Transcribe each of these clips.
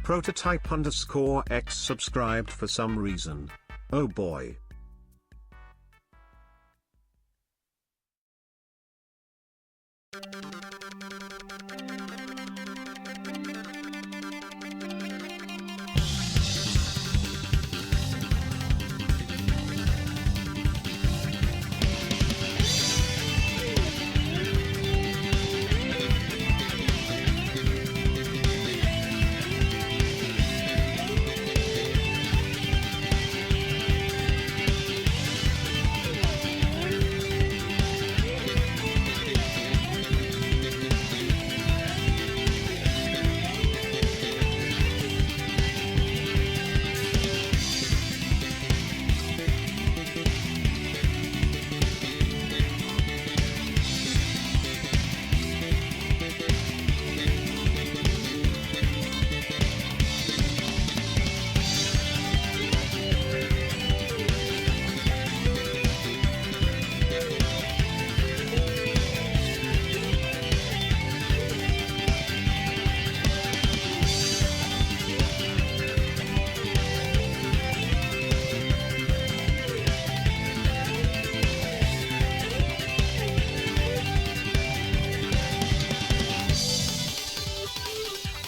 Prototype_X subscribed for some reason. Oh boy.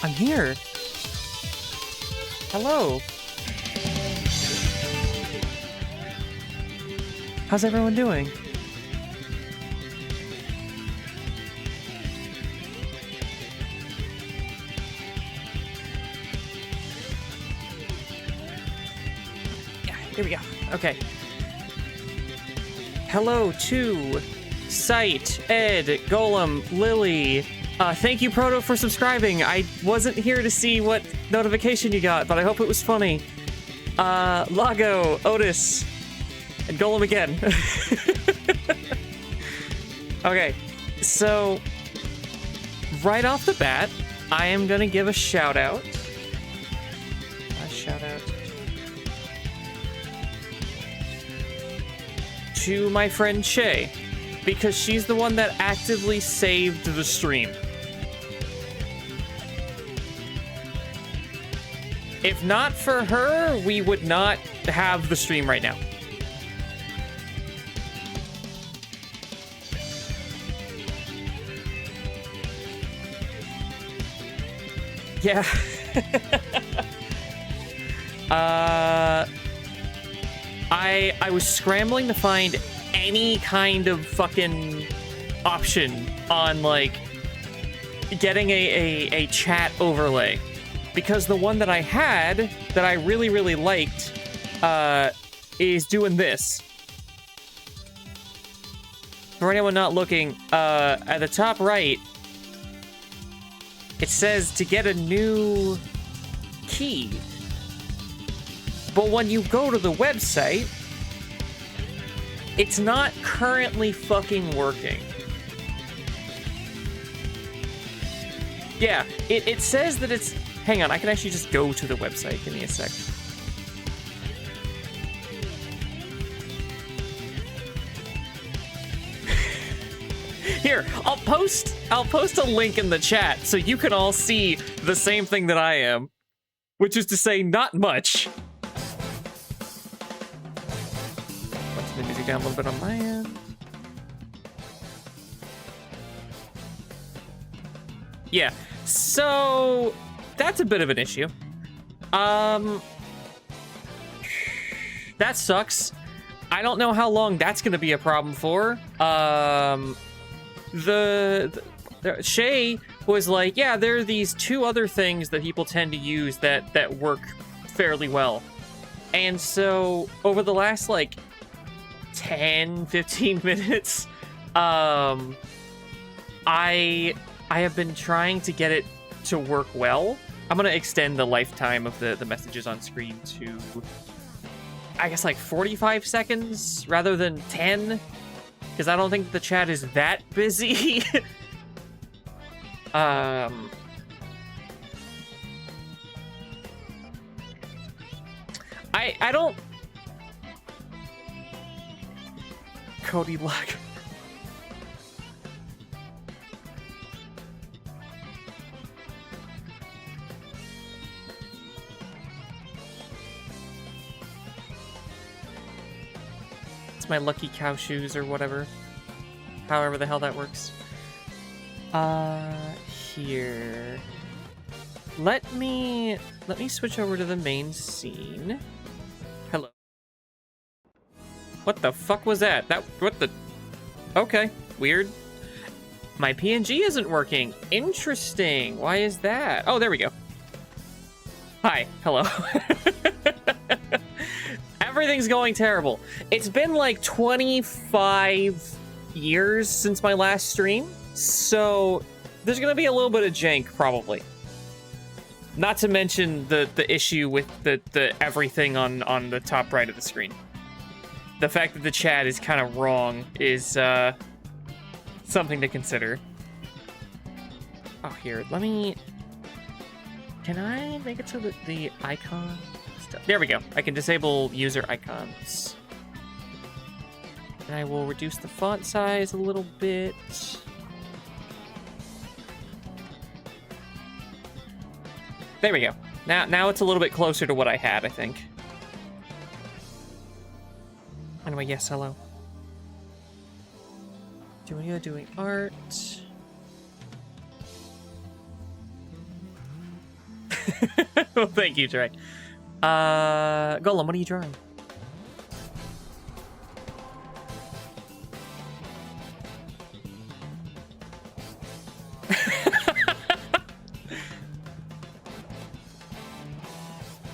I'm here. Hello. How's everyone doing? Yeah, here we go. Okay. Hello to Sight, Ed, Golem, Lily. Thank you, Proto, for subscribing. I wasn't here to see what notification you got, but I hope it was funny. Lago, Otis, and Golem again. Okay, so right off the bat, I am gonna give a shout out. To my friend Shay, because she's the one that actively saved the stream. If not for her, we would not have the stream right now. Yeah. I was scrambling to find any kind of fucking option on, like, getting a chat overlay. Because the one that I had, that I really, really liked, is doing this. For anyone not looking, at the top right, it says to get a new key. But when you go to the website, it's not currently fucking working. Yeah, it says that it's... Hang on, I can actually just go to the website. Give me a sec. Here, I'll post a link in the chat so you can all see the same thing that I am, which is to say, not much. Let's the music down a little bit on my end. Yeah, so that's a bit of an issue. That sucks. I don't know how long that's gonna be a problem for. Shay was like, yeah, there are these two other things that people tend to use that work fairly well. And so over the last like 10-15 minutes, I have been trying to get it to work well. I'm gonna extend the lifetime of the messages on screen to, I guess, like 45 seconds rather than 10, because I don't think the chat is that busy. I don't... Cody lag. It's my lucky cow shoes or whatever. However the hell that works. Here. Let me switch over to the main scene. Hello. What the fuck was that? What the? Okay, weird. My PNG isn't working. Interesting. Why is that? Oh, there we go. Hi. Hello. Everything's going terrible. It's been like 25 years since my last stream, so there's gonna be a little bit of jank probably. Not to mention the issue with the everything on the top right of the screen. The fact that the chat is kind of wrong is something to consider. Oh, here, let me... Can I make it so that the icon stuff... There we go. I can disable user icons. And I will reduce the font size a little bit. There we go. Now it's a little bit closer to what I had, I think. Anyway, yes, hello. Doing art. Well, thank you, Trey. Golem, what are you drawing?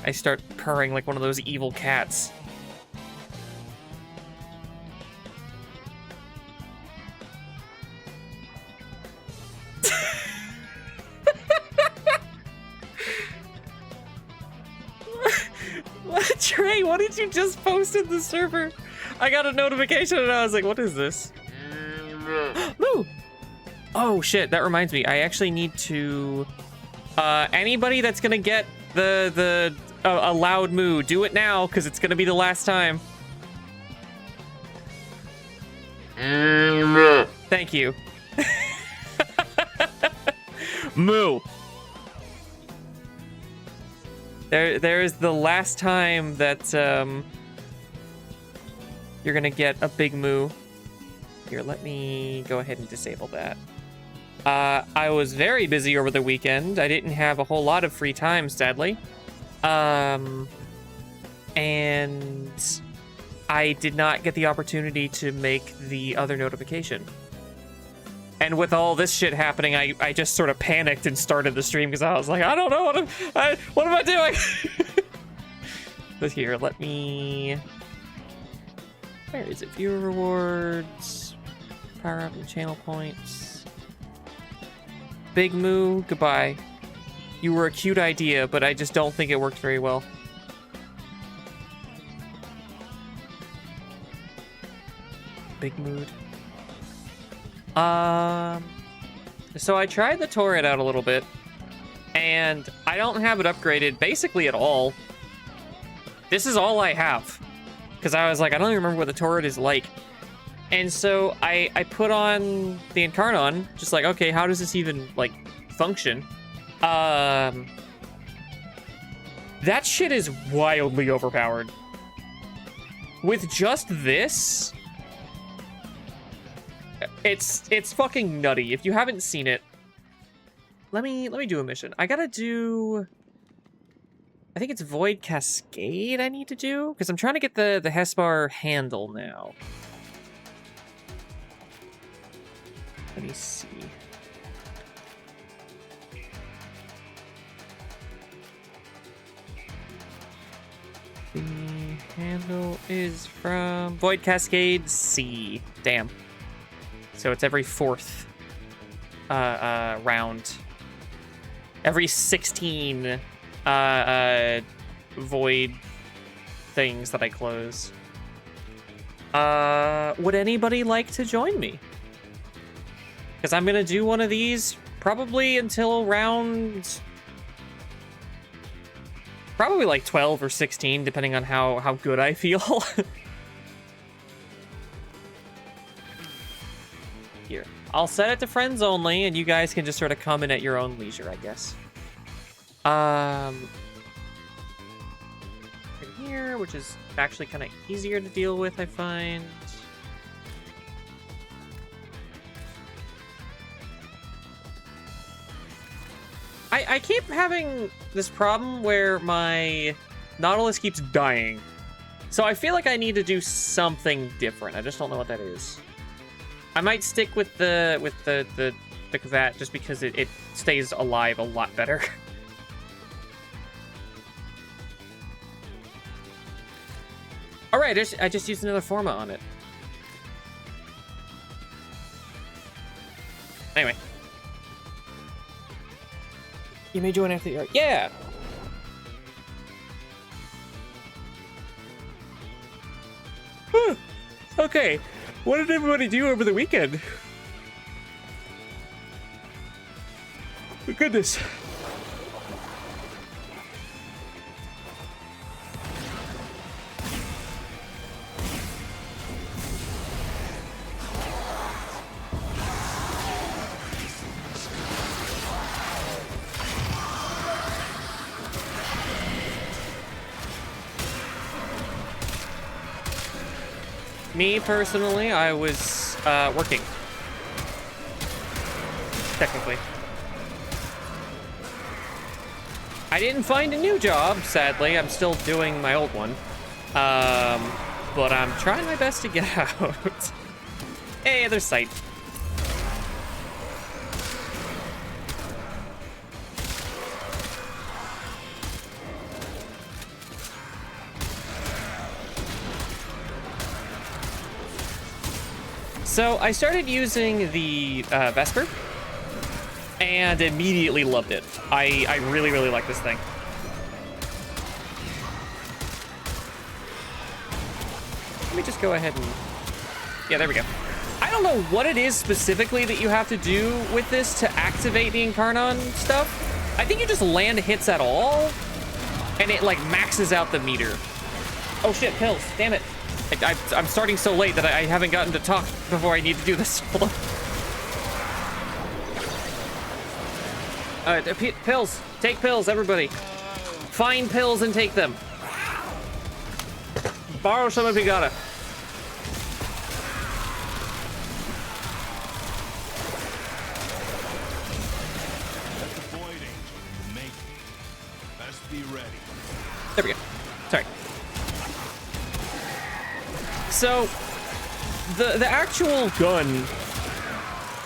I start purring like one of those evil cats. Trey, what did you just post in the server? I got a notification and I was like, what is this? Moo! Oh shit, that reminds me. I actually need to... anybody that's gonna get a loud moo, do it now, because it's gonna be the last time. Thank you. Moo! There is the last time that you're gonna get a big moo. Here, let me go ahead and disable that. I was very busy over the weekend. I didn't have a whole lot of free time, sadly. And I did not get the opportunity to make the other notification. And with all this shit happening, I just sort of panicked and started the stream because I was like, I don't know what am I doing? But here, let me... Where is it? Viewer rewards, power up and channel points. Big moo, goodbye. You were a cute idea, but I just don't think it worked very well. Big mood. So I tried the turret out a little bit, and I don't have it upgraded basically at all. This is all I have, because I was like, I don't even remember what the turret is like. And so I put on the Incarnon, just like, okay, how does this even, like, function? That shit is wildly overpowered. With just this... It's fucking nutty. If you haven't seen it, let me do a mission. I gotta do... I think it's Void Cascade I need to do, because I'm trying to get the Hespar handle now. Let me see. The handle is from Void Cascade C. Damn. So it's every 4th round. Every 16 void things that I close. Would anybody like to join me? Because I'm gonna do one of these probably until round... Probably like 12 or 16, depending on how good I feel. Here. I'll set it to friends only, and you guys can just sort of come in at your own leisure, I guess. Right here, which is actually kind of easier to deal with, I find. I keep having this problem where my Nautilus keeps dying. So I feel like I need to do something different. I just don't know what that is. I might stick with the that just because it stays alive a lot better. All right, I just used another forma on it. Anyway. You may join after the art. Yeah! Whew. Okay, what did everybody do over the weekend? Goodness. Me, personally, I was working. Technically. I didn't find a new job, sadly. I'm still doing my old one. But I'm trying my best to get out. Hey, other site. So I started using the Vesper and immediately loved it. I really, really like this thing. Let me just go ahead and... Yeah, there we go. I don't know what it is specifically that you have to do with this to activate the Incarnon stuff. I think you just land hits at all, and it, like, maxes out the meter. Oh, shit, pills. Damn it. I'm starting so late that I haven't gotten to talk before I need to do this. Hold on. Pills. Take pills, everybody. Find pills and take them. Borrow some if you gotta. There we go. Sorry. So, the actual gun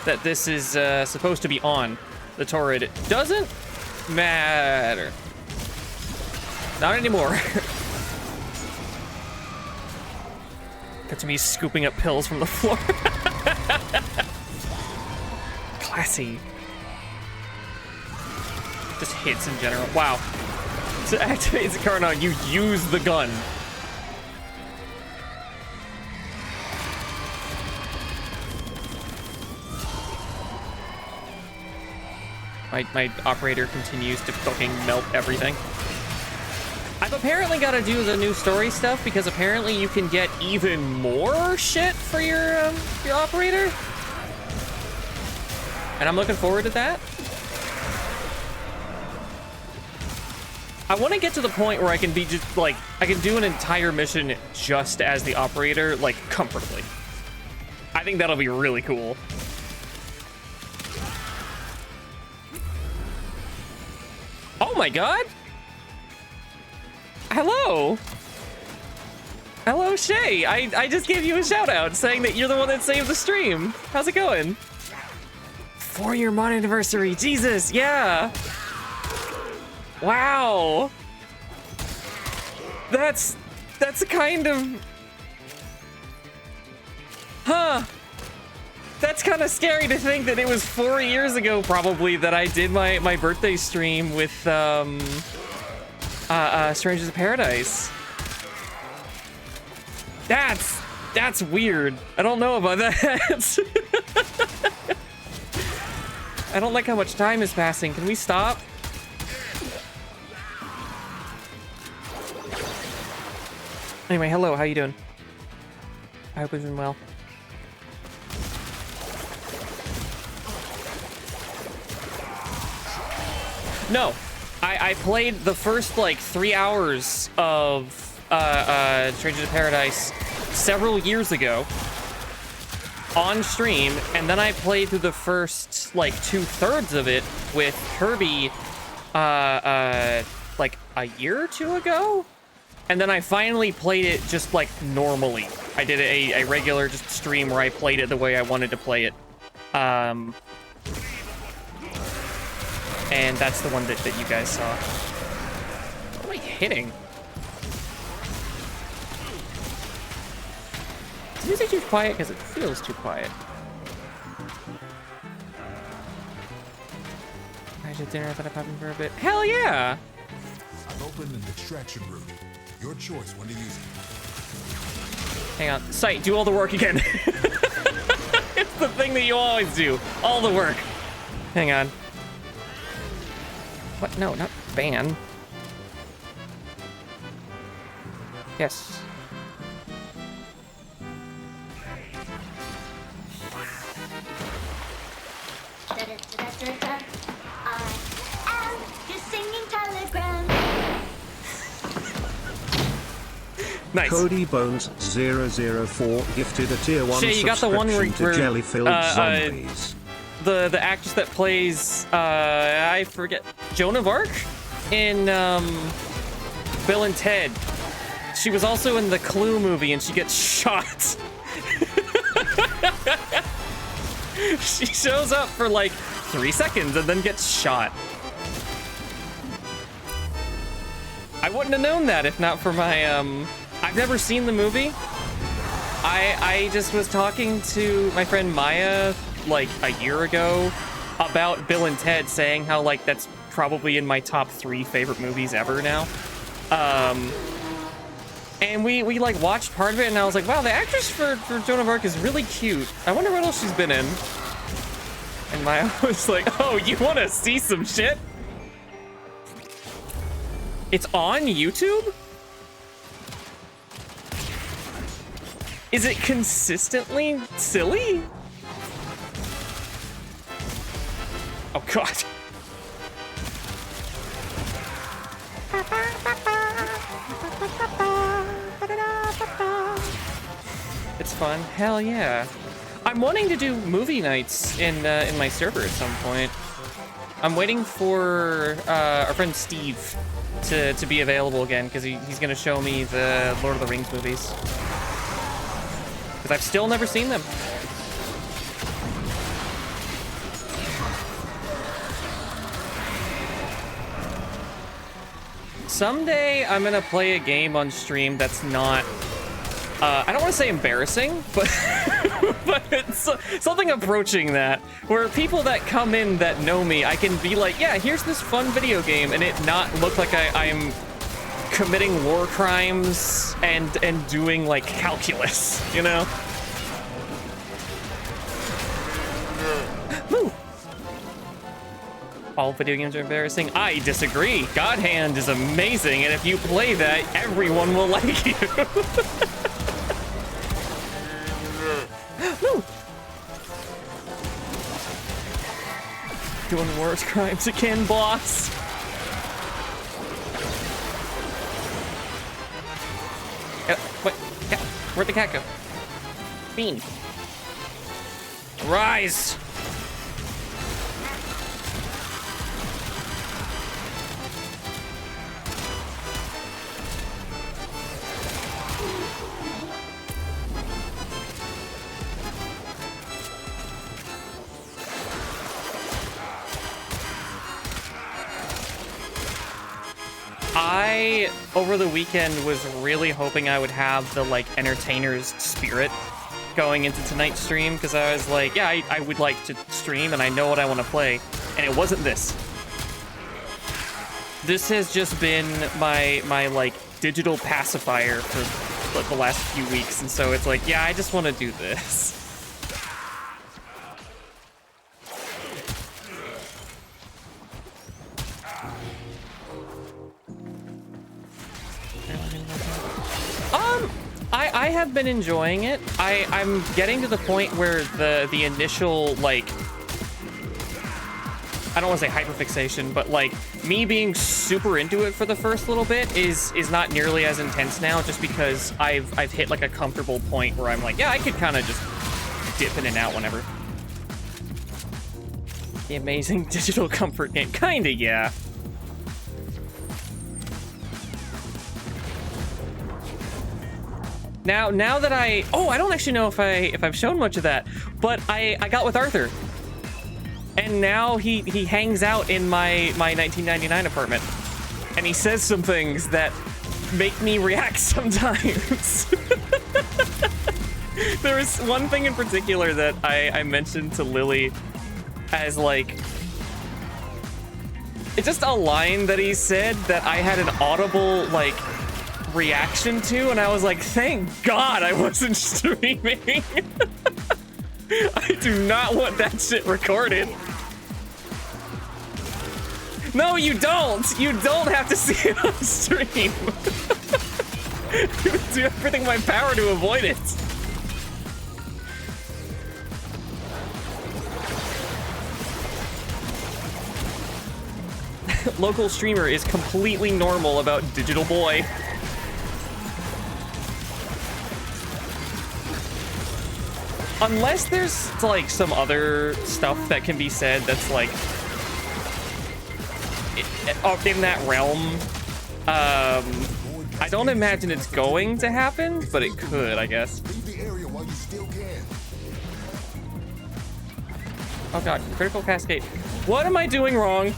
that this is supposed to be on, the turret, doesn't matter. Not anymore. Got to me scooping up pills from the floor. Classy. Just hits in general. Wow. To activate the Incarnon, you use the gun. My operator continues to fucking melt everything. I've apparently got to do the new story stuff because apparently you can get even more shit for your operator. And I'm looking forward to that. I want to get to the point where I can be just like, I can do an entire mission just as the operator, like, comfortably. I think that'll be really cool. Oh my god! Hello! Hello, Shay! I just gave you a shout out saying that you're the one that saved the stream. How's it going? 4-year mod anniversary, Jesus, yeah! Wow! That's kind of... Huh! That's kind of scary to think that it was 4 years ago, probably, that I did my birthday stream with, Strangers of Paradise. That's weird. I don't know about that. I don't like how much time is passing. Can we stop? Anyway, hello, how you doing? I hope you're doing well. No, I played the first, like, 3 hours of Strangers of Paradise several years ago on stream, and then I played through the first, like, 2/3 of it with Kirby like a year or two ago. And then I finally played it just like normally. I did a regular just stream where I played it the way I wanted to play it. And that's the one that you guys saw. What am I hitting? Is music too quiet? Because it feels too quiet. I did dinner without popping for a bit. Hell yeah! I've opened an extraction route. Your choice when to use it. Hang on. Sight, do all the work again. It's the thing that you always do. All the work. Hang on. What? No, not ban. Yes. I am your singing telegram. Nice. Cody Bones 004 gifted a tier 1 Shay, you got the one subscription where to jelly-filled zombies. The actress that plays I forget, Joan of Arc in Bill and Ted. She was also in the Clue movie and she gets shot. She shows up for like 3 seconds and then gets shot. I wouldn't have known that if not for my I've never seen the movie. I just was talking to my friend Maya like a year ago about Bill and Ted, saying how like that's probably in my top 3 favorite movies ever now. And we like watched part of it and I was like, wow, the actress for Joan of Arc is really cute. I wonder what else she's been in. And Maya was like, oh, you want to see some shit? It's on YouTube? Is it consistently silly? Oh god. It's fun. Hell yeah. I'm wanting to do movie nights in my server at some point. I'm waiting for our friend Steve to be available again because he's gonna show me the Lord of the Rings movies. Because I've still never seen them. Someday I'm gonna play a game on stream that's not, I don't want to say embarrassing, but but it's something approaching that, where people that come in that know me, I can be like, yeah, here's this fun video game, and it not look like I'm committing war crimes and doing like calculus, you know? Woo. All video games are embarrassing. I disagree. God Hand is amazing, and if you play that, everyone will like you. Woo. Doing worse crimes again, boss. Wait, cat, where'd the cat go? Bean. Rise! I, over the weekend, was really hoping I would have the, like, entertainer's spirit going into tonight's stream, because I was like, yeah, I would like to stream, and I know what I want to play, and it wasn't this. This has just been my like, digital pacifier for, like, the last few weeks, and so it's like, yeah, I just want to do this. I have been enjoying it. I'm getting to the point where the initial, like, I don't want to say hyperfixation, but like me being super into it for the first little bit is not nearly as intense now, just because I've hit like a comfortable point where I'm like, yeah, I could kind of just dip in and out whenever. The amazing digital comfort game, kinda, yeah. Now that I don't actually know if I've shown much of that, but I got with Arthur, and now he hangs out in my 1999 apartment, and he says some things that make me react sometimes. There was one thing in particular that I mentioned to Lily as like, it's just a line that he said that I had an audible like reaction to, and I was like, thank God I wasn't streaming. I do not want that shit recorded. No, you don't. You don't have to see it on stream. I would do everything in my power to avoid it. Local streamer is completely normal about Digital Boy. Unless there's like some other stuff that can be said that's like in that realm. I don't imagine it's going to happen, but it could, I guess. Oh god, critical cascade. What am I doing wrong?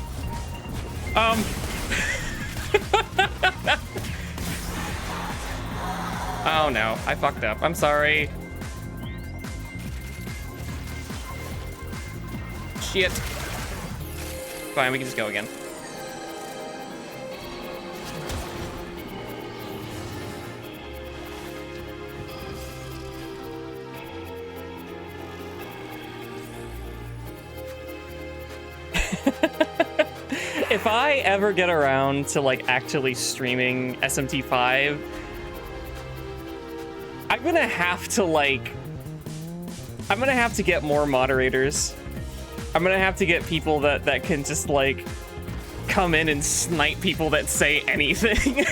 Oh no, I fucked up. I'm sorry. Shit. Fine, we can just go again. If I ever get around to like actually streaming SMT5, I'm gonna have to get more moderators. I'm gonna have to get people that can just like come in and snipe people that say anything.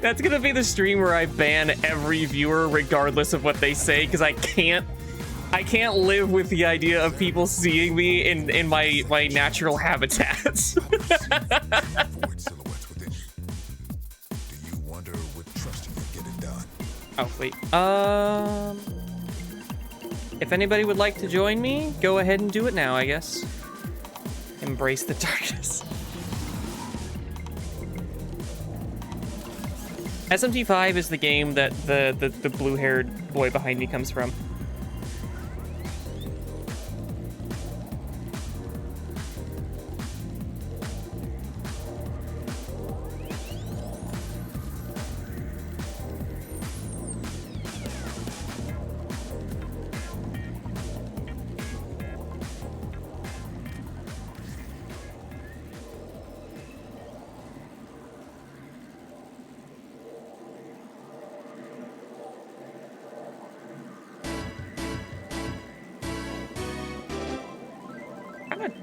That's gonna be the stream where I ban every viewer regardless of what they say, because I can't live with the idea of people seeing me in my natural habitats. Oh, wait. If anybody would like to join me, go ahead and do it now, I guess. Embrace the darkness. SMT5 is the game that the blue-haired boy behind me comes from.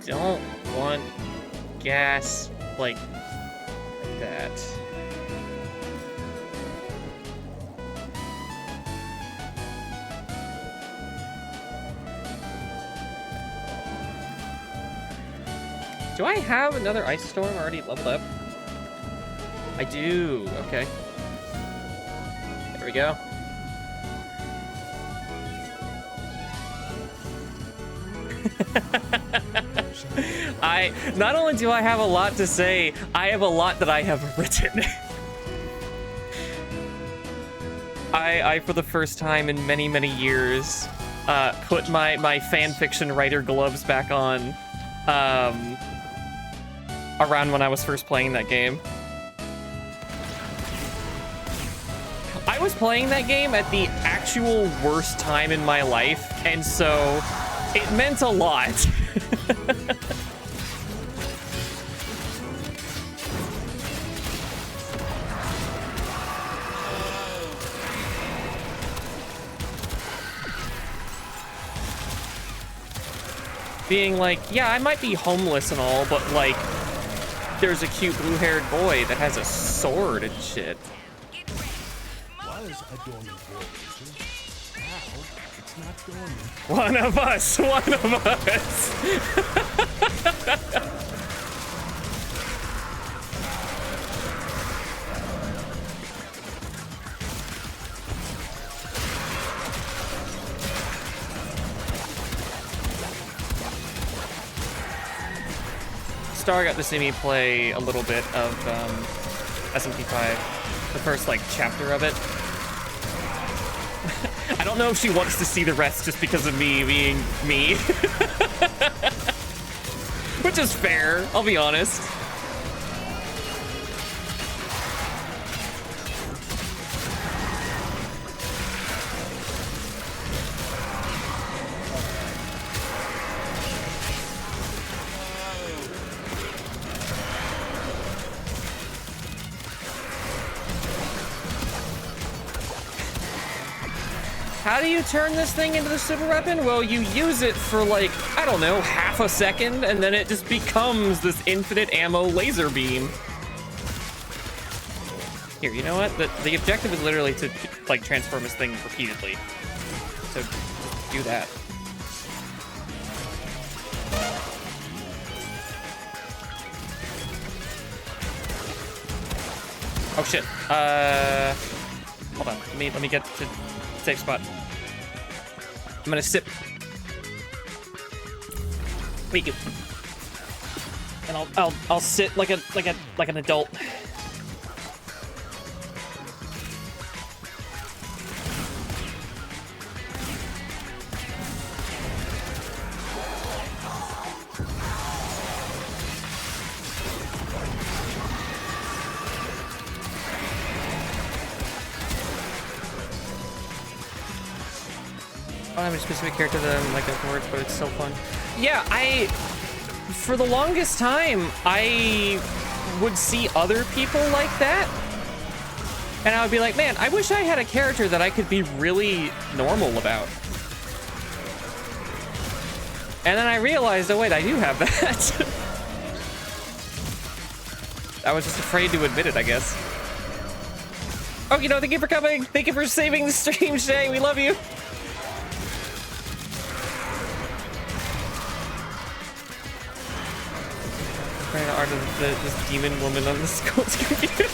Don't want gas like that. Do I have another ice storm already leveled up? I do. Okay. There we go. Not only do I have a lot to say, I have a lot that I have written. I for the first time in many, many years, put my fan fiction writer gloves back on, around when I was first playing that game. I was playing that game at the actual worst time in my life, and so it meant a lot. Being like, yeah, I might be homeless and all, but like, there's a cute blue-haired boy that has a sword and shit. One of us! One of us! Star got to see me play a little bit of SMP5, the first like chapter of it. I don't know if she wants to see the rest just because of me being me. Which is fair, I'll be honest. How do you turn this thing into the super weapon? Well, you use it for like, I don't know, half a second, and then it just becomes this infinite ammo laser beam. Here, you know what? The objective is literally to like transform this thing repeatedly. So just do that. Oh shit. Hold on. Let me get to safe spot. I'm gonna sip. Wait, and I'll sit like an adult. I don't have a specific character that I'm like afterwards, but it's so fun. Yeah, for the longest time, I would see other people like that. And I would be like, man, I wish I had a character that I could be really normal about. And then I realized, oh wait, I do have that. I was just afraid to admit it, I guess. Oh, you know, thank you for coming. Thank you for saving the stream, Shay. We love you. Art of this demon woman on the school's computer.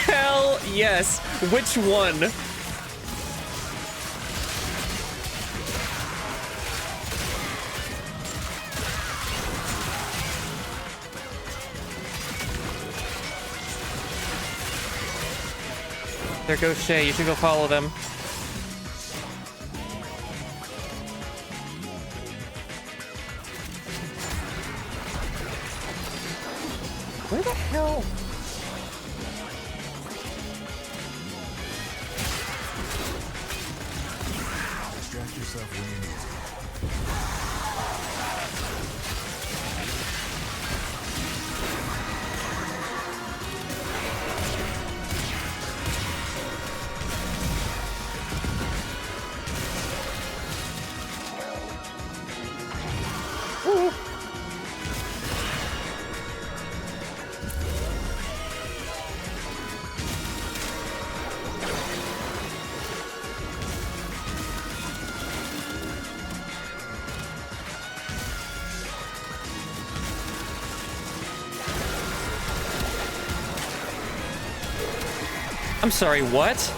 Hell yes. Which one? There goes Shay. You should go follow them. Where the hell? Distract yourself when you need to. I'm sorry, what?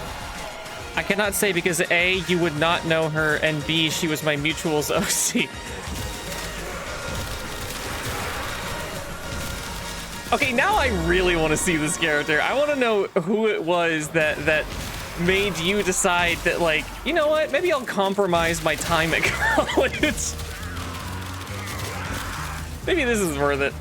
I cannot say because A, you would not know her, and B, she was my mutual's OC. Okay, now I really want to see this character. I want to know who it was that made you decide that, like, you know what? Maybe I'll compromise my time at college. Maybe this is worth it.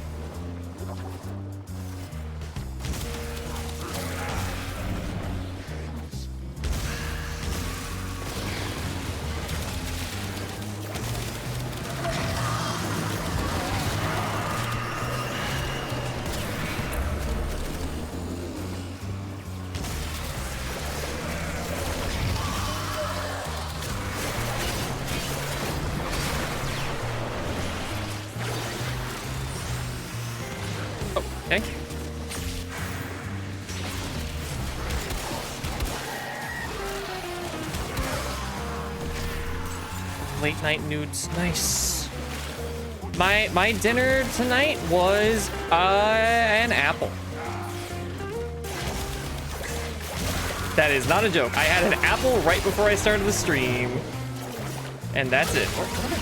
Okay. Late night nudes, nice. My dinner tonight was an apple. That is not a joke. I had an apple right before I started the stream, and that's it. What am I doing?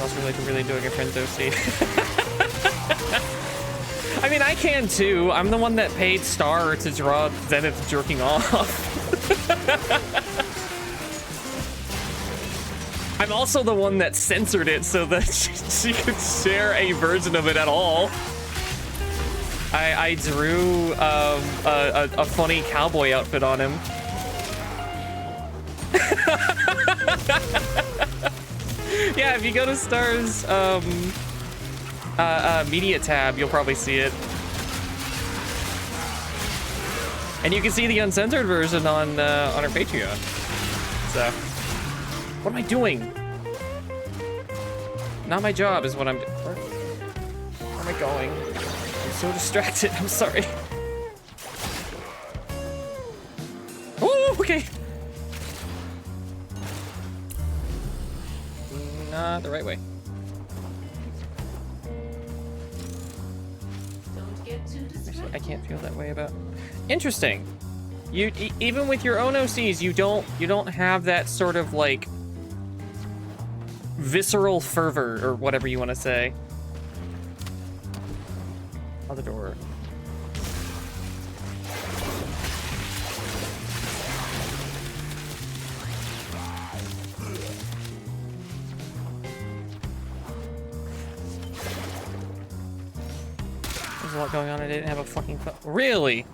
also really enjoying your friend's OC. I mean, I can too. I'm the one that paid Star to draw Zenith jerking off. I'm also the one that censored it so that she could share a version of it at all. I drew a funny cowboy outfit on him. Yeah, if you go to Star's media tab, you'll probably see it. And you can see the uncensored version on our Patreon. So, what am I doing? Not my job is what I'm doing. Where am I going? I'm so distracted. I'm sorry. Oh, okay. Not the right way. Actually, I can't feel that way about. Interesting. You even with your own OCs, you don't have that sort of like visceral fervor or whatever you want to say. Other door. There's a lot going on. I didn't have a fucking really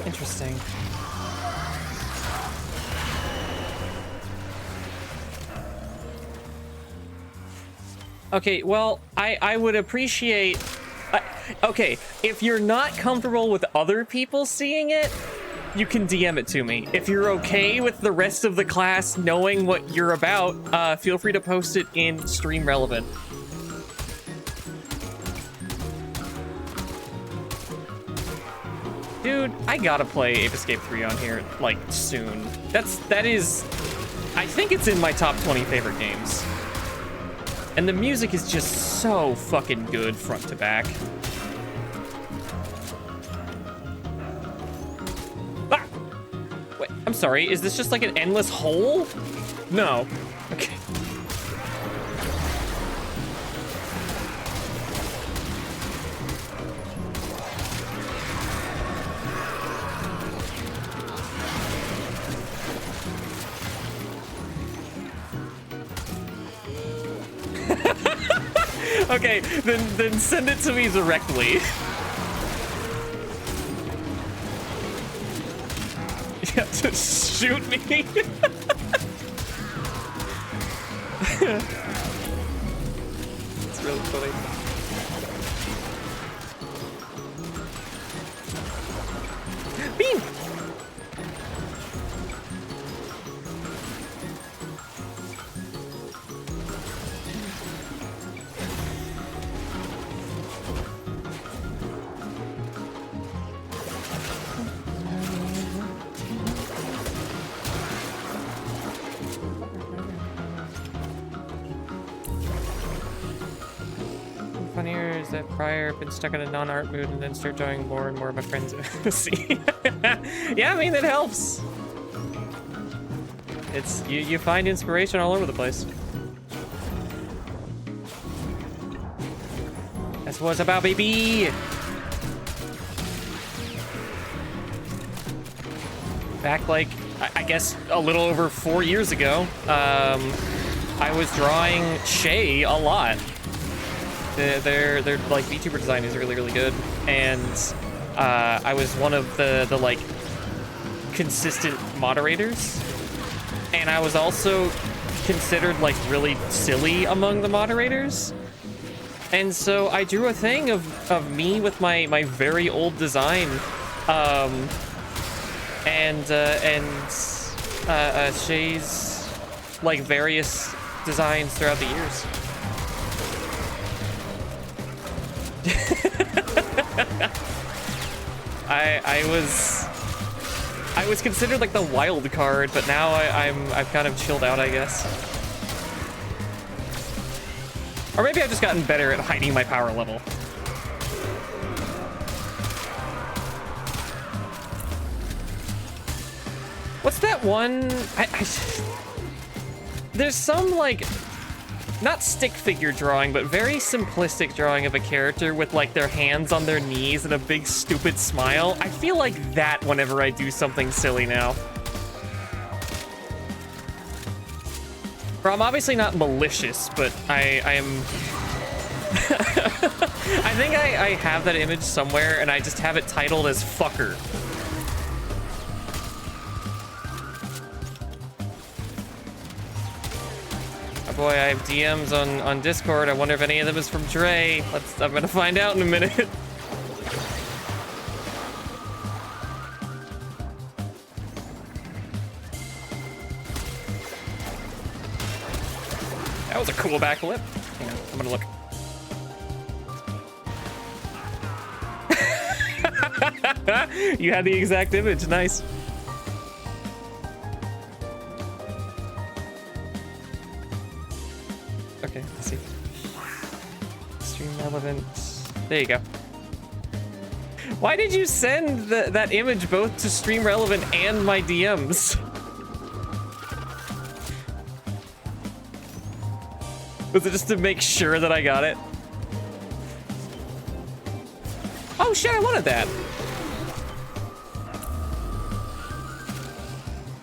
interesting. Okay, well, I would appreciate... okay, if you're not comfortable with other people seeing it, you can DM it to me. If you're okay with the rest of the class knowing what you're about, feel free to post it in Stream Relevant. Dude, I gotta play Ape Escape 3 on here, like, soon. That is... I think it's in my top 20 favorite games. And the music is just so fucking good front to back. Ah! Wait, I'm sorry, is this just like an endless hole? No. Okay. Okay, then send it to me directly. Yeah, just shoot me. It's really funny. Beam! Funnier is that prior been stuck in a non-art mood and then start drawing more and more of my friends see. Yeah, I mean that helps. It's you find inspiration all over the place. That's what it's about, baby. Back like I guess a little over 4 years ago, I was drawing Shay a lot. Their like VTuber design is really good, and I was one of the like consistent moderators, and I was also considered like really silly among the moderators, and so I drew a thing of me with my very old design, and Shay's like various designs throughout the years. I was considered like the wild card, but now I've kind of chilled out, I guess. Or maybe I've just gotten better at hiding my power level. What's that one? There's some like not stick figure drawing, but very simplistic drawing of a character with like their hands on their knees and a big stupid smile. I feel like that whenever I do something silly now. Or I'm obviously not malicious, but I am... I think I have that image somewhere and I just have it titled as fucker. Oh boy, I have DMs on Discord. I wonder if any of them is from Dre. I'm gonna find out in a minute. That was a cool backflip. Hang on, I'm gonna look. You had the exact image, nice. Okay, let's see. Stream relevant. There you go. Why did you send that image both to stream relevant and my DMs? Was it just to make sure that I got it? Oh shit, I wanted that.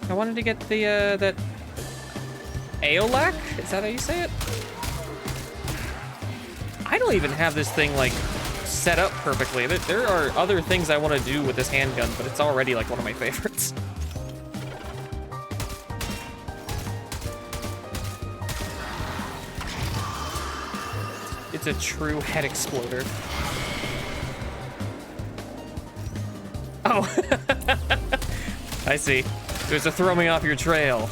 I wanted to get the, that Aeolac? Is that how you say it? I don't even have this thing, like, set up perfectly. There are other things I want to do with this handgun, but it's already, like, one of my favorites. It's a true head exploder. Oh, I see. There's a throw me off your trail.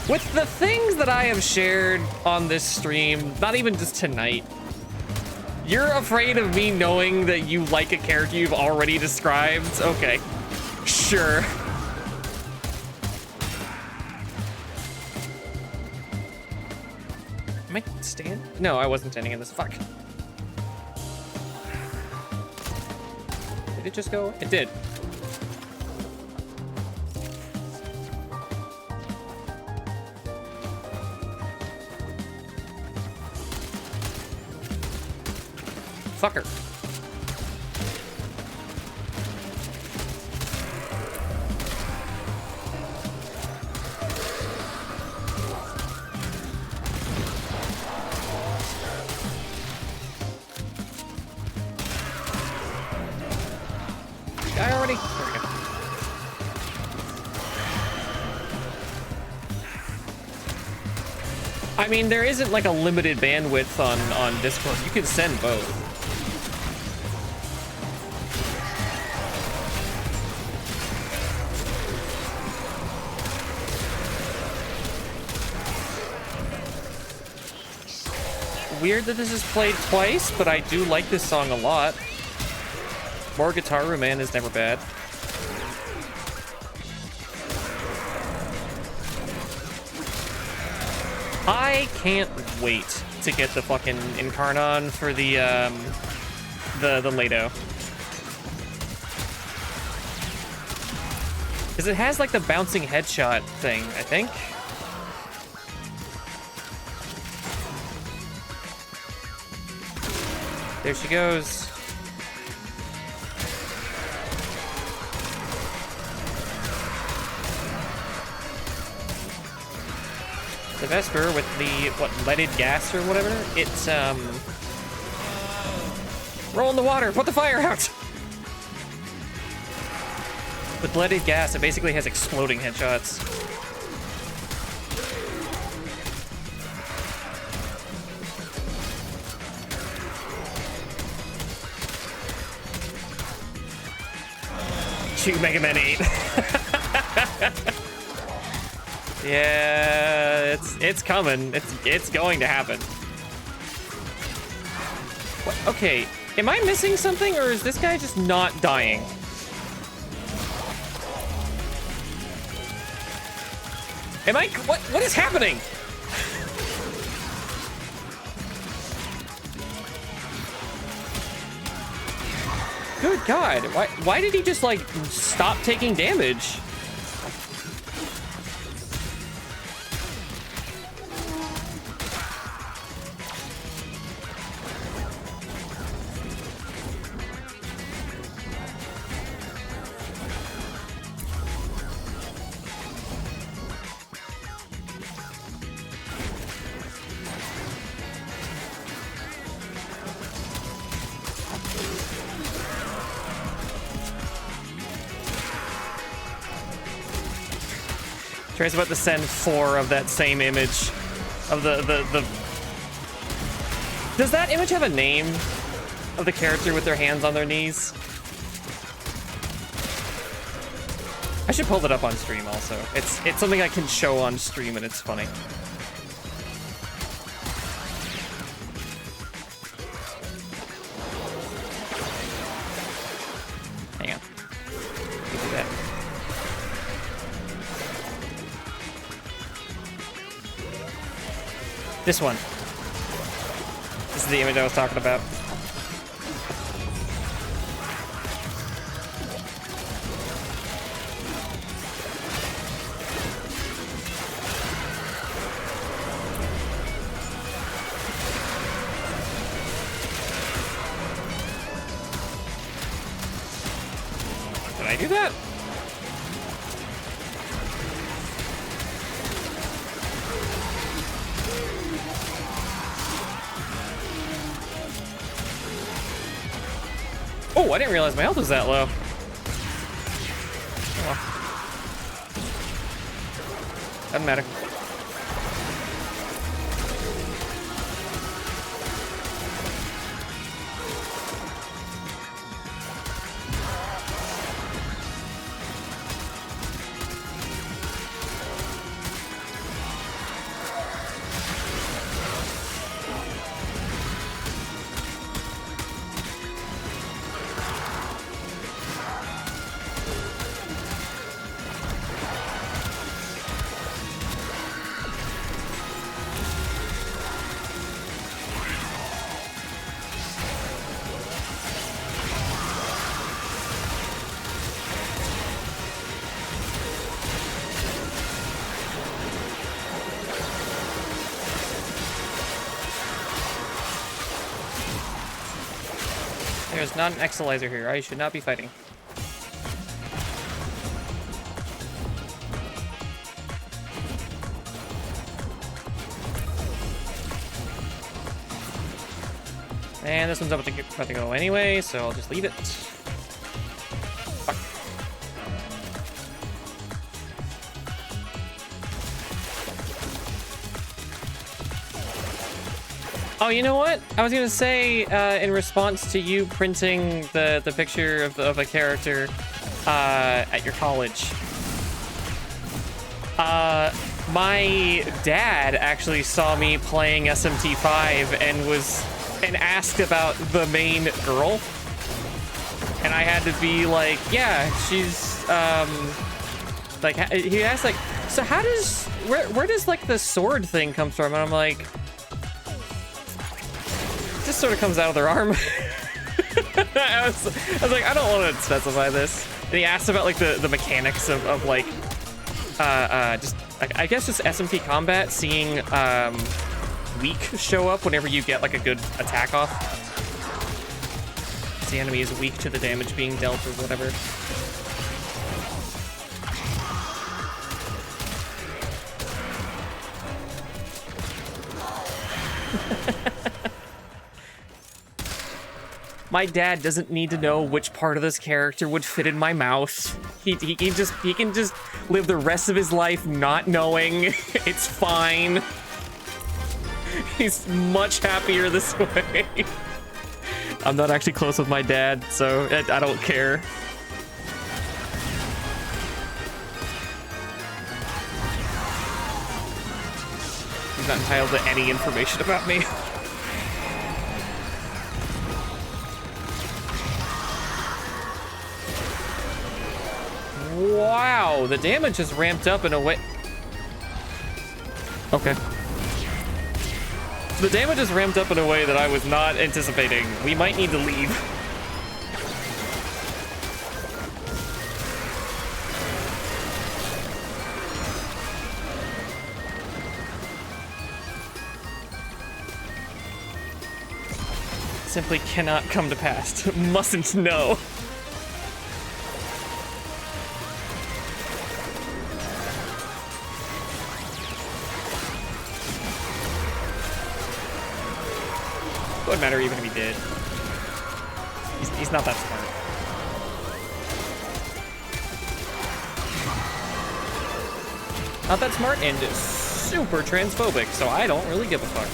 With the things that I have shared on this stream, not even just tonight, you're afraid of me knowing that you like a character you've already described? Okay, sure. Am I standing? No, I wasn't standing in this. Fuck. Did it just go? It did. Fucker. Die already? There we go. I mean, there isn't like a limited bandwidth on Discord. You can send both. Weird that this is played twice, but I do like this song a lot. More Guitar Man is never bad. I can't wait to get the fucking Incarnon for the Lado. Because it has like the bouncing headshot thing, I think. There she goes. The Vesper with the, what, leaded gas or whatever? It's, roll in the water, put the fire out! With leaded gas, it basically has exploding headshots. Shoot Mega Man 8. Yeah, it's coming. It's going to happen. What? Okay, am I missing something, or is this guy just not dying? Am I? What is happening? Good God! Why did he just like stop taking damage? Trey's about to send 4 of that same image of the... Does that image have a name of the character with their hands on their knees? I should pull that up on stream also. It's something I can show on stream and it's funny. Hang on. Let me do that. This one. This is the image I was talking about. Did I do that? Oh, I didn't realize my health was that low. Oh, well. Doesn't matter. There's not an Exalizer here. I should not be fighting. And this one's about to go anyway, so I'll just leave it. Fuck. Oh, you know what? I was gonna say, in response to you printing the picture of a character at your college, my dad actually saw me playing SMT5 and asked about the main girl, and I had to be like, yeah, she's like, he asked like, so how does where does like the sword thing come from? And I'm like, just sort of comes out of their arm. I was like, I don't want to specify this. And he asked about like the mechanics of like just like, I guess just SMT combat, seeing weak show up whenever you get like a good attack off. The enemy is weak to the damage being dealt or whatever. My dad doesn't need to know which part of this character would fit in my mouth. He can just live the rest of his life not knowing. It's fine. He's much happier this way. I'm not actually close with my dad, so I don't care. He's not entitled to any information about me. Wow, the damage has ramped up in a way. Okay. The damage is ramped up in a way that I was not anticipating. We might need to leave. Simply cannot come to pass. Mustn't know. Wouldn't matter even if he did. He's not that smart. Not that smart and super transphobic, so I don't really give a fuck.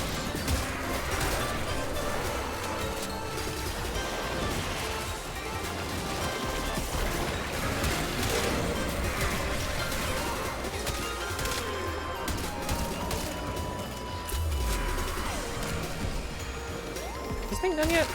This thing done yet?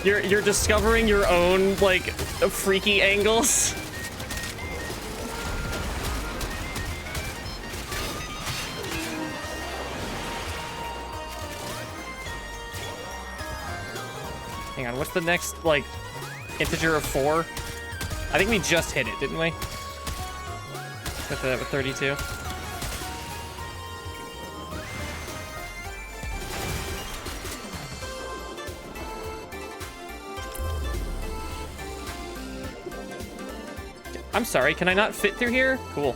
You're discovering your own, like, freaky angles. Hang on, what's the next, like, integer of 4? I think we just hit it, didn't we? Got that with 32. I'm sorry, can I not fit through here? Cool.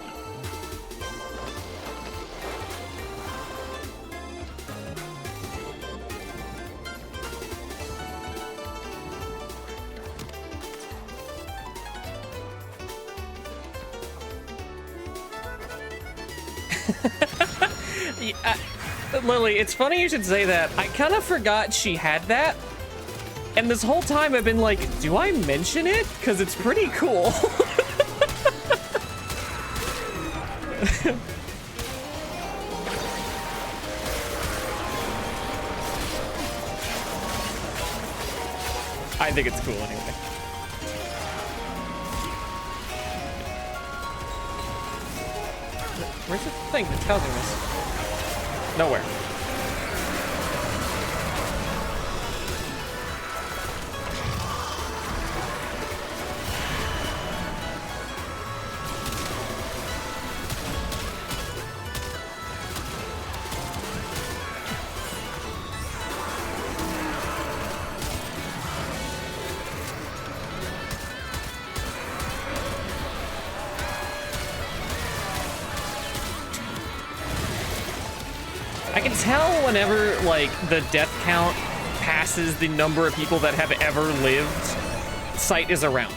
Yeah, Lily, it's funny you should say that. I kind of forgot she had that. And this whole time I've been like, do I mention it? Because it's pretty cool. I think it's cool anyway. Where's the thing that's causing this? Nowhere. I can tell whenever, like, the death count passes the number of people that have ever lived, Sight is around.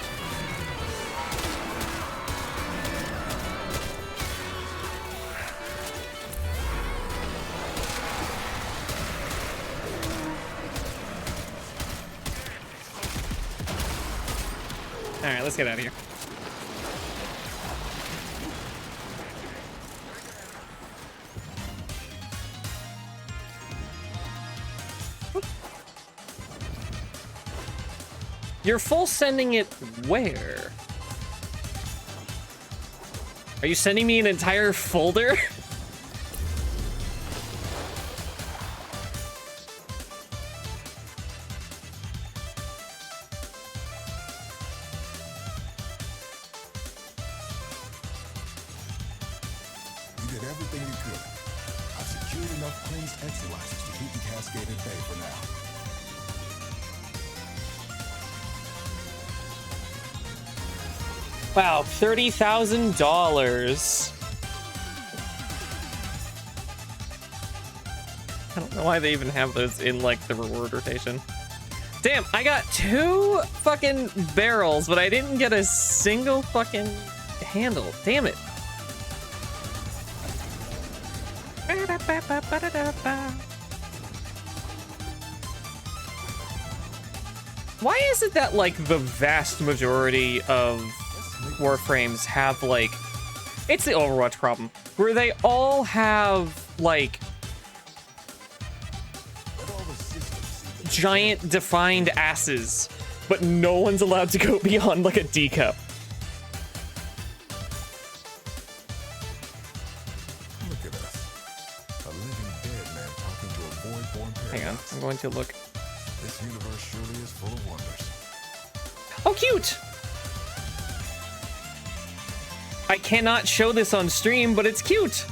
All right, let's get out of here. You're full sending it where? Are you sending me an entire folder? You did everything you could. I've secured enough cleansed exercises to keep the cascade at bay for now. Wow, $30,000. I don't know why they even have those in, like, the reward rotation. Damn, I got 2 fucking barrels, but I didn't get a single fucking handle. Damn it. Why is it that, like, the vast majority of Warframes have, like, it's the Overwatch problem, where they all have, like, giant defined asses, but no one's allowed to go beyond, like, a D cup. Look at us. A living dead man talking to a void-born paradox. Hang on, I'm going to look. This universe surely is full of wonders. Oh, cute! I cannot show this on stream, but it's cute.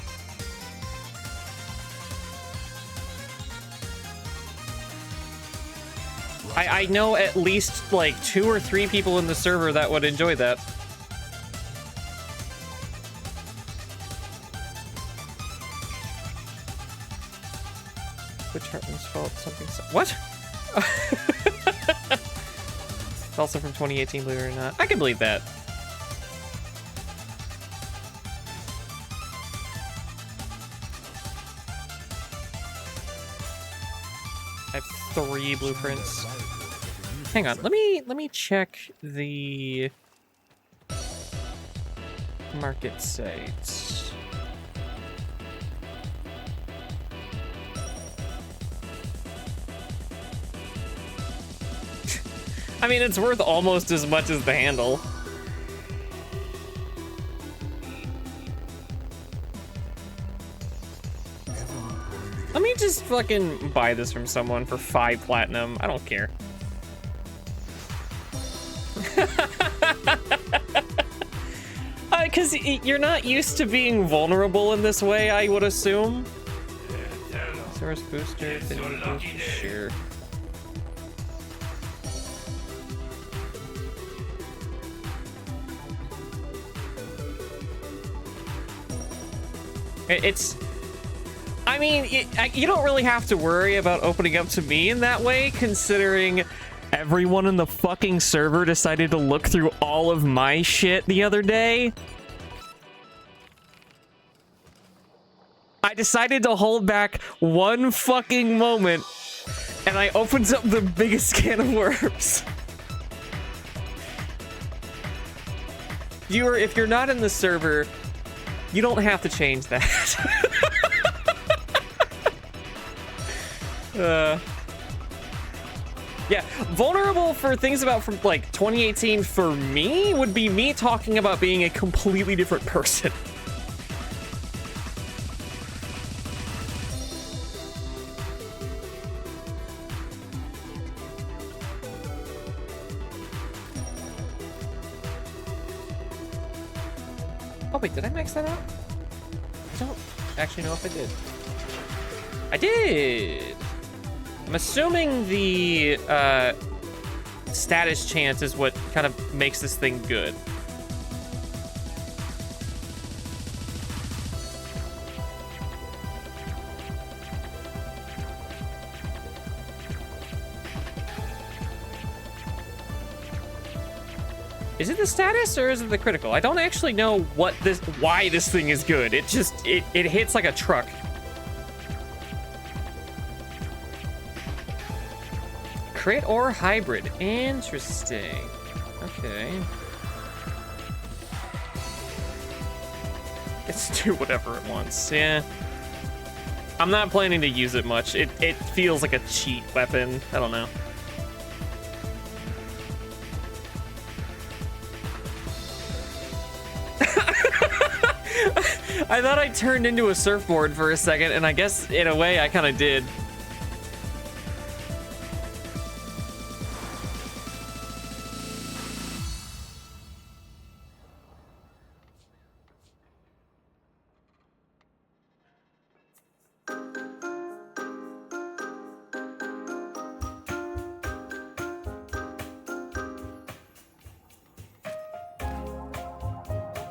I know at least like 2 or 3 people in the server that would enjoy that. Which Hartman's fault? Something. What? It's also from 2018, believe it or not. I can believe that. I have 3 blueprints. Hang on, let me check the market site. I mean, it's worth almost as much as the handle. Let me just fucking buy this from someone for 5 platinum. I don't care. Because you're not used to being vulnerable in this way, I would assume. Source booster, sure. I mean, you don't really have to worry about opening up to me in that way, considering everyone in the fucking server decided to look through all of my shit the other day. I decided to hold back one fucking moment, and I opened up the biggest can of worms. Viewer, if you're not in the server, you don't have to change that. Yeah, vulnerable for things about from like 2018 for me would be me talking about being a completely different person. Oh wait, did I max that out? I don't actually know if I did. I did! I'm assuming the status chance is what kind of makes this thing good. Is it the status or is it the critical? I don't actually know why this thing is good. It just, it hits like a truck. Crit or hybrid? Interesting. Okay. Let's do whatever it wants. Yeah. I'm not planning to use it much. It feels like a cheat weapon. I don't know. I thought I turned into a surfboard for a second, and I guess in a way I kind of did.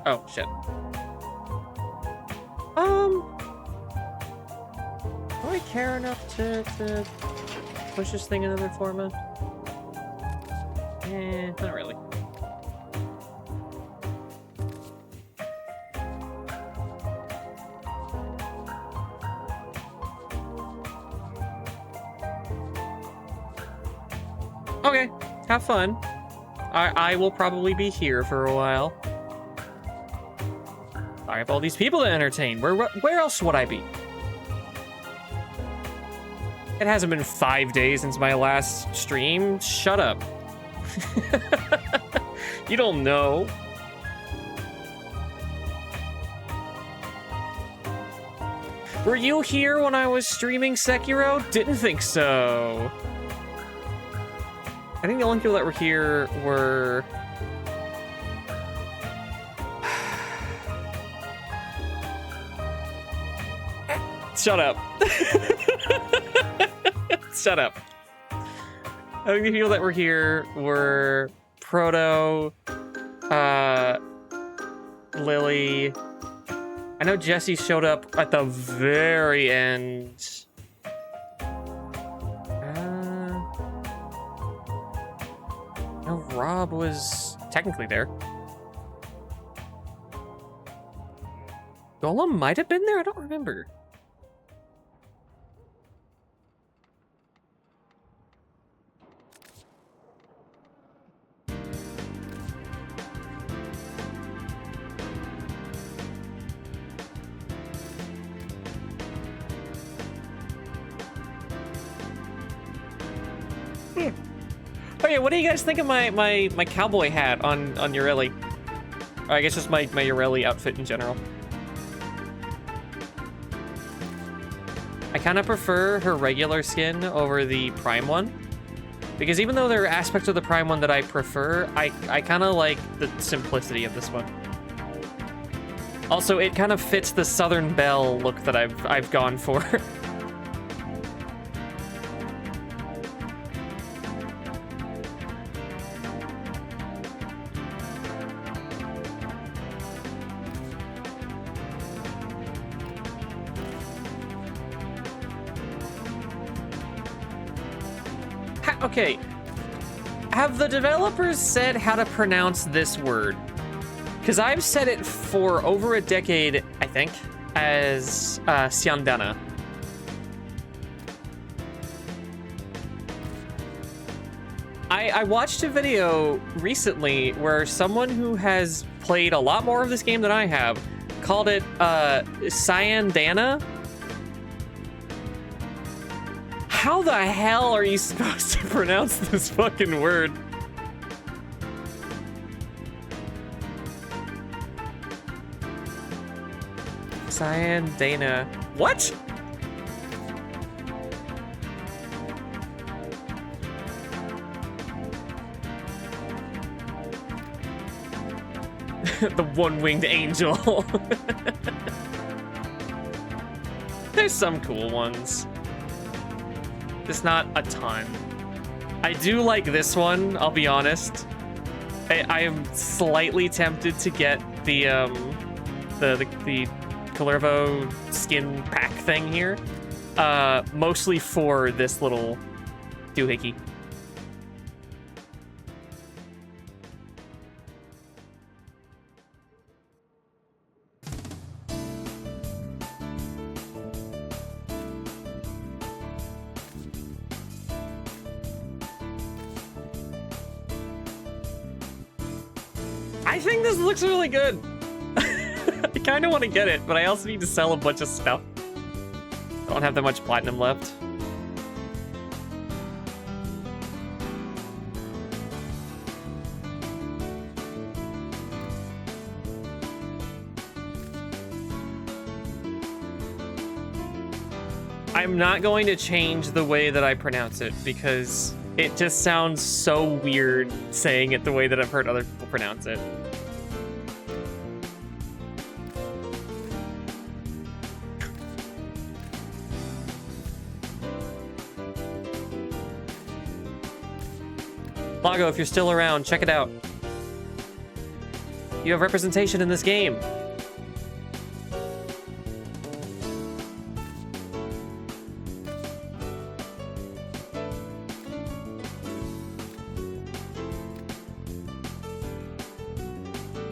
Oh, shit. Do I care enough to push this thing another forma? Not really. Okay, have fun. I will probably be here for a while. I have all these people to entertain. Where else would I be? It hasn't been 5 days since my last stream. Shut up. You don't know. Were you here when I was streaming Sekiro? Didn't think so. I think the only people that were here were... Shut up. Shut up. I think the people that were here were Proto, Lily. I know Jesse showed up at the very end. No, Rob was technically there. Golem might have been there, I don't remember. Oh yeah, what do you guys think of my cowboy hat on Urelli? Or I guess just my Urelli outfit in general. I kind of prefer her regular skin over the Prime one. Because even though there are aspects of the Prime one that I prefer, I kind of like the simplicity of this one. Also, it kind of fits the Southern Belle look that I've gone for. Okay, have the developers said how to pronounce this word? Because I've said it for over a decade, I think, as Siandana. I watched a video recently where someone who has played a lot more of this game than I have called it Siandana. How the hell are you supposed to pronounce this fucking word? Siandana. What? The one-winged angel. There's some cool ones. Just not a ton. I do like this one, I'll be honest. I am slightly tempted to get the Calervo skin pack thing here. Mostly for this little doohickey. I think this looks really good. I kind of want to get it, but I also need to sell a bunch of stuff. I don't have that much platinum left. I'm not going to change the way that I pronounce it because it just sounds so weird saying it the way that I've heard other people pronounce it. Lago, if you're still around, check it out. You have representation in this game.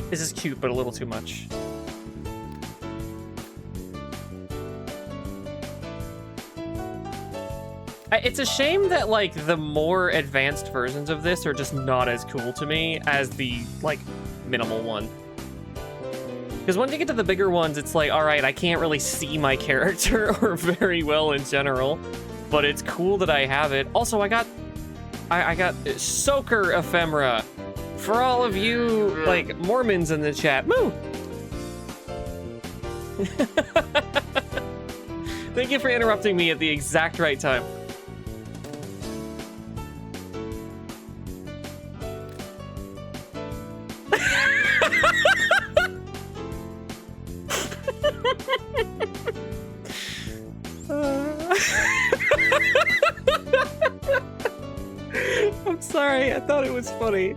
This is cute, but a little too much. It's a shame that, like, the more advanced versions of this are just not as cool to me as the, like, minimal one. Because when you get to the bigger ones, it's like, all right, I can't really see my character or very well in general, but it's cool that I have it. Also, I got Soaker Ephemera. For all of you, like, Mormons in the chat, moo! Thank you for interrupting me at the exact right time. funny. I thought it was funny.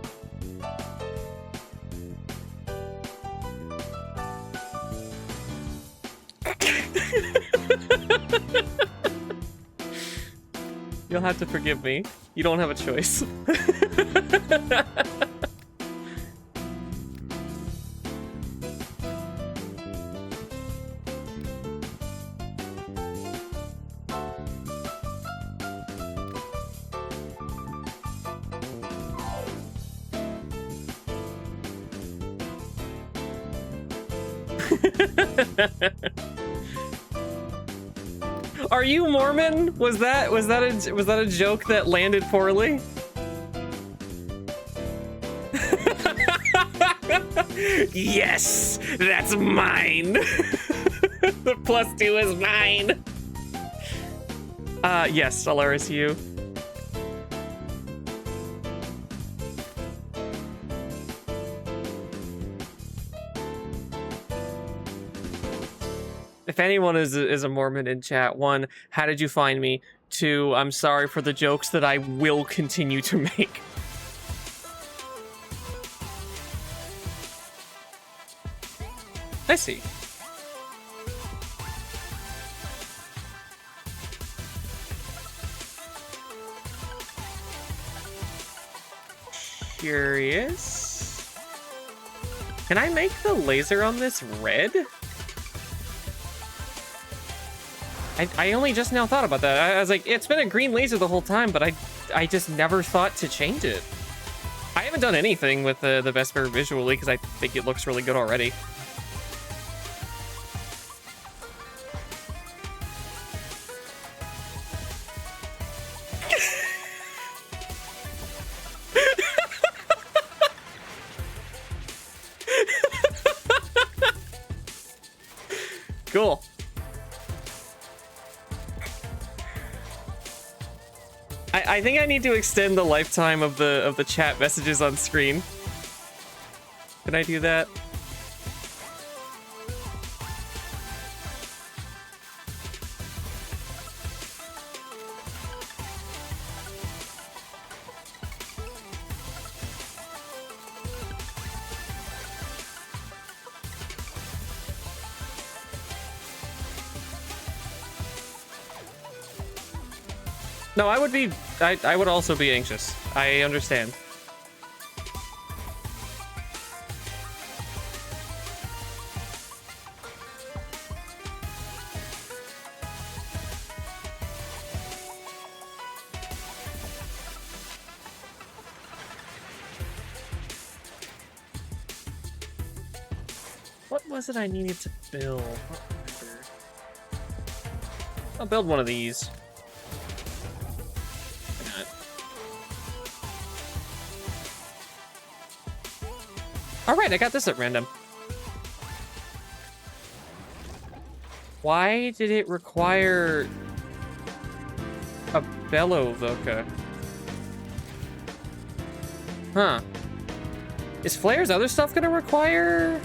You'll have to forgive me. You don't have a choice. Are you Mormon? Was that a joke that landed poorly? Yes, that's mine. The +2 is mine. Yes, I'll RSU. If anyone is a Mormon in chat, 1, how did you find me? 2, I'm sorry for the jokes that I will continue to make. I see. Curious. Can I make the laser on this red? I only just now thought about that. I was like, it's been a green laser the whole time, but I just never thought to change it. I haven't done anything with the Vesper visually because I think it looks really good already. Cool. I think I need to extend the lifetime of the chat messages on screen. Can I do that? No, I would be... I would also be anxious. I understand. What was it I needed to build? I'll build one of these. Alright, I got this at random. Why did it require a bellow Voca? Huh. Is Flare's other stuff gonna require,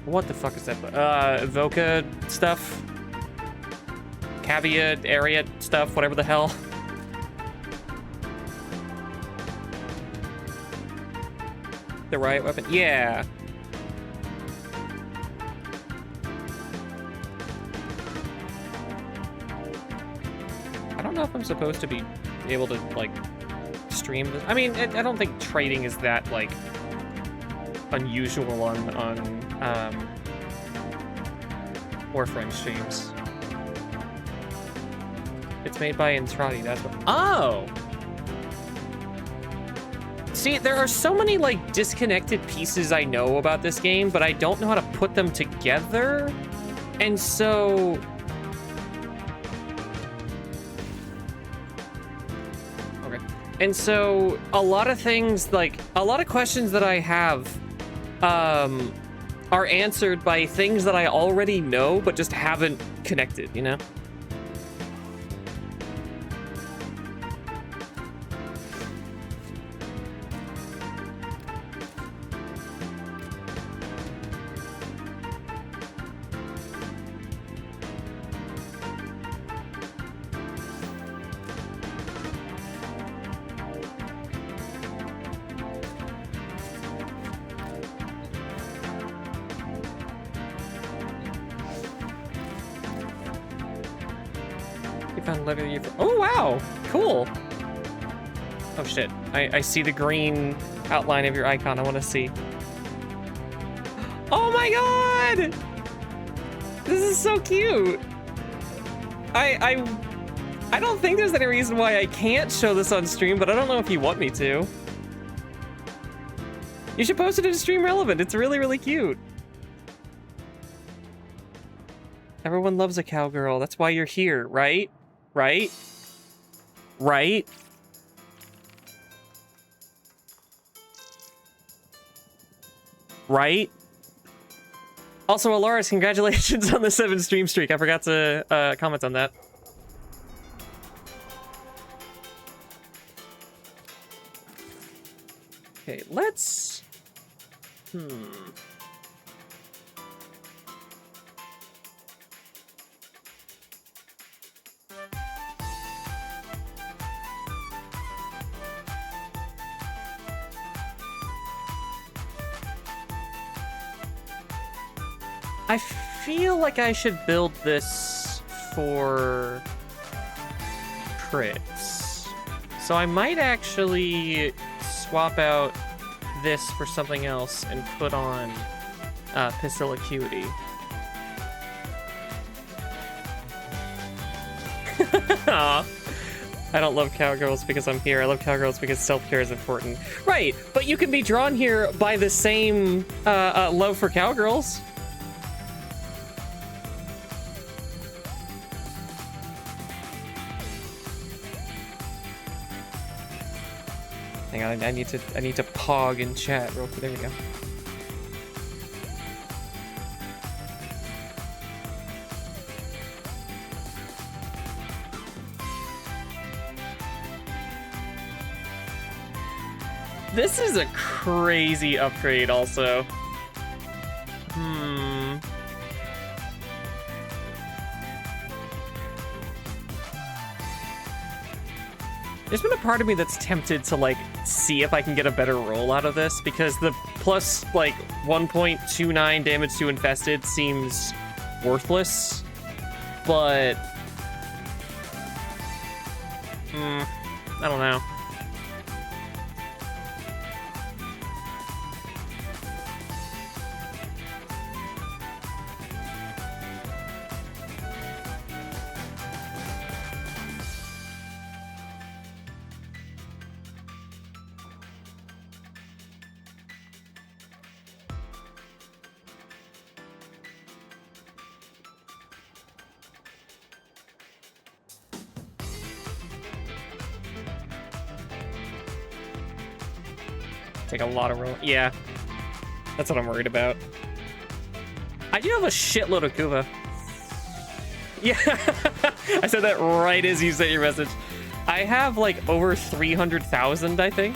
what the fuck is that? Voca stuff? Cavia area stuff, whatever the hell. The riot weapon? Yeah. I don't know if I'm supposed to be able to, like, stream this. I mean, I don't think trading is that, like, unusual on Warframe streams. It's made by Intrati, that's what... Oh! See, there are so many, like, disconnected pieces I know about this game, but I don't know how to put them together. And so... Okay. And so, a lot of things, like, a lot of questions that I have, are answered by things that I already know, but just haven't connected, you know? found a letter you. Oh wow, cool. Oh shit, I see the green outline of your icon. I want to see. Oh my god, this is so cute. I don't think there's any reason why I can't show this on stream, but I don't know if you want me to. You should post it in Stream Relevant. It's really, really cute. Everyone loves a cowgirl. That's why you're here, right? Right? Right? Right? Also, Aloris, congratulations on the 7 stream streak. I forgot to comment on that. Okay, let's... I feel like I should build this for crits. So I might actually swap out this for something else and put on Pistol Acuity. Aw. I don't love cowgirls because I'm here. I love cowgirls because self-care is important. Right, but you can be drawn here by the same love for cowgirls. Hang on, I need to pog in chat real quick. There we go. This is a crazy upgrade also. There's been a part of me that's tempted to, like, see if I can get a better roll out of this, because the plus, like, 1.29 damage to infested seems worthless, but... I don't know. Take a lot of roll. Yeah, that's what I'm worried about. I do have a shitload of Kuva. Yeah, I said that right as you sent your message. I have like over 300,000, I think.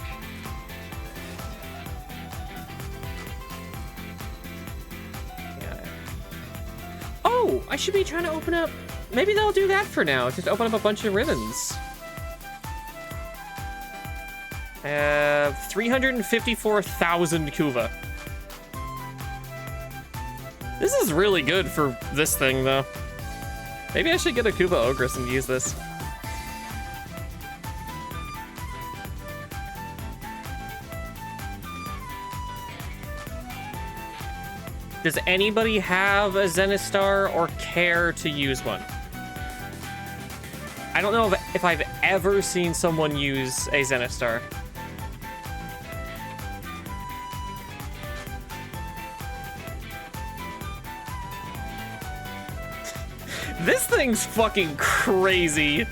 Yeah. Oh, I should be trying to open up. Maybe they'll do that for now. Just open up a bunch of ribbons. I have 354,000 Kuva. This is really good for this thing, though. Maybe I should get a Kuva Ogress and use this. Does anybody have a Zenistar or care to use one? I don't know if I've ever seen someone use a Zenistar. This thing's fucking crazy.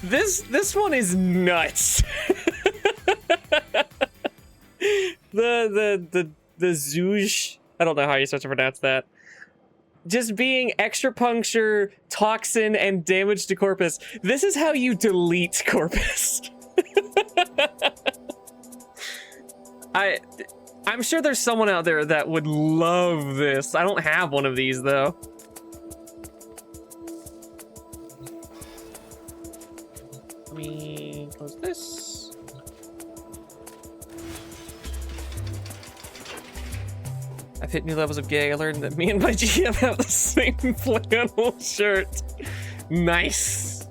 This one is nuts. the Zouge, I don't know how you're supposed to pronounce that. Just being extra puncture, toxin, and damage to Corpus. This is how you delete Corpus. I'm sure there's someone out there that would love this. I don't have one of these, though. Let me close this. I've hit new levels of gay. I learned that me and my GM have the same flannel shirt. Nice.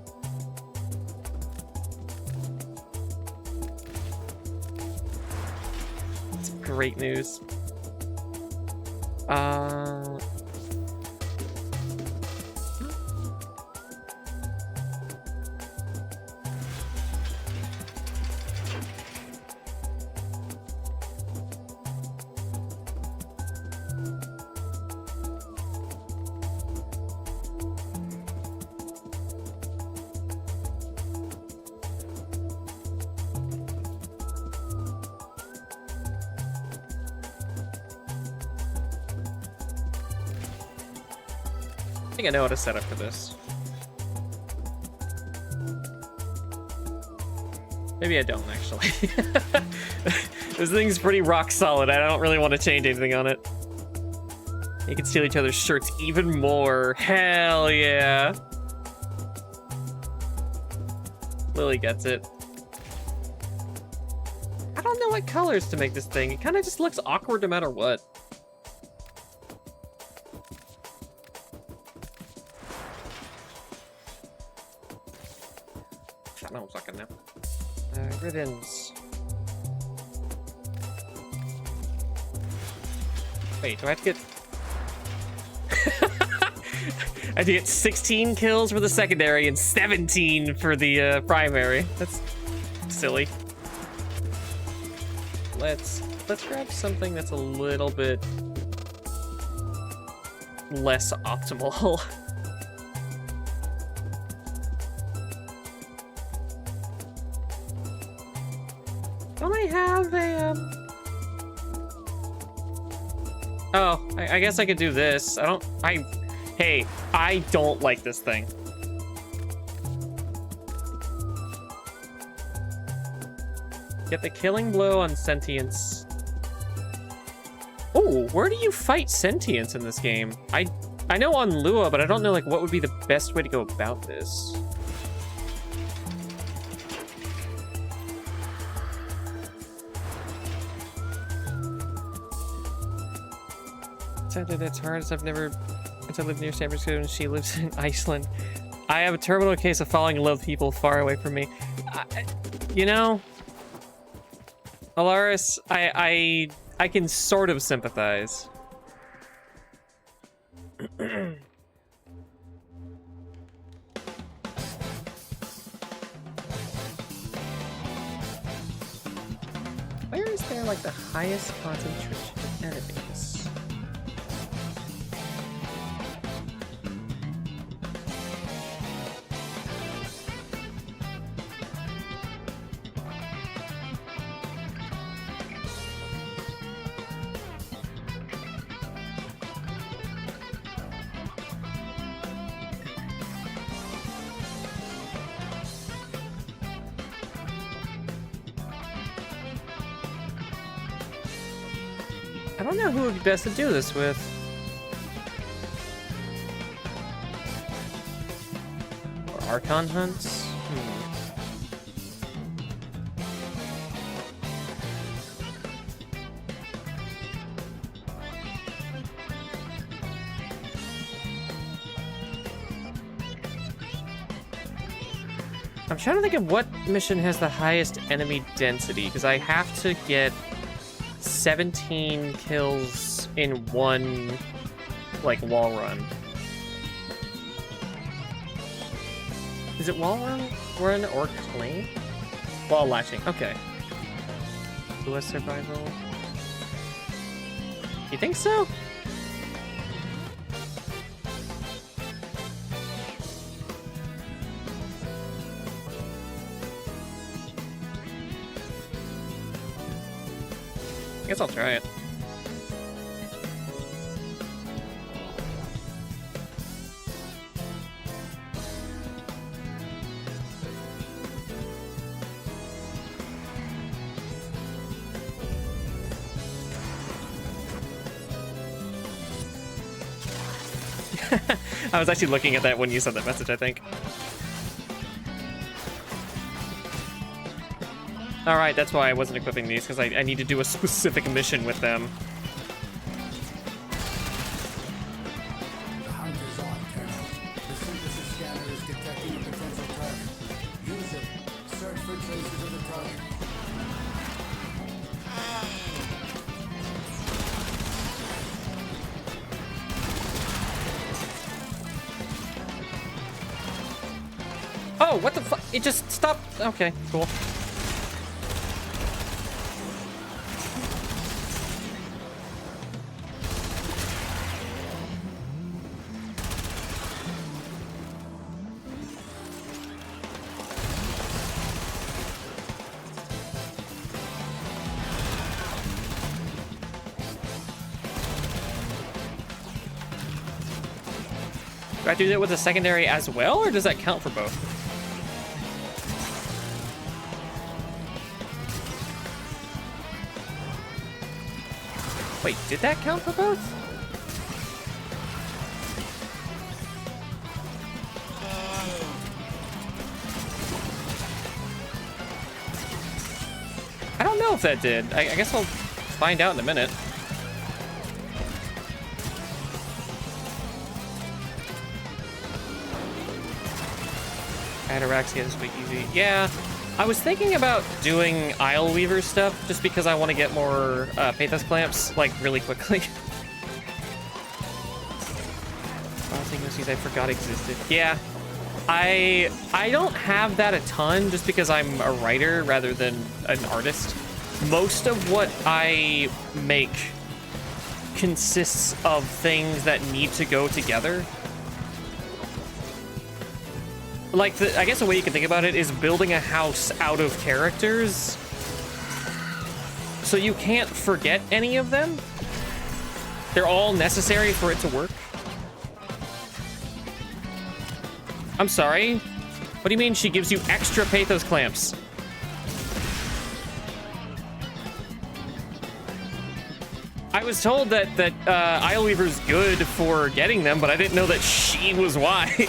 That's great news. I think I know how to set up for this. Maybe I don't, actually. This thing's pretty rock solid. I don't really want to change anything on it. You can steal each other's shirts even more. Hell yeah. Lily gets it. I don't know what colors to make this thing. It kind of just looks awkward no matter what. No, fucking no. Ribbons. Wait, do I have to get... I have to get 16 kills for the secondary and 17 for the primary. That's silly. Let's grab something that's a little bit less optimal. Don't I have a, Oh, I guess I could do this. Hey, I don't like this thing. Get the killing blow on sentience. Oh, where do you fight sentience in this game? I know on Lua, but I don't know like what would be the best way to go about this. It's hard as I've lived near San Francisco and she lives in Iceland. I have a terminal case of falling in love with people far away from me. You know, Alaris, I can sort of sympathize. Where is there like the highest concentration of enemies? I don't know who would be best to do this with. Or Archon hunts? I'm trying to think of what mission has the highest enemy density, because I have to get 17 kills in one, like, wall run. Is it wall run or claim? Wall latching, okay. US survival. You think so? I guess I'll try it. I was actually looking at that when you sent that message, I think. Alright, that's why I wasn't equipping these, because I need to do a specific mission with them. Oh, what the fuck? It just stopped. Okay, cool. Do I do that with a secondary as well, or does that count for both? Wait, did that count for both? I don't know if that did. I guess I'll find out in a minute. Ataraxia is quick easy. Yeah, I was thinking about doing Isle Weaver stuff just because I want to get more Pathos clamps like really quickly. I forgot existed. Yeah, I don't have that a ton just because I'm a writer rather than an artist. Most of what I make consists of things that need to go together. Like, I guess the way you can think about it is building a house out of characters. So you can't forget any of them. They're all necessary for it to work. I'm sorry. What do you mean she gives you extra Pathos clamps? I was told that Isle Weaver's good for getting them, but I didn't know that she was why.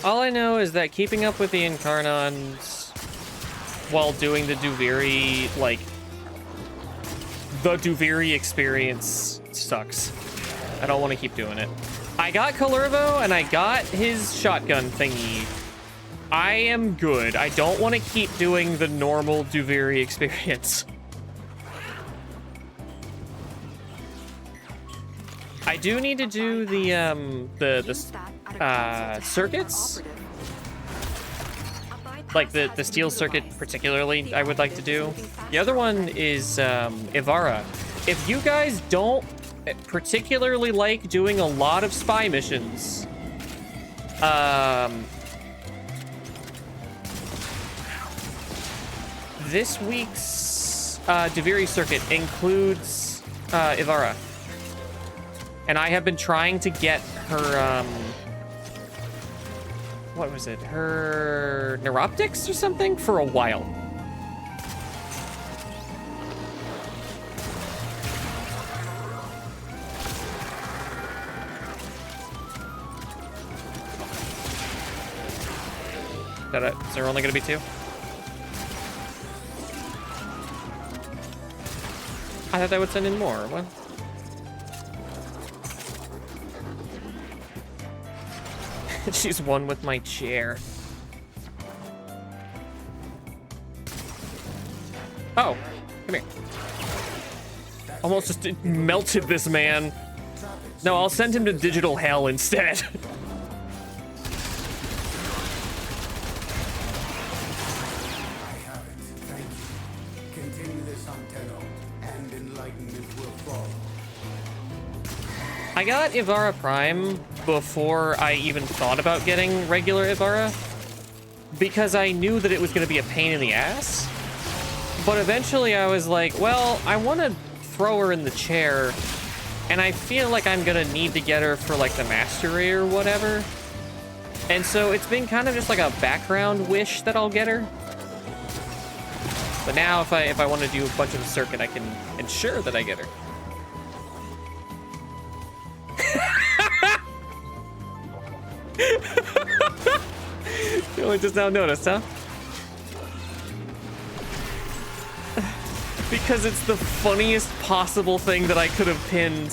All I know is that keeping up with the Incarnons while doing the Duviri, like, the Duviri experience sucks. I don't want to keep doing it. I got Kalervo and I got his shotgun thingy. I am good. I don't want to keep doing the normal Duviri experience. I do need to do the circuits, like the steel circuit particularly. I would like to do. The other one is Ivara. If you guys don't particularly like doing a lot of spy missions, this week's Duviri circuit includes Ivara. And I have been trying to get her, what was it? Her neuroptics or something for a while. Is that it? Is there only gonna be two? I thought I would send in more. What? She's one with my chair. Oh, come here. Almost just melted this man. No, I'll send him to digital hell instead. I got Ivara Prime before I even thought about getting regular Ivara, because I knew that it was going to be a pain in the ass. But eventually I was like, well, I want to throw her in the chair, and I feel like I'm gonna need to get her for like the mastery or whatever. And so it's been kind of just like a background wish that I'll get her. But now if I want to do a bunch of the circuit, I can ensure that I get her. You only just now noticed, huh? Because it's the funniest possible thing that I could have pinned.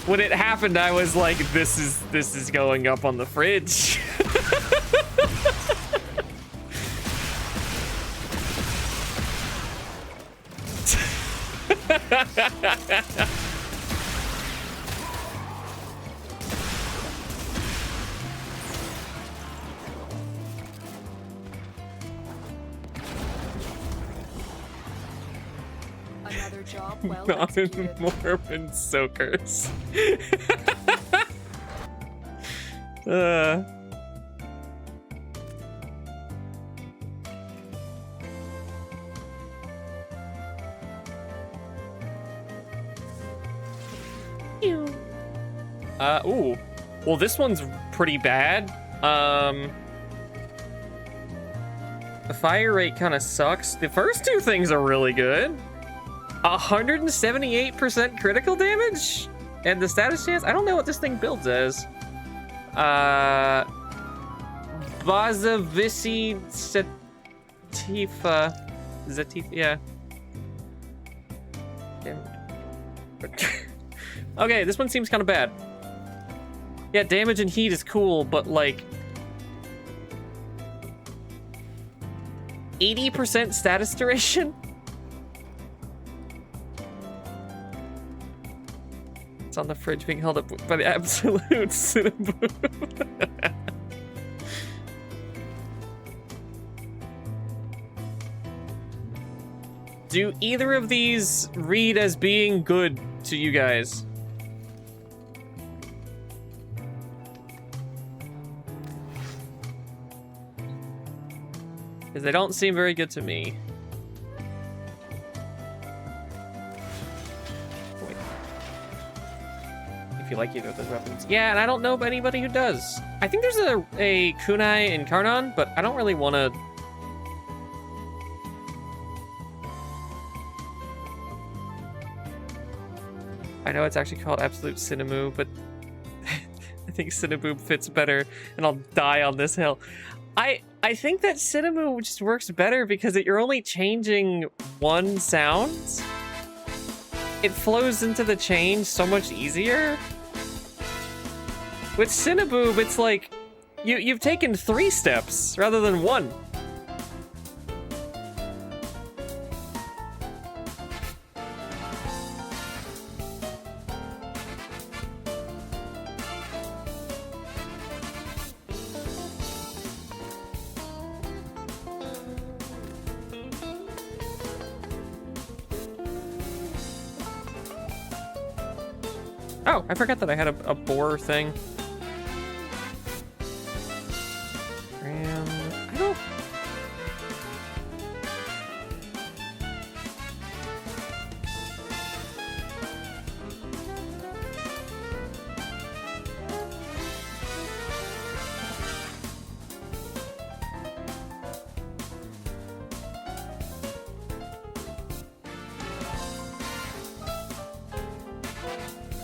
When it happened, I was like, this is going up on the fridge. Another job well Not in executed. Mormon soakers. Ooh. Well, this one's pretty bad. The fire rate kind of sucks. The first two things are really good. 178% critical damage? And the status chance? I don't know what this thing builds as. Vazavissi Sativa. Zatif, yeah. Damn. Okay, this one seems kind of bad. Yeah, damage and heat is cool, but like 80% status duration? It's on the fridge being held up by the absolute Cinnaboo. Do either of these read as being good to you guys? Because they don't seem very good to me. Wait. If you like either of those weapons. Yeah, and I don't know of anybody who does. I think there's a kunai in Karnan, but I don't really want to... I know it's actually called Absolute Cinnamoo, but I think Cinnaboo fits better, and I'll die on this hill. I think that Cinnamoo just works better because you're only changing one sound. It flows into the change so much easier. With Cinnaboo, it's like you've taken 3 steps rather than 1. Oh, I forgot that I had a boar thing. I don't...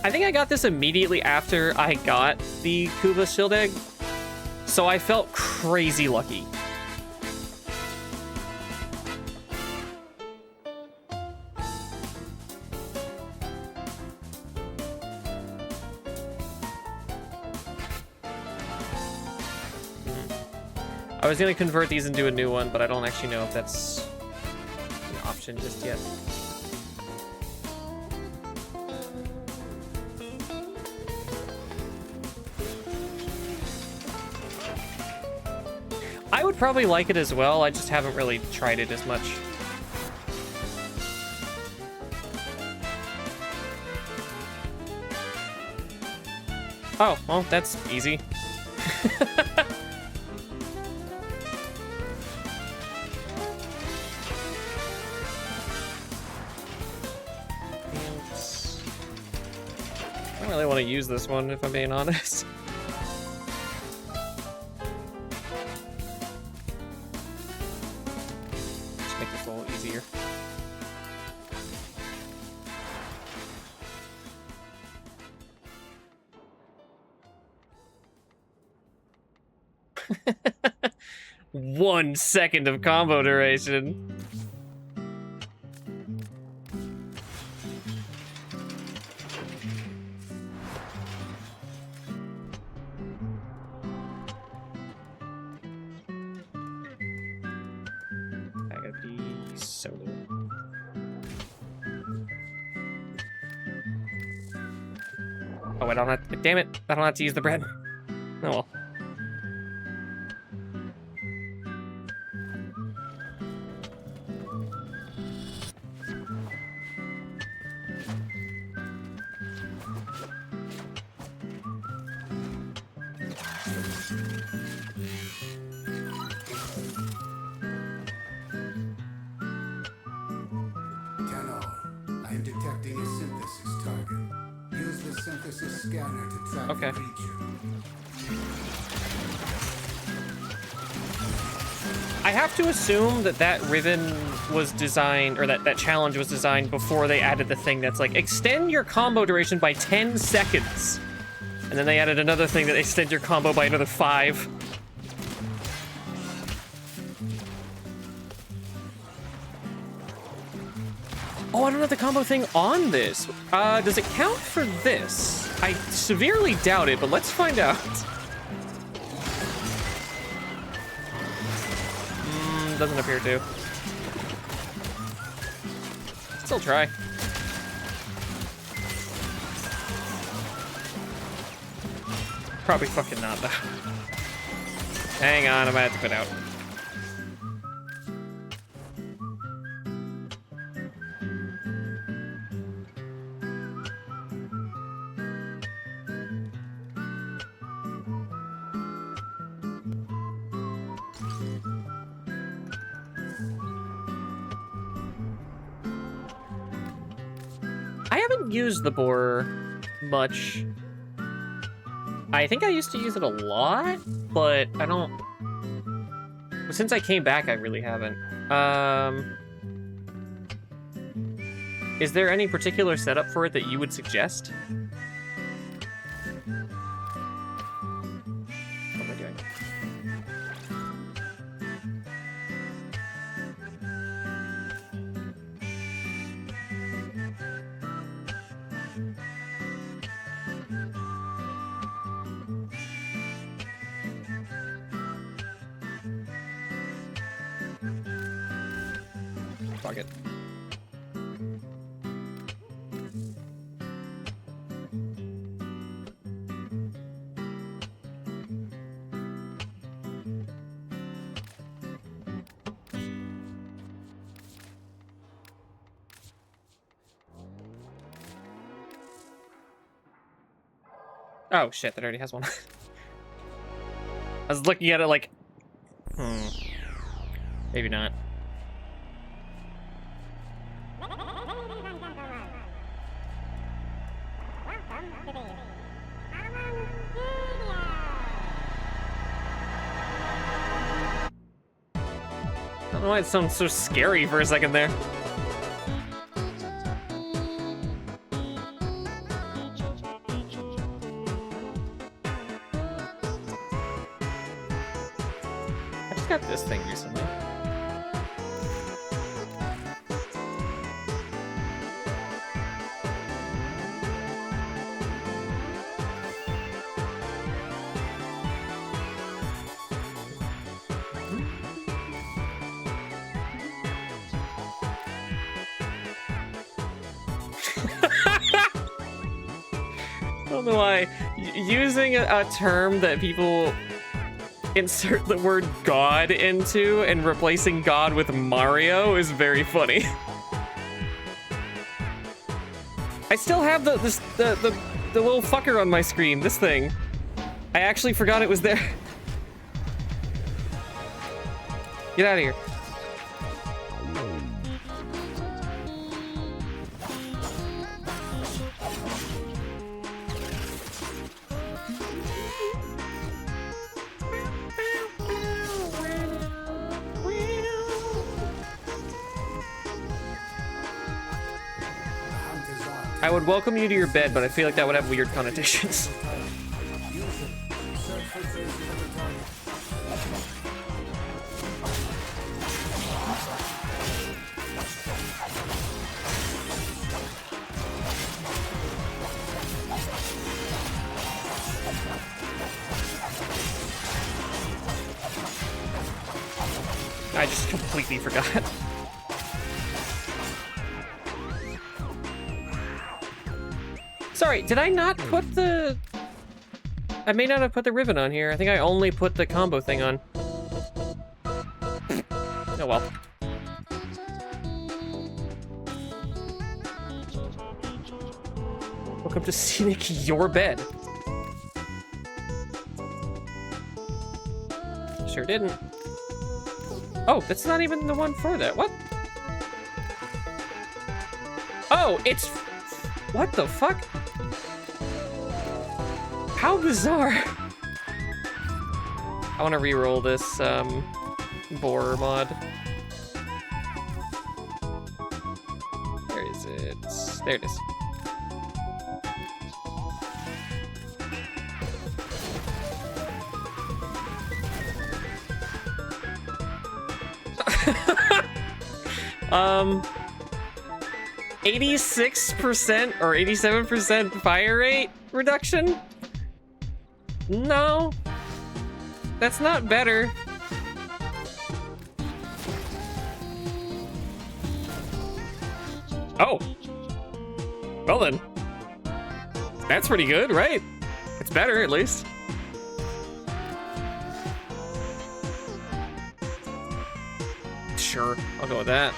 I think I got this immediately after I got the Kuva Shield Egg, so I felt crazy lucky. I was gonna convert these into a new one, but I don't actually know if that's an option just yet. I would probably like it as well, I just haven't really tried it as much. Oh, well, that's easy. don't really want to use this one, if I'm being honest. Just make this a little easier. One second of combo duration. I gotta be solo. Oh, I don't have to, damn it, I don't have to use the bread. Oh well. I am detecting a synthesis target. Use the synthesis scanner to track the creature. I have to assume that that ribbon was designed, or that challenge was designed before they added the thing that's like, extend your combo duration by 10 seconds. And then they added another thing that extend your combo by another 5. Oh, I don't have the combo thing on this. Does it count for this? I severely doubt it, but let's find out. Doesn't appear to. Still try. Probably fucking not, though. Hang on, I might have to quit out. Use the boar much. I think I used to use it a lot, but I don't. Since I came back, I really haven't. Is there any particular setup for it that you would suggest? What am I doing? It. Oh shit, that already has one. I was looking at it like, maybe not. I don't know why it sounds so scary for a second there. I just got this thing recently. I don't know why. Using a term that people insert the word God into and replacing God with Mario is very funny. I still have the little fucker on my screen, this thing. I actually forgot it was there. Get out of here. I would welcome you to your bed, but I feel like that would have weird connotations. I just completely forgot. Sorry, did I not put the... I may not have put the ribbon on here. I think I only put the combo thing on. Oh well. Welcome to Scenic Your Bed. Sure didn't. Oh, that's not even the one for that. What? Oh, it's... What the fuck? How bizarre. I want to re-roll this boar mod. Where is it? There it is. Um, 86% or 87% fire rate reduction? No, that's not better. Oh, well then, that's pretty good, right? It's better, at least. Sure, I'll go with that.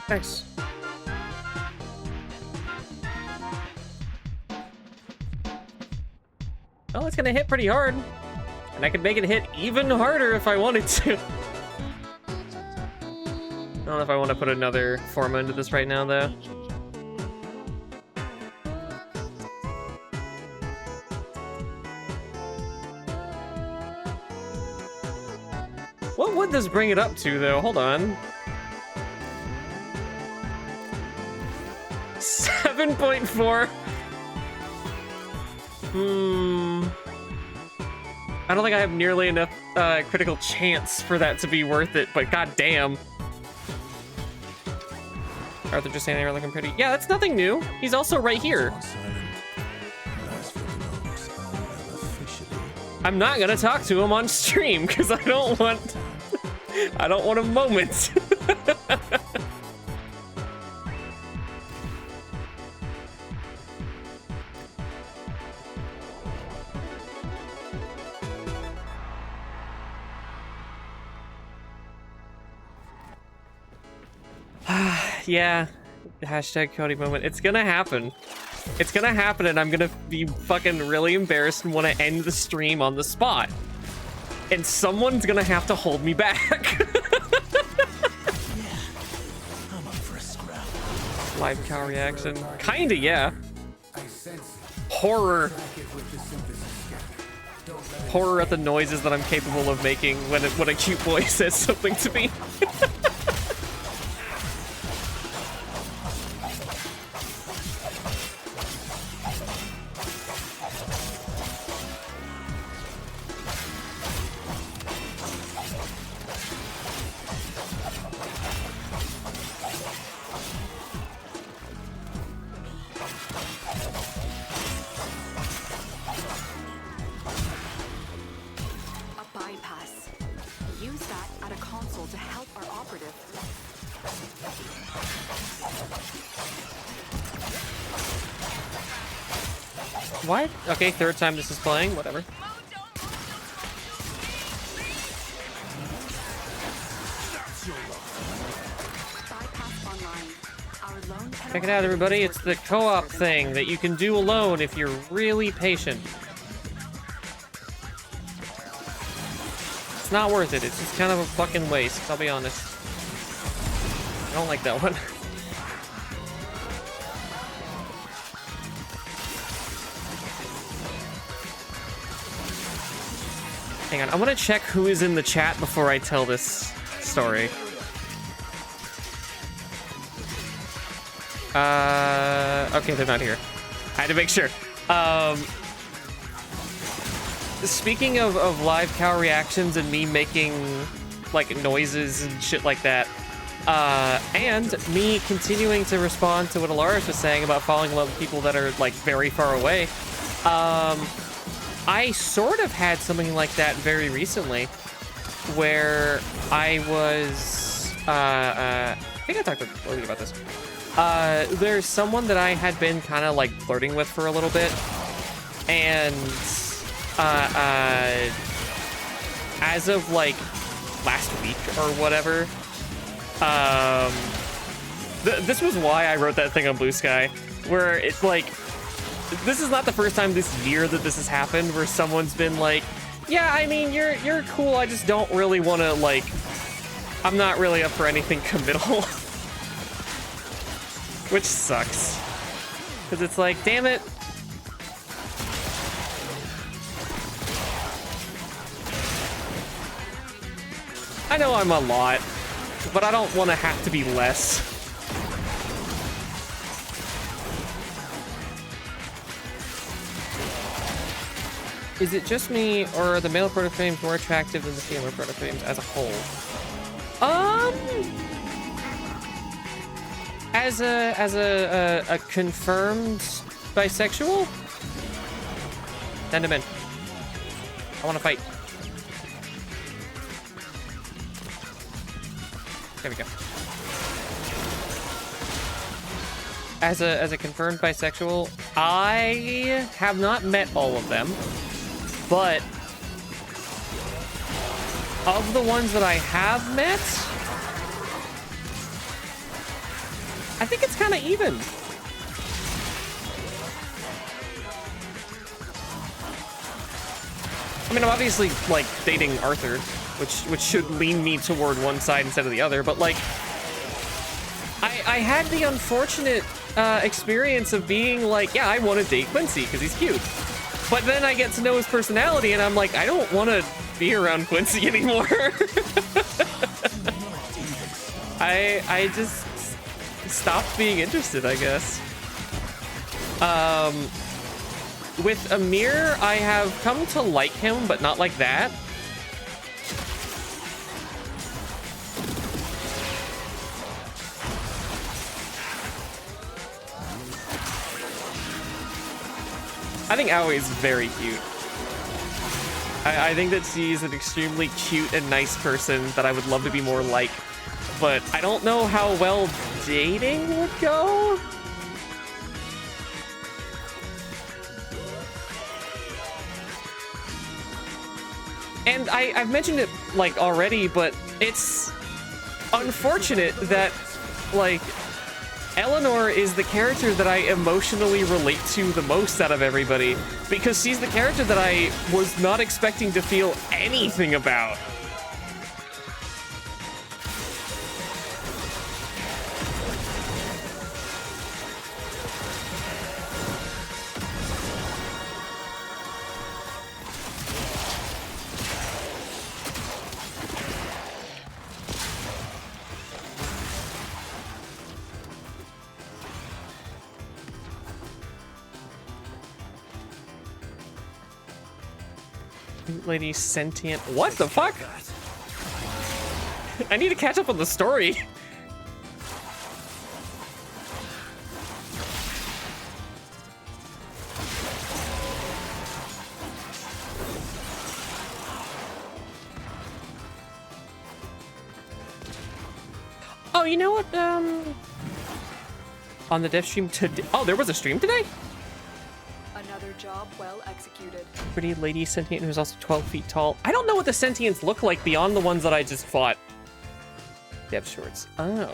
Nice. Well, it's gonna hit pretty hard. And I could make it hit even harder if I wanted to. I don't know if I want to put another Forma into this right now, though. What would this bring it up to, though? Hold on. 7.4. I don't think I have nearly enough critical chance for that to be worth it, but goddamn. Arthur just standing there looking pretty. Yeah, that's nothing new. He's also right here. I'm not gonna talk to him on stream because I don't want a moment. Yeah, hashtag Cody moment. It's gonna happen. It's gonna happen, and I'm gonna be fucking really embarrassed and want to end the stream on the spot. And someone's gonna have to hold me back. Live cow reaction. Kinda, yeah. Horror. Horror at the noises that I'm capable of making when a cute boy says something to me. What? Okay, third time this is playing, whatever. Bypass online. Check it out, everybody. It's the co-op thing that you can do alone if you're really patient. It's not worth it. It's just kind of a fucking waste, I'll be honest. I don't like that one. Hang on, I want to check who is in the chat before I tell this story. Okay, they're not here. I had to make sure. Speaking of live cow reactions and me making like noises and shit like that, and me continuing to respond to what Alaris was saying about falling in love with people that are like very far away, I sort of had something like that very recently, where I was, I think I talked to Cody about this. There's someone that I had been kind of like flirting with for a little bit, and as of like last week or whatever, this was why I wrote that thing on Blue Sky, where it's like, this is not the first time this year that this has happened, where someone's been like, yeah, I mean, you're cool, I just don't really want to, like, I'm not really up for anything committal. Which sucks. Because it's like, damn it. I know I'm a lot, but I don't want to have to be less. Is it just me, or are the male proto-frames more attractive than the female proto-frames as a whole? As a confirmed bisexual? Send him in. I want to fight. There we go. As a confirmed bisexual, I have not met all of them, but of the ones that I have met, I think it's kind of even. I mean, I'm obviously like dating Arthur, which should lean me toward one side instead of the other, but like, I had the unfortunate experience of being like, yeah, I want to date Quincy because he's cute. But then I get to know his personality and I'm like, I don't want to be around Quincy anymore. I just stopped being interested, I guess. With Amir, I have come to like him, but not like that. I think Aoi is very cute. I think that she's an extremely cute and nice person that I would love to be more like, but I don't know how well dating would go. And I've mentioned it like already, but it's unfortunate that like Eleanor is the character that I emotionally relate to the most out of everybody, because she's the character that I was not expecting to feel anything about. Lady sentient. What the fuck? I need to catch up on the story. Oh, you know what? On the dev stream today. Oh, there was a stream today? Another job well executed. Pretty lady sentient who's also 12 feet tall. I don't know what the sentients look like beyond the ones that I just fought. Dev shorts. Oh.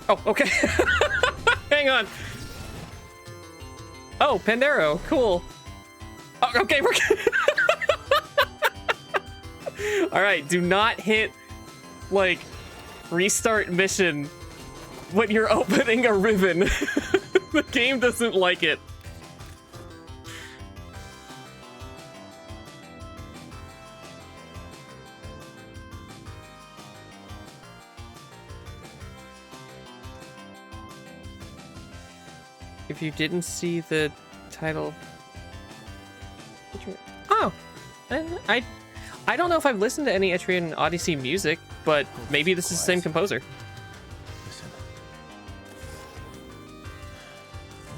Oh, okay. Hang on. Oh, Pandero, cool. Oh, okay, we're all right, do not hit, like, restart mission when you're opening a ribbon. The game doesn't like it. If you didn't see the title... Oh! I don't know if I've listened to any Etrian Odyssey music, but maybe this is the same composer. Listen.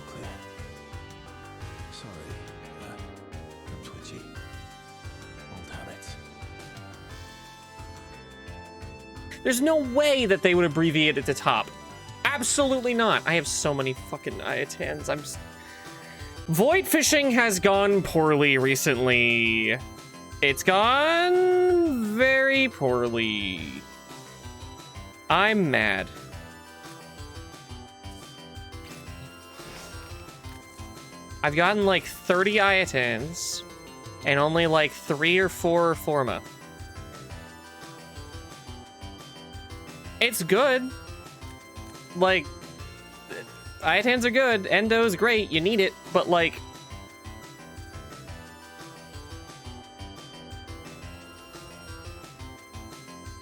Okay. Sorry. I'm twitchy. Old habits. There's no way that they would abbreviate it to top. Absolutely not. I have so many fucking Iatans. Void fishing has gone poorly recently. It's gone very poorly. I'm mad. I've gotten like 30 Iatans and only like 3 or 4 Forma. It's good. Like, Iatans are good, Endo's great, you need it, but like...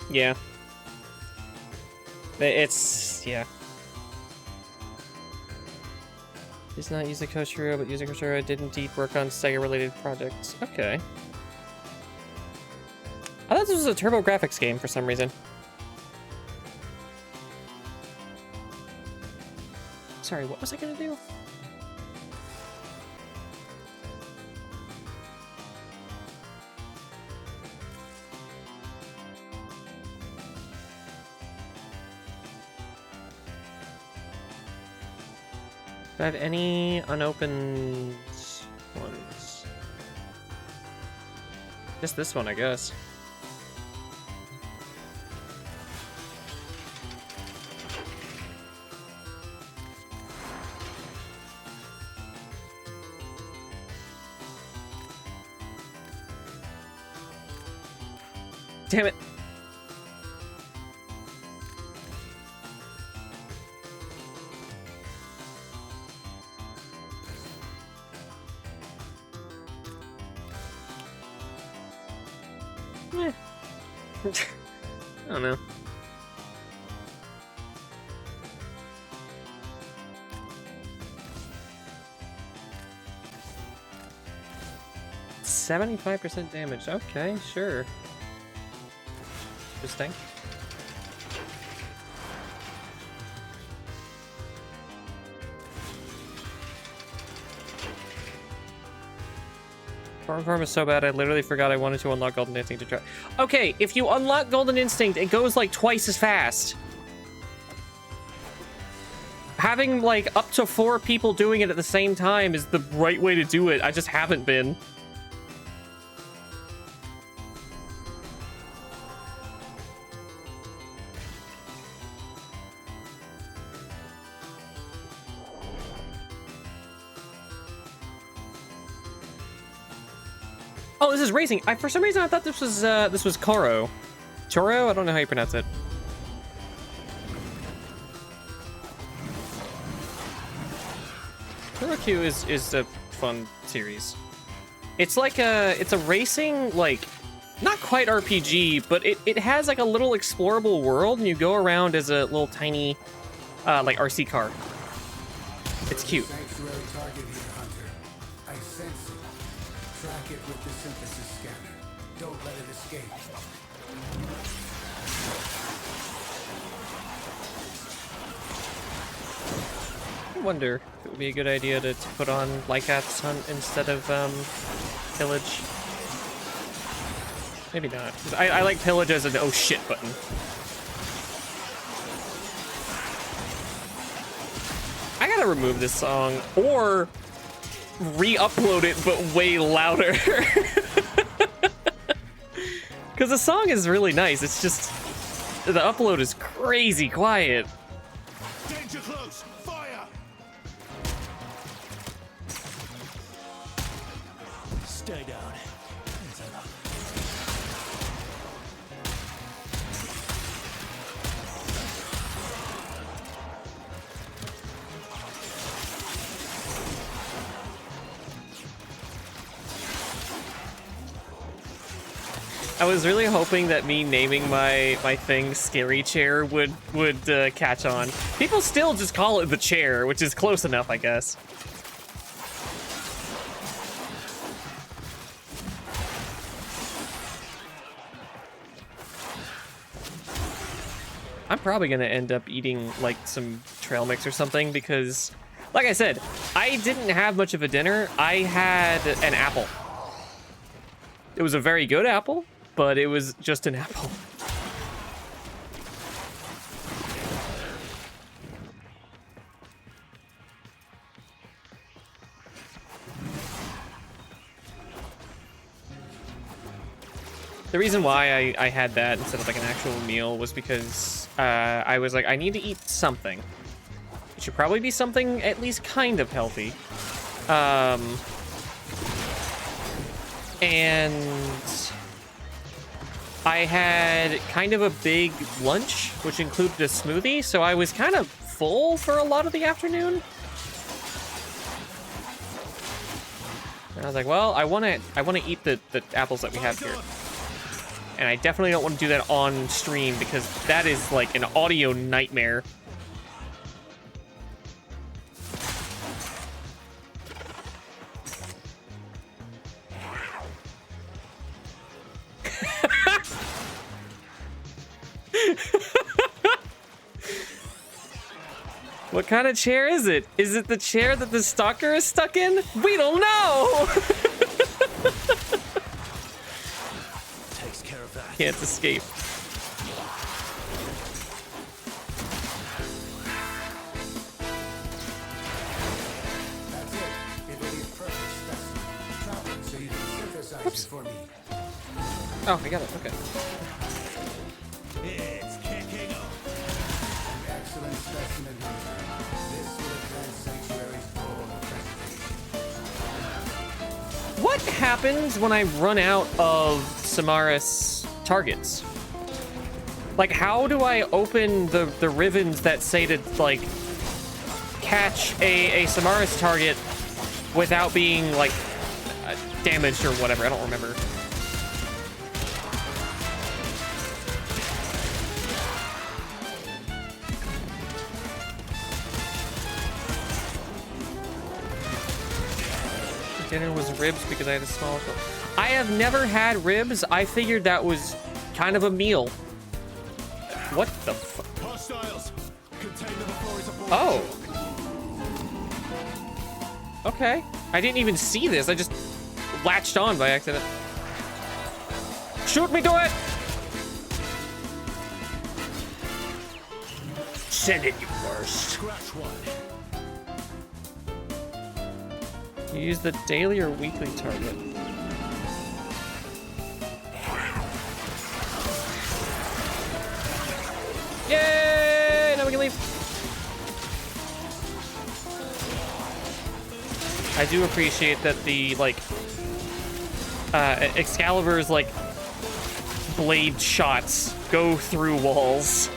Yeah. Yeah. Does not use the Koshiro, but using Koshiro did indeed work on Sega-related projects. Okay. I thought this was a TurboGrafx game for some reason. Sorry, what was I gonna do? Do I have any unopened ones? Just this one, I guess. Damn it. Eh. I don't know. $75% damage. Okay, sure. Interesting. Farm is so bad, I literally forgot I wanted to unlock Golden Instinct to try. Okay, if you unlock Golden Instinct, it goes like twice as fast. Having like up to 4 people doing it at the same time is the right way to do it. I just haven't been. Oh, this is racing. For some reason I thought this was Koro. Choro? I don't know how you pronounce it. Koro Q is a fun series. It's like it's a racing, like, not quite RPG, but it has like a little explorable world, and you go around as a little tiny like RC car. It's cute. Sanctuary target here, Hunter. I sense it. Track it with the synthesis scanner. Don't let it escape. I wonder if it would be a good idea to put on Lycat's Hunt instead of Pillage. Maybe not. 'Cause I like Pillage as an oh shit button. I gotta remove this song or re-upload it but way louder. Because Because the song is really nice. It's just the upload is crazy quiet. Danger close! Fire! Stay down. I was really hoping that me naming my thing Scary Chair would catch on. People still just call it the chair, which is close enough, I guess. I'm probably gonna end up eating like some trail mix or something because, like I said, I didn't have much of a dinner. I had an apple. It was a very good apple, but it was just an apple. The reason why I had that instead of like an actual meal was because I was like, I need to eat something. It should probably be something at least kind of healthy. And I had kind of a big lunch, which included a smoothie, so I was kind of full for a lot of the afternoon. And I was like, well, I want to eat the apples that we have here. And I definitely don't want to do that on stream because that is like an audio nightmare. What kind of chair is it? Is it the chair that the stalker is stuck in? We don't know! Takes care of that. Can't escape. That's it. It will be a perfect specimen. Chop it so you can synthesize it for me. Oh, I got it. Okay. It's kicking off. Excellent specimen. This will advance Sanctuary's goal of preservation. What happens when I run out of Samaris targets? Like, how do I open the ribbons that say to, like, catch a Samaris target without being, like, damaged or whatever? I don't remember. Dinner was ribs because I had a small. I have never had ribs. I figured that was kind of a meal. What the fuck? Hostiles. Contain them before it's aboard. Oh. Okay. I didn't even see this. I just latched on by accident. Shoot me to it! Send it, you worst. Scratch one. You use the daily or weekly target. Yay! Now we can leave. I do appreciate that the, like, Excalibur's, like, blade shots go through walls.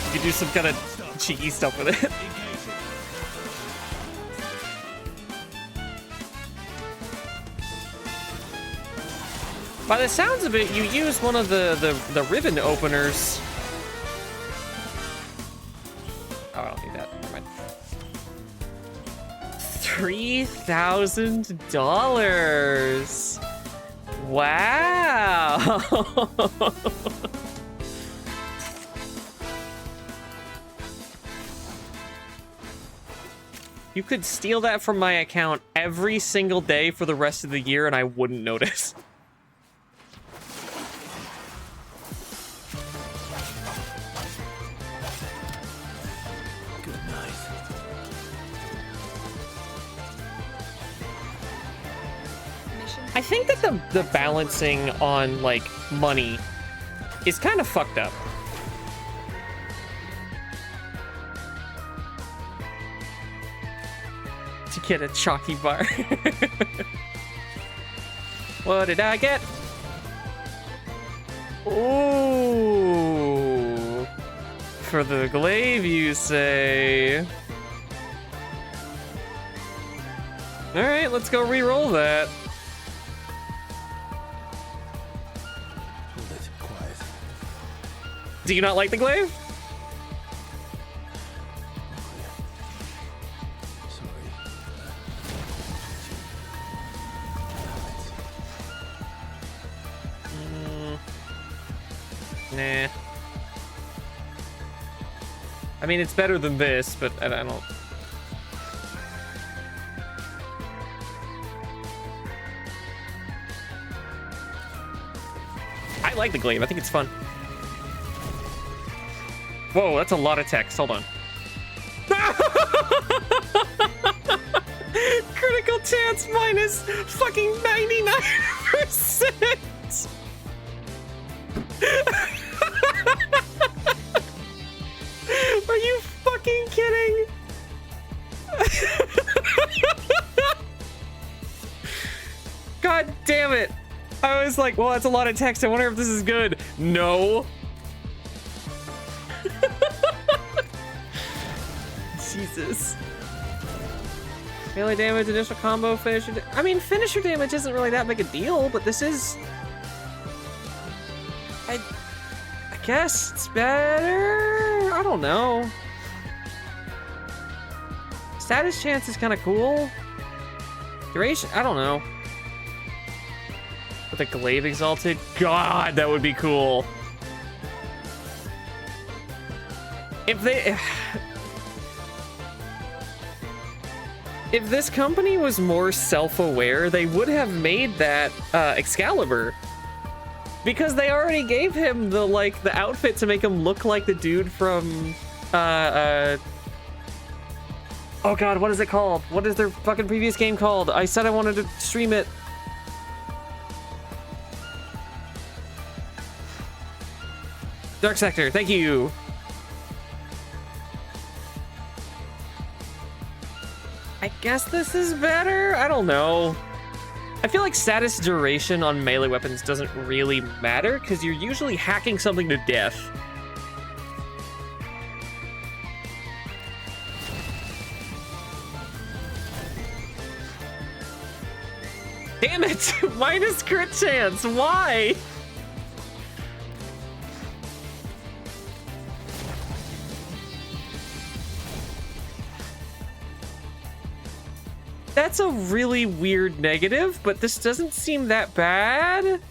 You can do some kind of cheeky stuff with it. By the sounds of it, you use one of the ribbon openers. Oh, I don't need that. Never mind. $3,000. Wow. You could steal that from my account every single day for the rest of the year and I wouldn't notice. Mission I think that the balancing on, like, money is kind of fucked up. To get a chalky bar. What did I get? Ooh. For the glaive, you say? Alright, let's go re-roll that. Hold it, quiet. Do you not like the glaive? Sorry. Nah. I mean, it's better than this, but I don't... I like the glaive. I think it's fun. Whoa, that's a lot of text. Hold on. Critical chance minus fucking 99%. Are you fucking kidding? God damn it. I was like, well, that's a lot of text. I wonder if this is good. No. Jesus. Melee damage, initial combo, finisher. I mean, finisher damage isn't really that big a deal, but this is. I guess it's better. I don't know. Status chance is kind of cool. Duration, I don't know. With a glaive exalted, God, that would be cool. If they. If this company was more self-aware, they would have made that Excalibur. Because they already gave him the, like, the outfit to make him look like the dude from, oh god, what is it called? What is their fucking previous game called? I said I wanted to stream it. Dark Sector, thank you. I guess this is better? I don't know. I feel like status duration on melee weapons doesn't really matter because you're usually hacking something to death. Damn it! Minus crit chance, why? That's a really weird negative, but this doesn't seem that bad.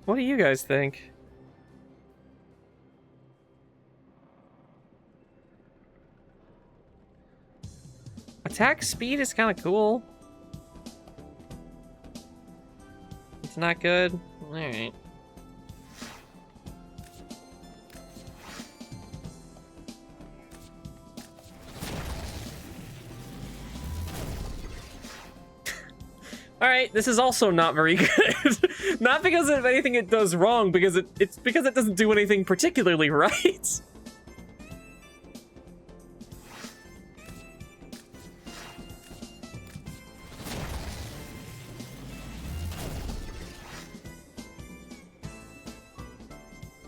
What do you guys think? Attack speed is kind of cool. It's not good. All right. All right, this is also not very good. Not because of anything it does wrong, because it's because it doesn't do anything particularly right.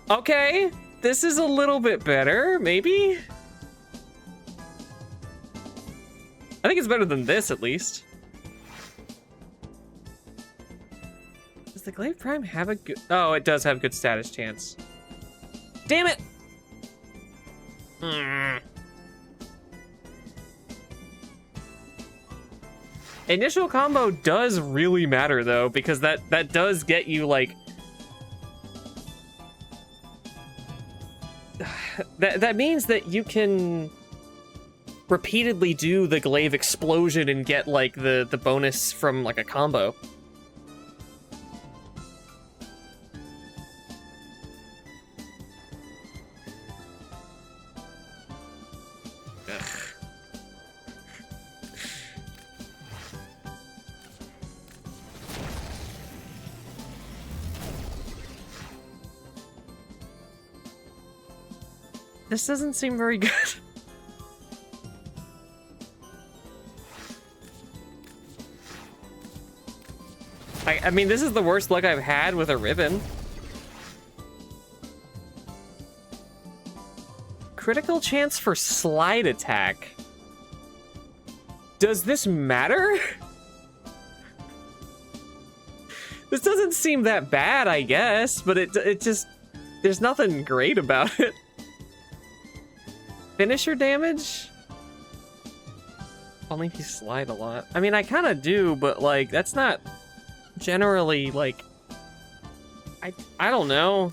Okay, this is a little bit better, maybe? I think it's better than this, at least. Does the Glaive Prime have a good... Oh, it does have good status chance. Damn it! Initial combo does really matter, though, because that does get you, like... That means that you can repeatedly do the glaive explosion and get like the bonus from like a combo. Ugh. This doesn't seem very good. I mean, this is the worst luck I've had with a ribbon. Critical chance for slide attack. Does this matter? This doesn't seem that bad, I guess, but it just... There's nothing great about it. Finisher damage? Only if you slide a lot. I mean, I kind of do, but, like, that's not generally, like... I don't know.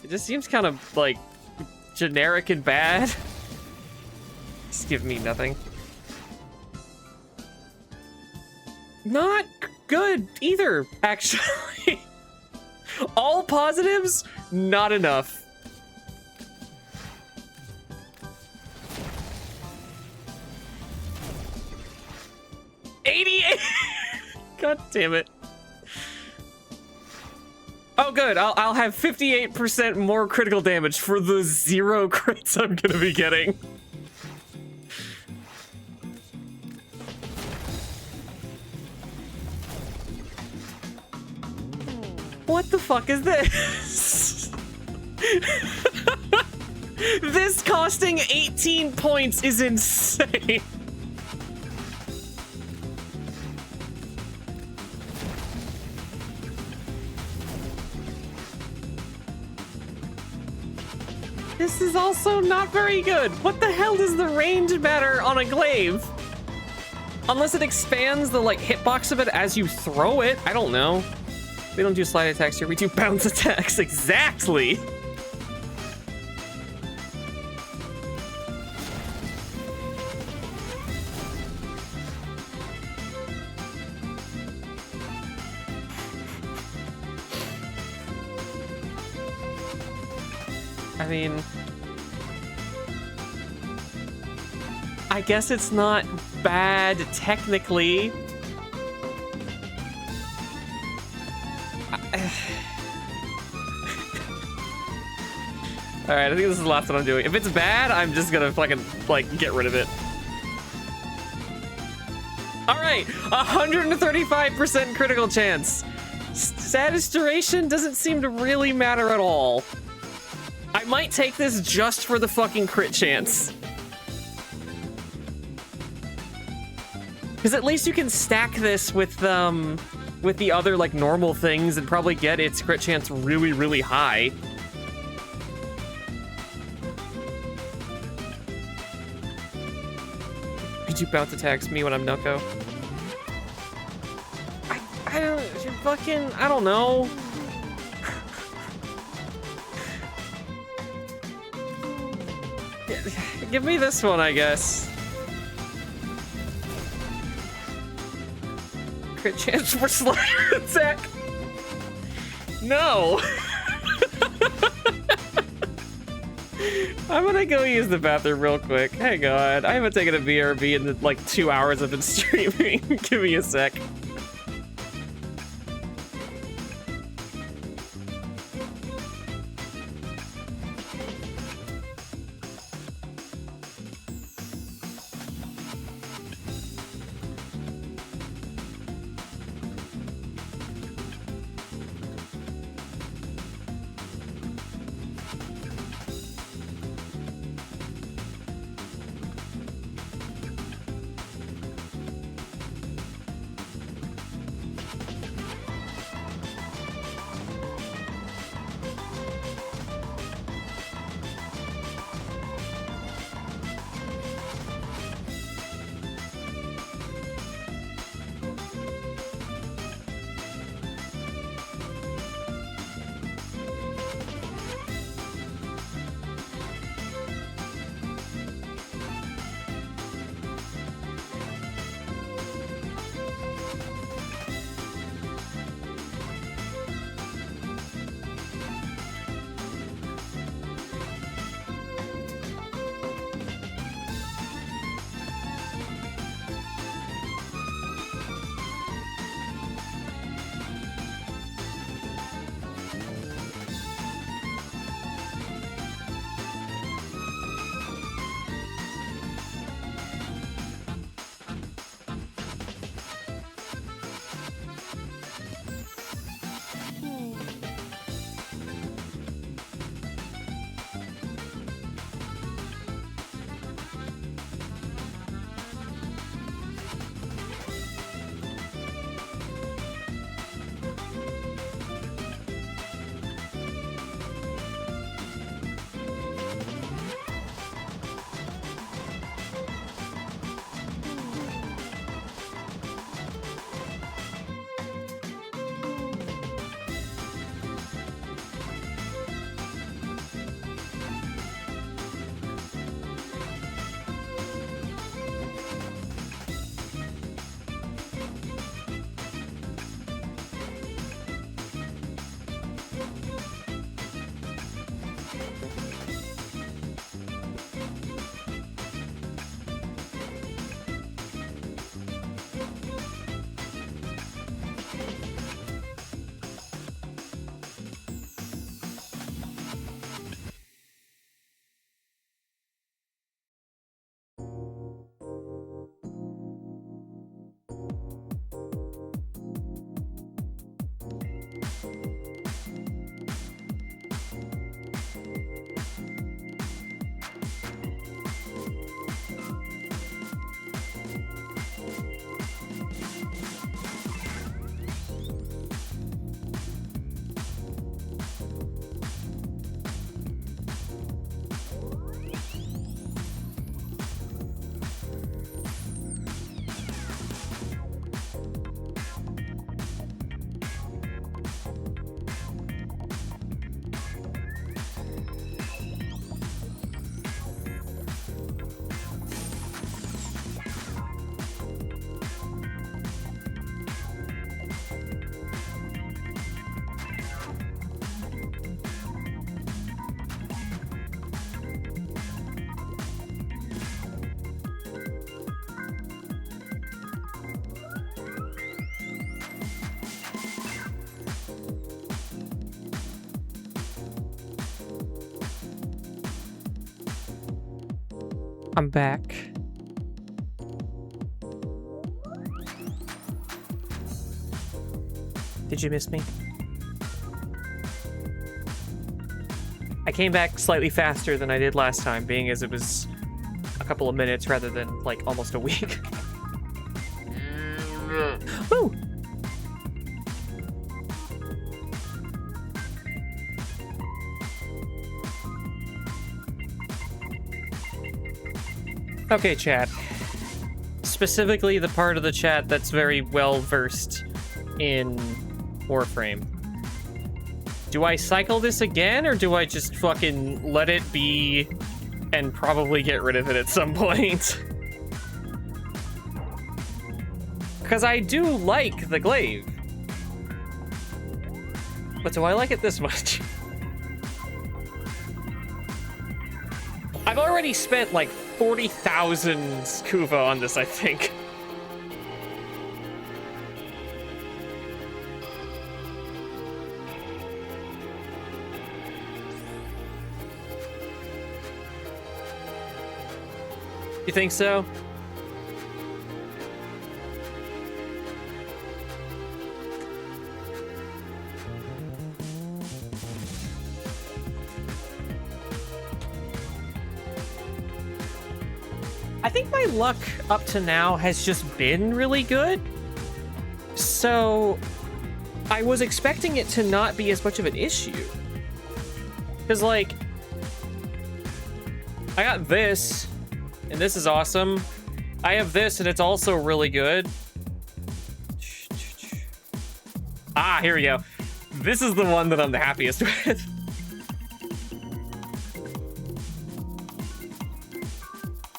It just seems kind of, like, generic and bad. Just give me nothing. Not good either, actually. All positives, not enough. God damn it. Oh, good. I'll have 58% more critical damage for the 0 crits I'm gonna be getting. What the fuck is this? This costing 18 points is insane. This is also not very good. What the hell does the range matter on a glaive? Unless it expands the, like, hitbox of it as you throw it. I don't know. We don't do slide attacks here. We do bounce attacks. Exactly. I mean, I guess it's not bad technically. Alright, I think this is the last one I'm doing. If it's bad, I'm just gonna fucking, like, get rid of it. Alright, 135% critical chance. Status duration doesn't seem to really matter at all. I might take this just for the fucking crit chance. Because at least you can stack this with the other, like, normal things and probably get its crit chance really, really high. Could you bounce attacks me when I'm Nucko? I don't... fucking... I don't know. Give me this one, I guess. Crit chance for Slayer attack. No. I'm gonna go use the bathroom real quick. Hang on. I haven't taken a BRB in the, like, 2 hours I've been streaming. Give me a sec. I'm back. Did you miss me? I came back slightly faster than I did last time, being as it was a couple of minutes rather than, like, almost a week. Woo! Okay, chat. Specifically the part of the chat that's very well versed in Warframe. Do I cycle this again, or do I just fucking let it be and probably get rid of it at some point? Because I do like the glaive. But do I like it this much? I've already spent like 40,000 Kuva on this, I think. You think so? I think my luck up to now has just been really good. So I was expecting it to not be as much of an issue. Because, like, I got this, and this is awesome. I have this, and it's also really good. Ah, here we go. This is the one that I'm the happiest with.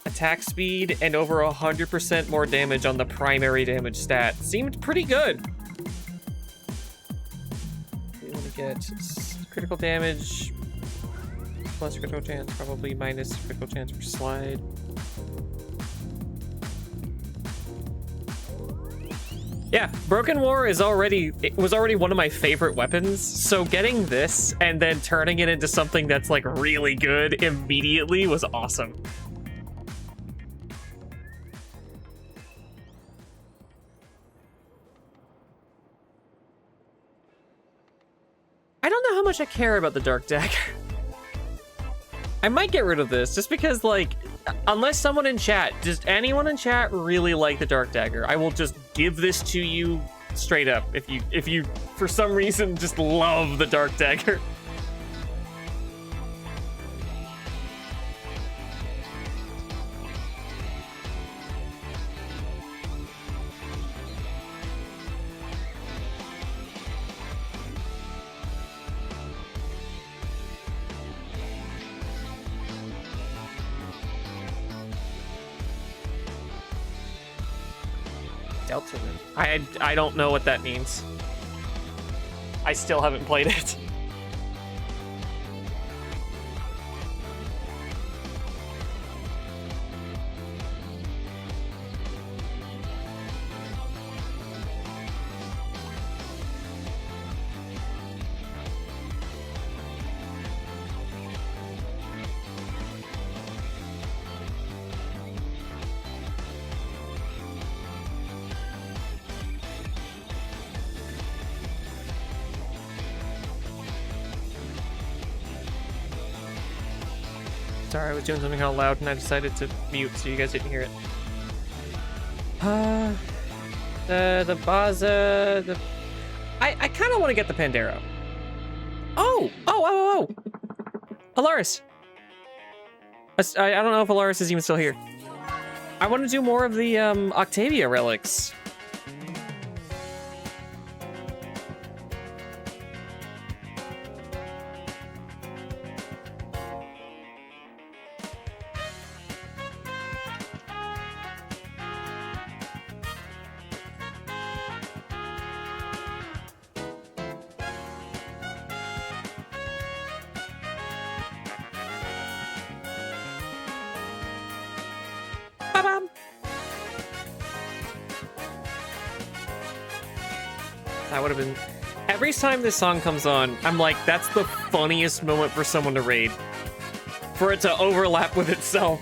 Attack speed and over 100% more damage on the primary damage stat. Seemed pretty good. We want to get critical damage plus critical chance, probably minus critical chance for slide. Yeah, Broken War was already one of my favorite weapons, so getting this and then turning it into something that's like really good immediately was awesome. I don't know how much I care about the Dark Dagger. I might get rid of this just because, like, unless someone in chat, just anyone in chat really like the Dark Dagger, I will just give this to you straight up. If you for some reason just love the Dark Dagger. Delta Rim. I don't know what that means. I still haven't played it. Sorry, I was doing something kind of loud and I decided to mute so you guys didn't hear it. The Baza, I kind of want to get the Pandero. Oh! Alaris! I don't know if Alaris is even still here. I want to do more of the Octavia relics. That would have been... Every time this song comes on, I'm like, that's the funniest moment for someone to raid. For it to overlap with itself.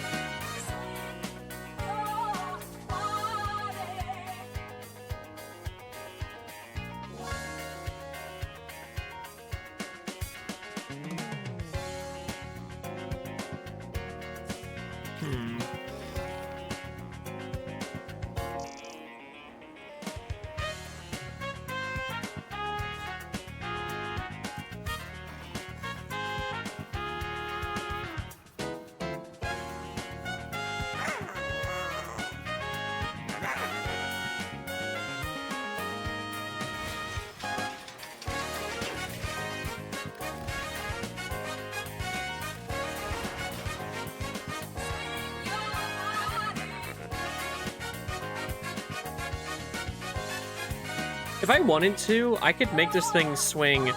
If I wanted to, I could make this thing swing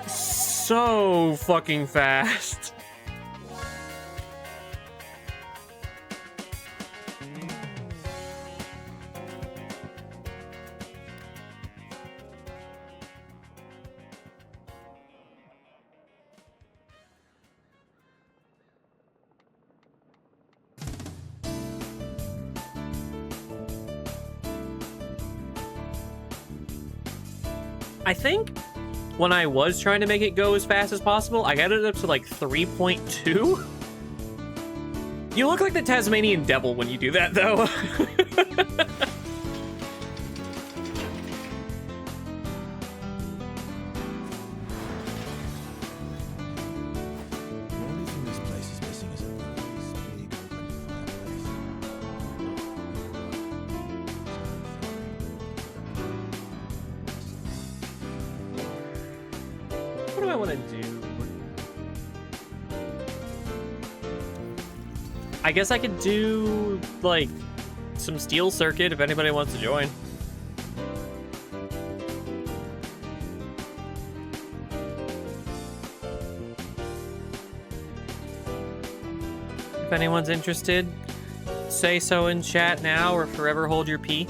so fucking fast. I think when I was trying to make it go as fast as possible, I got it up to like 3.2. You look like the Tasmanian devil when you do that, though. The only thing this place is missing is a nice, big, open fireplace. What do I want to do? I guess I could do, like, some steel circuit if anybody wants to join. If anyone's interested, say so in chat now or forever hold your pee.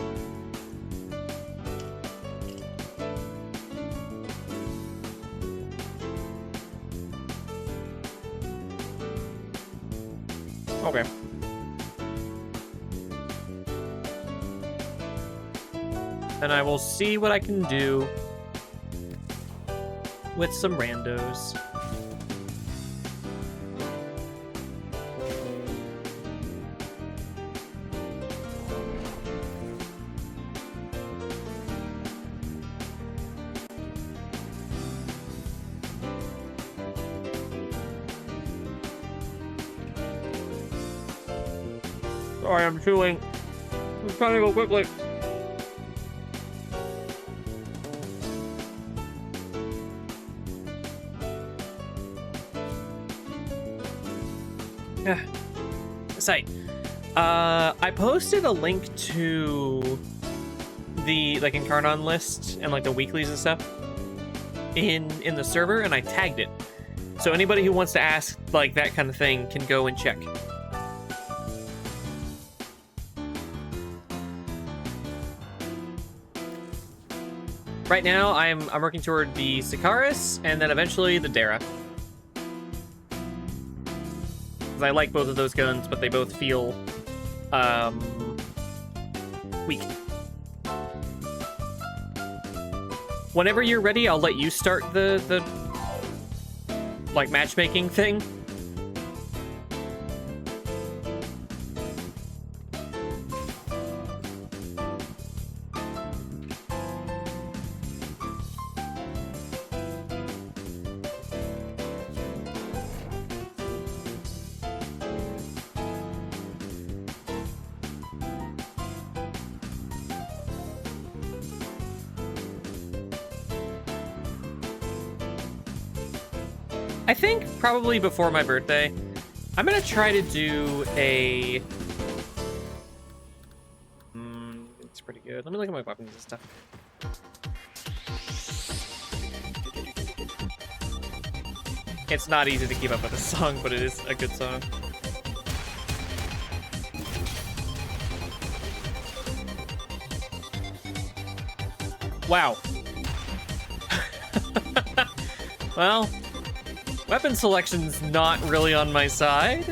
Okay. And I will see what I can do with some randos. Sorry, I'm chewing. I'm trying to go quickly. Yeah. Site. I posted a link to the like Incarnon list and like the weeklies and stuff in the server, and I tagged it. So anybody who wants to ask like that kind of thing can go and check. Right now, I'm working toward the Sikaris, and then eventually the Dara. Because I like both of those guns, but they both feel, weak. Whenever you're ready, I'll let you start the like, matchmaking thing. I think probably before my birthday, I'm gonna try to do a... it's pretty good. Let me look at my weapons and stuff. It's not easy to keep up with this song, but it is a good song. Wow. Well... weapon selection's not really on my side.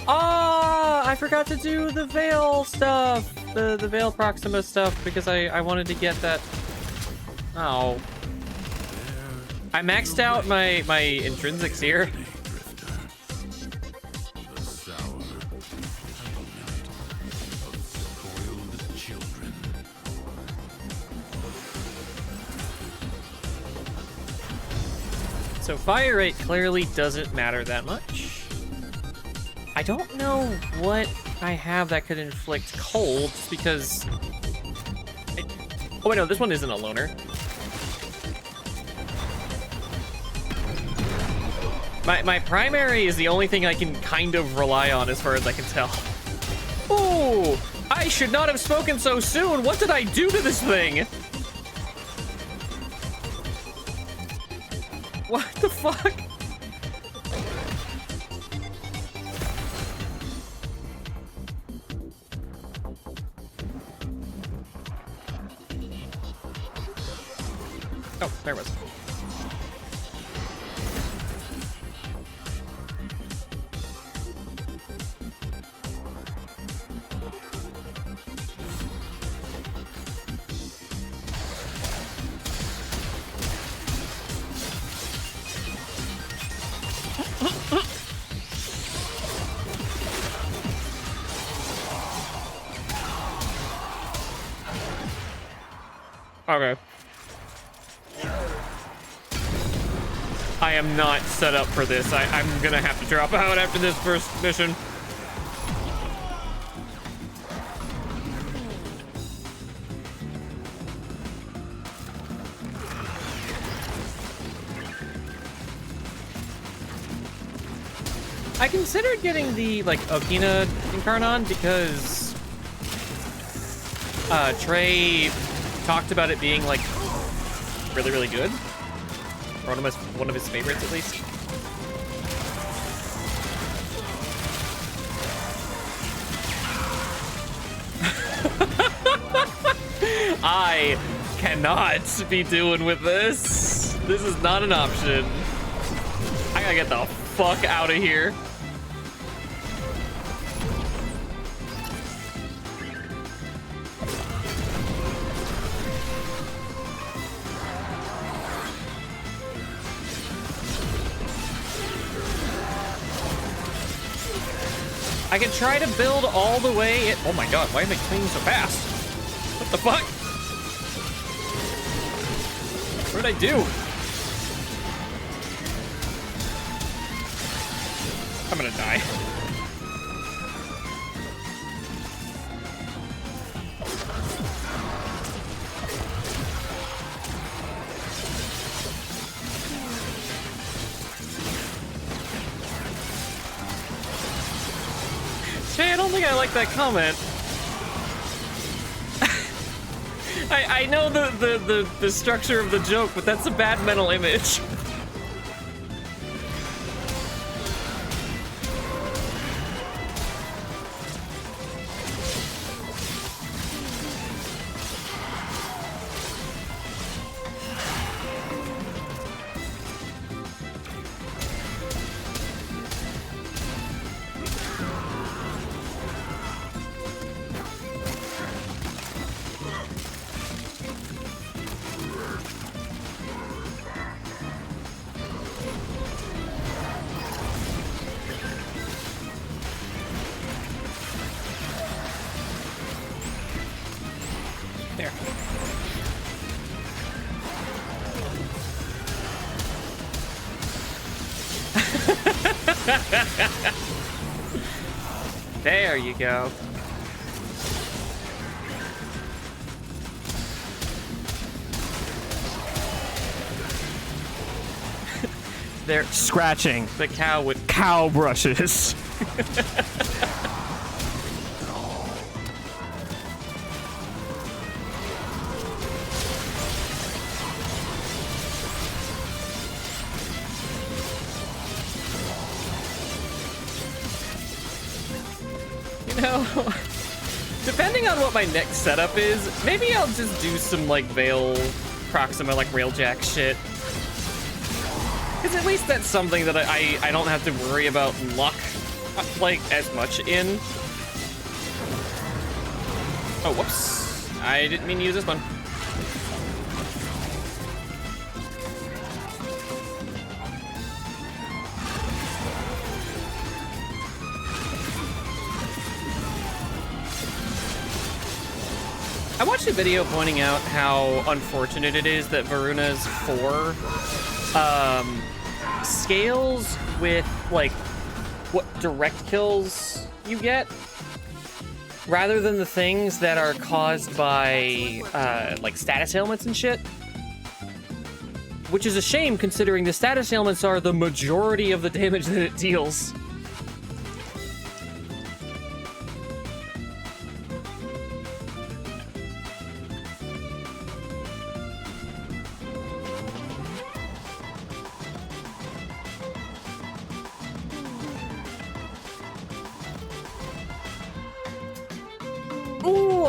Ah, I forgot to do the Veil stuff. The Veil Proxima stuff because I wanted to get that. Oh. I maxed out my intrinsics here. So fire rate clearly doesn't matter that much. I don't know what I have that could inflict cold, just because... Oh wait, no, this one isn't a loner. My primary is the only thing I can kind of rely on as far as I can tell. Ooh! I should not have spoken so soon. What did I do to this thing? What the fuck? Oh, there it was. Okay. I am not set up for this. I'm gonna have to drop out after this first mission. I considered getting the, like, Okina Incarnon because Trey talked about it being, like, really, really good. Or one of his favorites, at least. I cannot be doing with this. This is not an option. I gotta get the fuck out of here. I can try to build all the way. Oh my god, why am I cleaning so fast? What the fuck? What did I do? I'm gonna die. Hey, I don't think I like that comment. I know the structure of the joke, but that's a bad mental image. There. There you go. They're scratching the cow with cow brushes. You know, depending on what my next setup is, maybe I'll just do some, like, Veil Proxima, like, Railjack shit. Because at least that's something that I don't have to worry about luck, like, as much in. Oh, whoops. I didn't mean to use this one. I watched a video pointing out how unfortunate it is that Varuna's 4 scales with, like, what direct kills you get, rather than the things that are caused by, like, status ailments and shit. Which is a shame, considering the status ailments are the majority of the damage that it deals.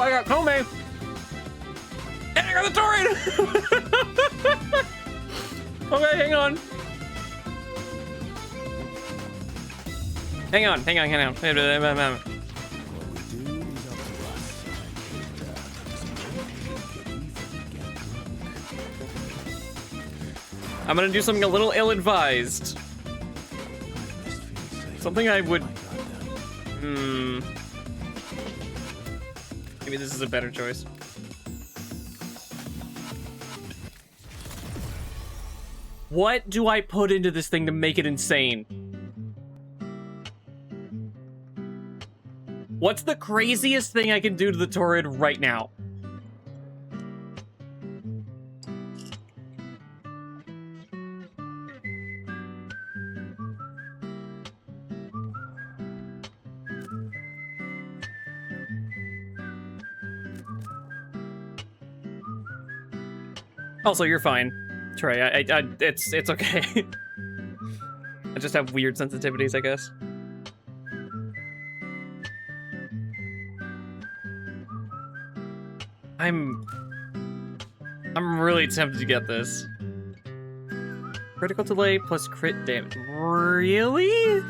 I got Kome! And I got the turret! Okay, hang on. Hang on. I'm gonna do something a little ill-advised. Something I would... Maybe this is a better choice. What do I put into this thing to make it insane? What's the craziest thing I can do to the turret right now? Also, you're fine, Trey. It's okay. I just have weird sensitivities, I guess. I'm really tempted to get this. Critical delay plus crit damage. Really?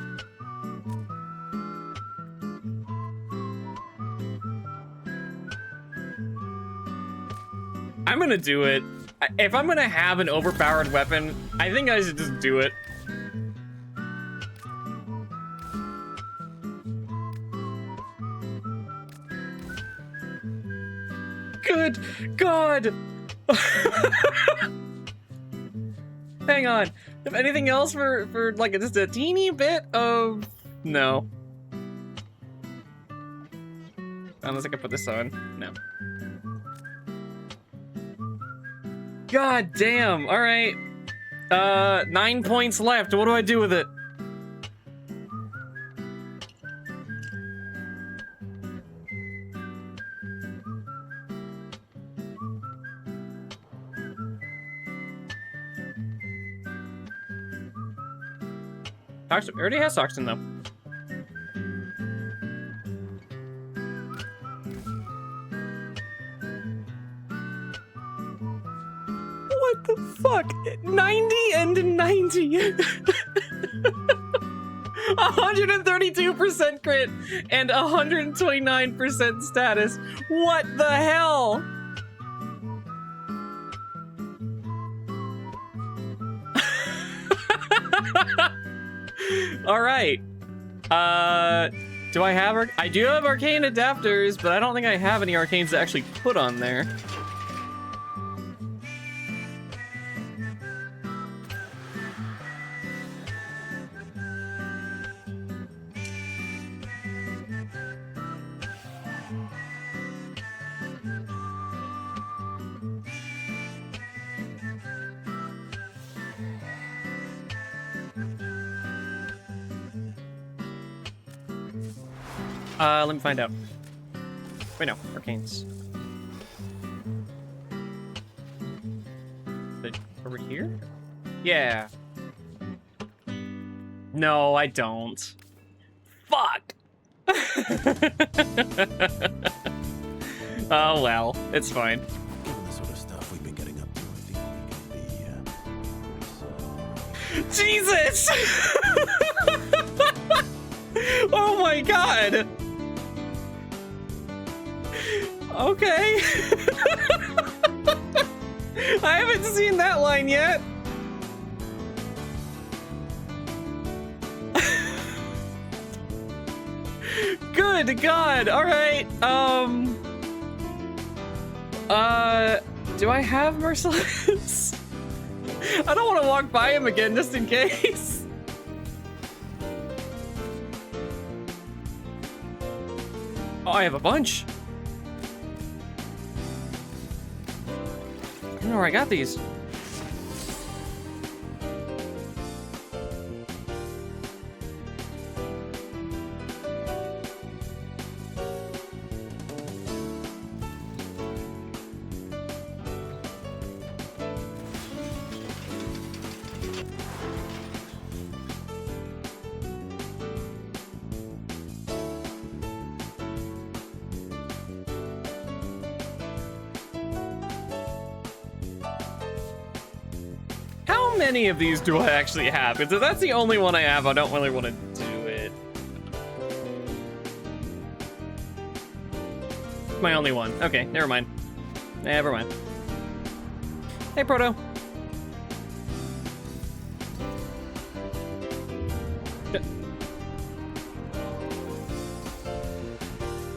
I'm gonna do it. If I'm gonna have an overpowered weapon, I think I should just do it. Good God! Hang on. If anything else for like just a teeny bit of... No. Unless I can put this on. No. God damn! Alright. 9 points left. What do I do with it? Toxin, already has Toxin though. What the fuck? 90 and 90. 132% crit and 129% status. What the hell? All right. Do I have... I do have arcane adapters, but I don't think I have any arcanes to actually put on there. Let me find out. Wait, no, arcanes. Over here? Yeah. No, I don't. Fuck! Oh well, it's fine. Given the sort of stuff we've been getting up to, I think we can be, Jesus! Oh my god! Okay. I haven't seen that line yet. Good God. All right. Do I have Merciless? I don't want to walk by him again just in case. Oh, I have a bunch. I don't know where I got these. many of these do I actually have? Because if that's the only one I have, I don't really want to do it. My only one. Okay, never mind. Never mind. Hey, Proto.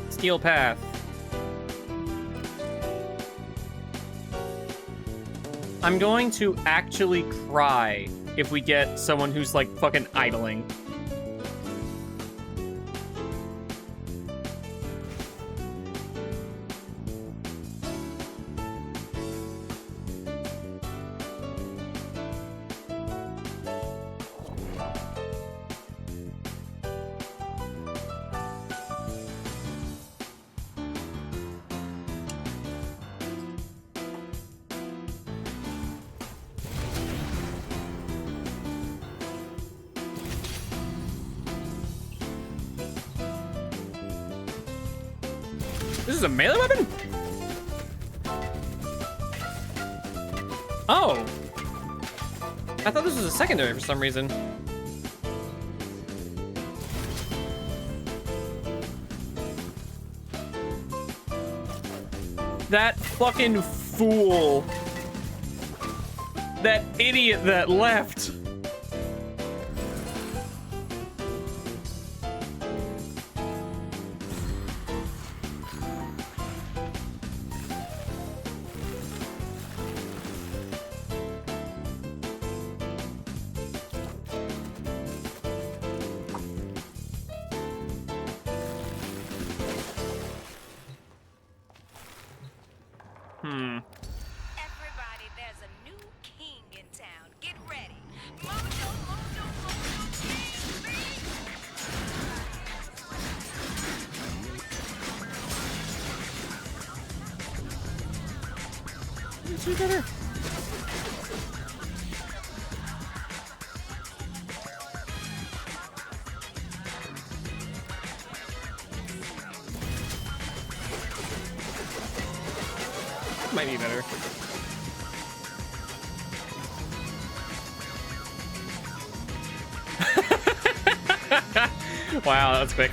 Steel Path. I'm going to actually cry if we get someone who's like fucking idling. This is a melee weapon? Oh. I thought this was a secondary for some reason. That fucking fool. That idiot that left. Everybody, there's a new king in town. Get ready. Mojo, mojo, mojo, Is she better? Might be better. Wow, that's quick.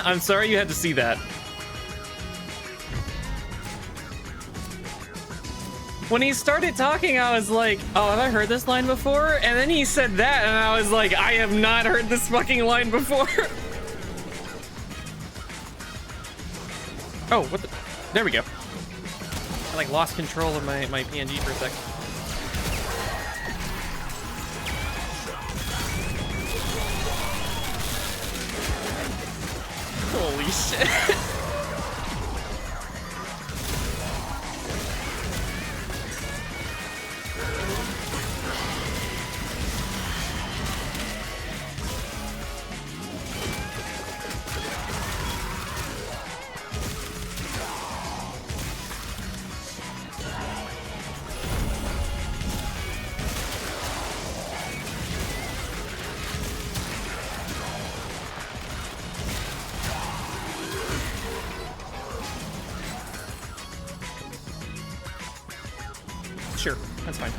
I'm sorry you had to see that. When he started talking, I was like, oh, have I heard this line before? And then he said that, and I was like, I have not heard this fucking line before. Oh, what the? There we go. I like lost control of my PNG for a sec. Holy shit. Sure, that's fine.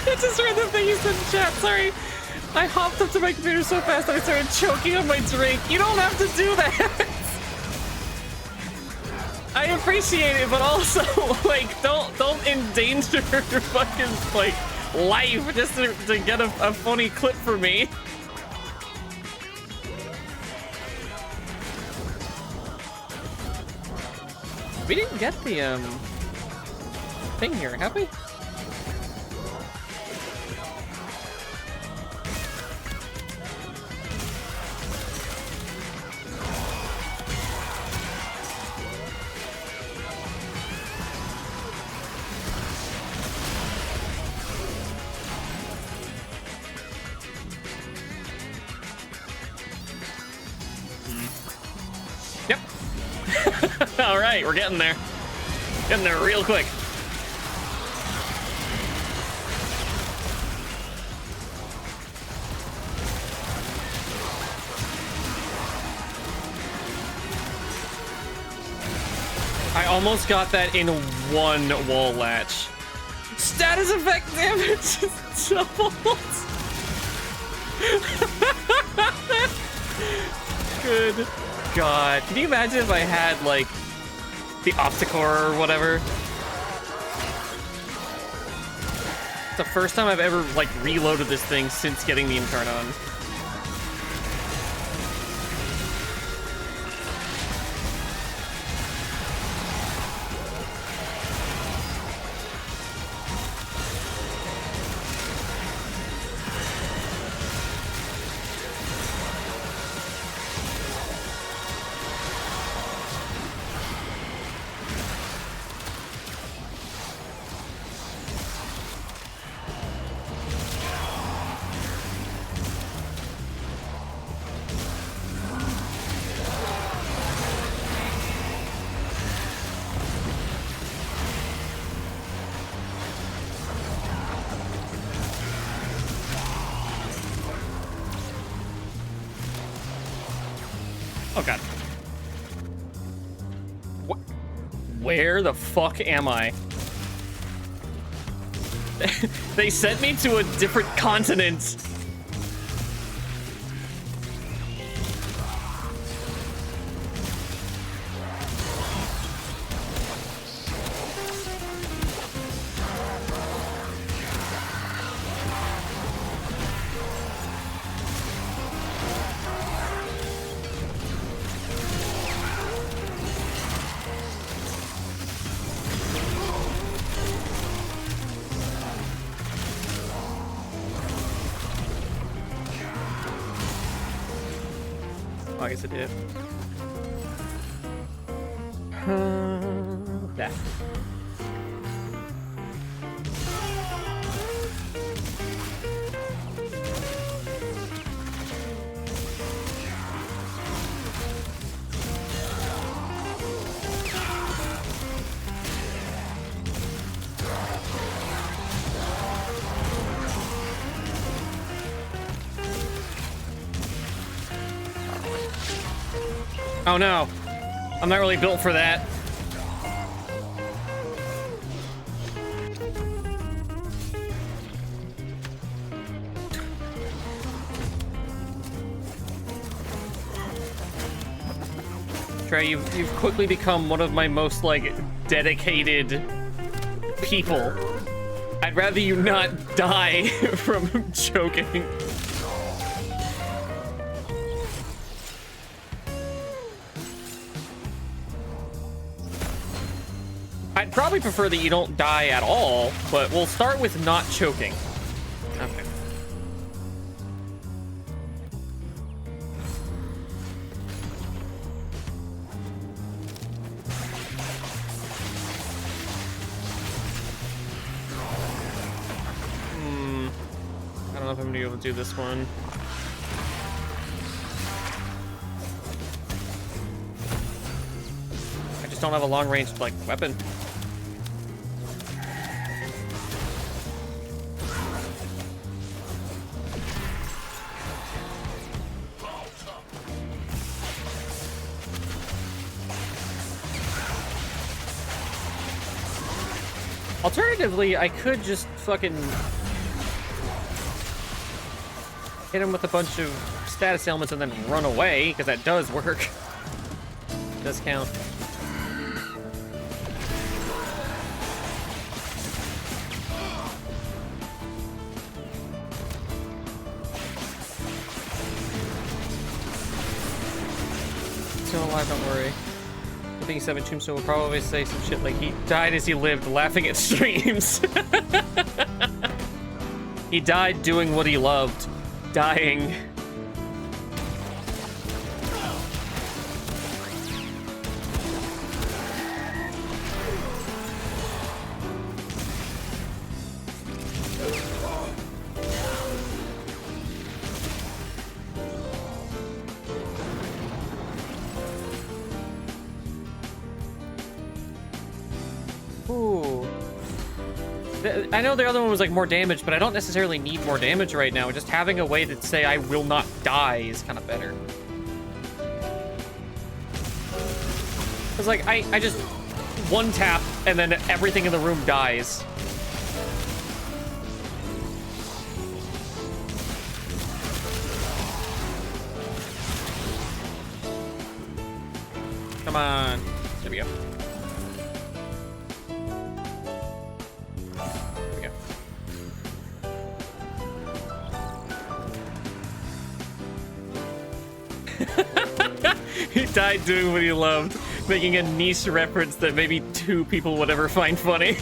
I just read the thing you said in chat, sorry. I hopped up to my computer so fast that I started choking on my drink. You don't have to do that. I appreciate it, but also, like, don't endanger your fucking, like, life just to get a funny clip for me. We didn't get the, thing here, have we? All right, we're getting there. Getting there real quick. I almost got that in one wall latch. Status effect damage is doubled. Good God. Can you imagine if I had, like, the Opticore or whatever? It's the first time I've ever, like, reloaded this thing since getting the Incarnon. Oh God. Where the fuck am I? They sent me to a different continent. Oh, I guess it did. That. Oh no, I'm not really built for that. Trey, you've quickly become one of my most, like, dedicated people. I'd rather you not die from choking. I'd probably prefer that you don't die at all, but we'll start with not choking. Okay. I don't know if I'm gonna be able to do this one. I just don't have a long-range, like, weapon. Alternatively, I could just fucking hit him with a bunch of status elements and then run away, because that does work. Does count. Still alive, don't worry. Being 7 Tombstone will probably say some shit like he died as he lived, laughing at streams. He died doing what he loved, dying. I know the other one was like more damage, but I don't necessarily need more damage right now. Just having a way to say I will not die is kind of better. Cause like I just one tap and then everything in the room dies. Come on. There we go. There we go. He died doing what he loved, making a niche reference that maybe 2 people would ever find funny.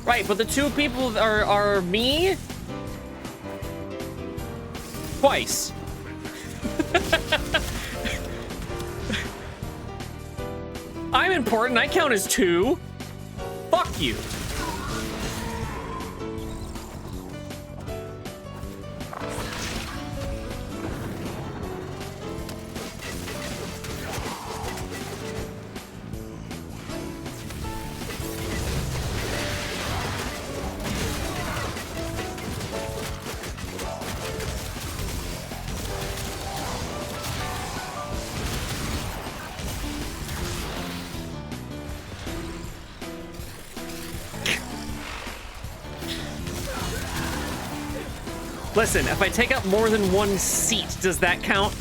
Right, but the 2 people are me twice. I'm important. I count as 2. Fuck you. Listen, if I take up more than 1 seat, does that count?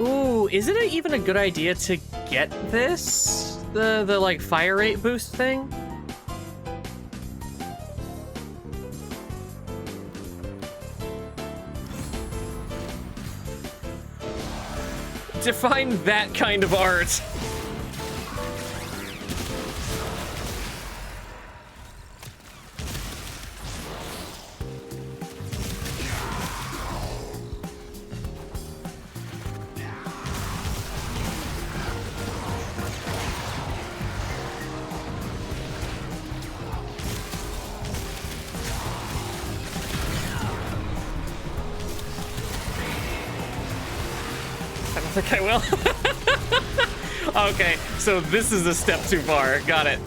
Ooh, is it even a good idea to get this? The like fire rate boost thing? Define that kind of art. I don't think I will. Okay, so this is a step too far. Got it.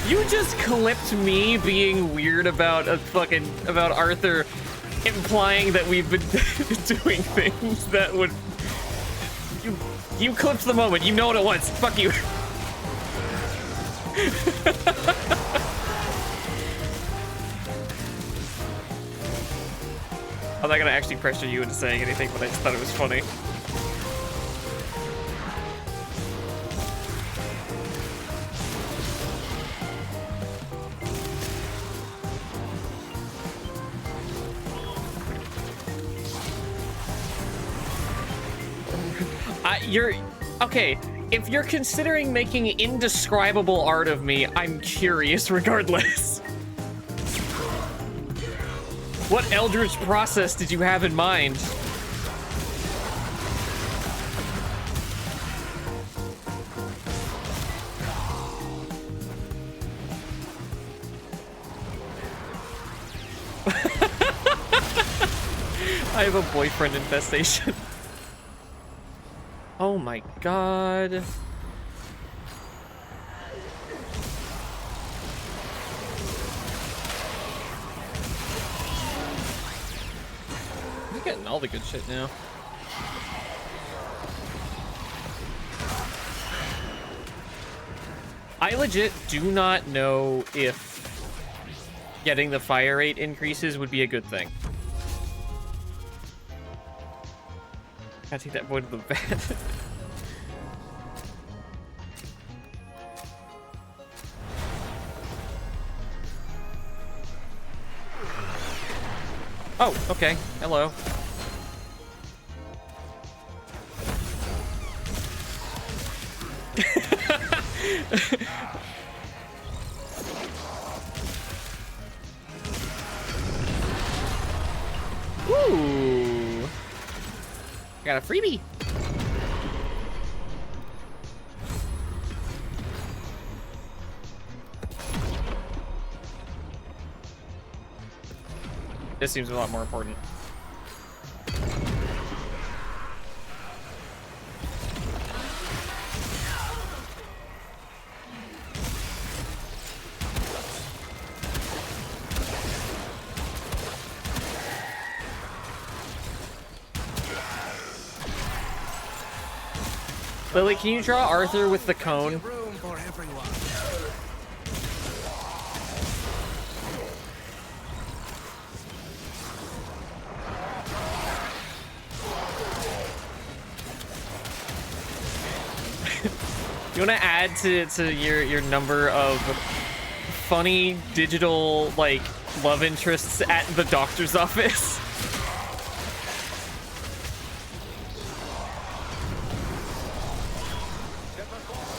You just clipped me being weird about about Arthur, implying that we've been doing things that would. You clipped the moment. You know what it was. Fuck you. I'm not gonna actually pressure you into saying anything, but I just thought it was funny. Okay, if you're considering making indescribable art of me, I'm curious regardless. What eldritch process did you have in mind? I have a boyfriend infestation. Oh my god. We're getting all the good shit now. I legit do not know if getting the fire rate increases would be a good thing. Gotta take that boy to the vet. Oh, okay. Hello. Ooh. Got a freebie. This seems a lot more important. Lily, can you draw Arthur with the cone? Room for everyone. You want to add to your number of funny digital like love interests at the doctor's office?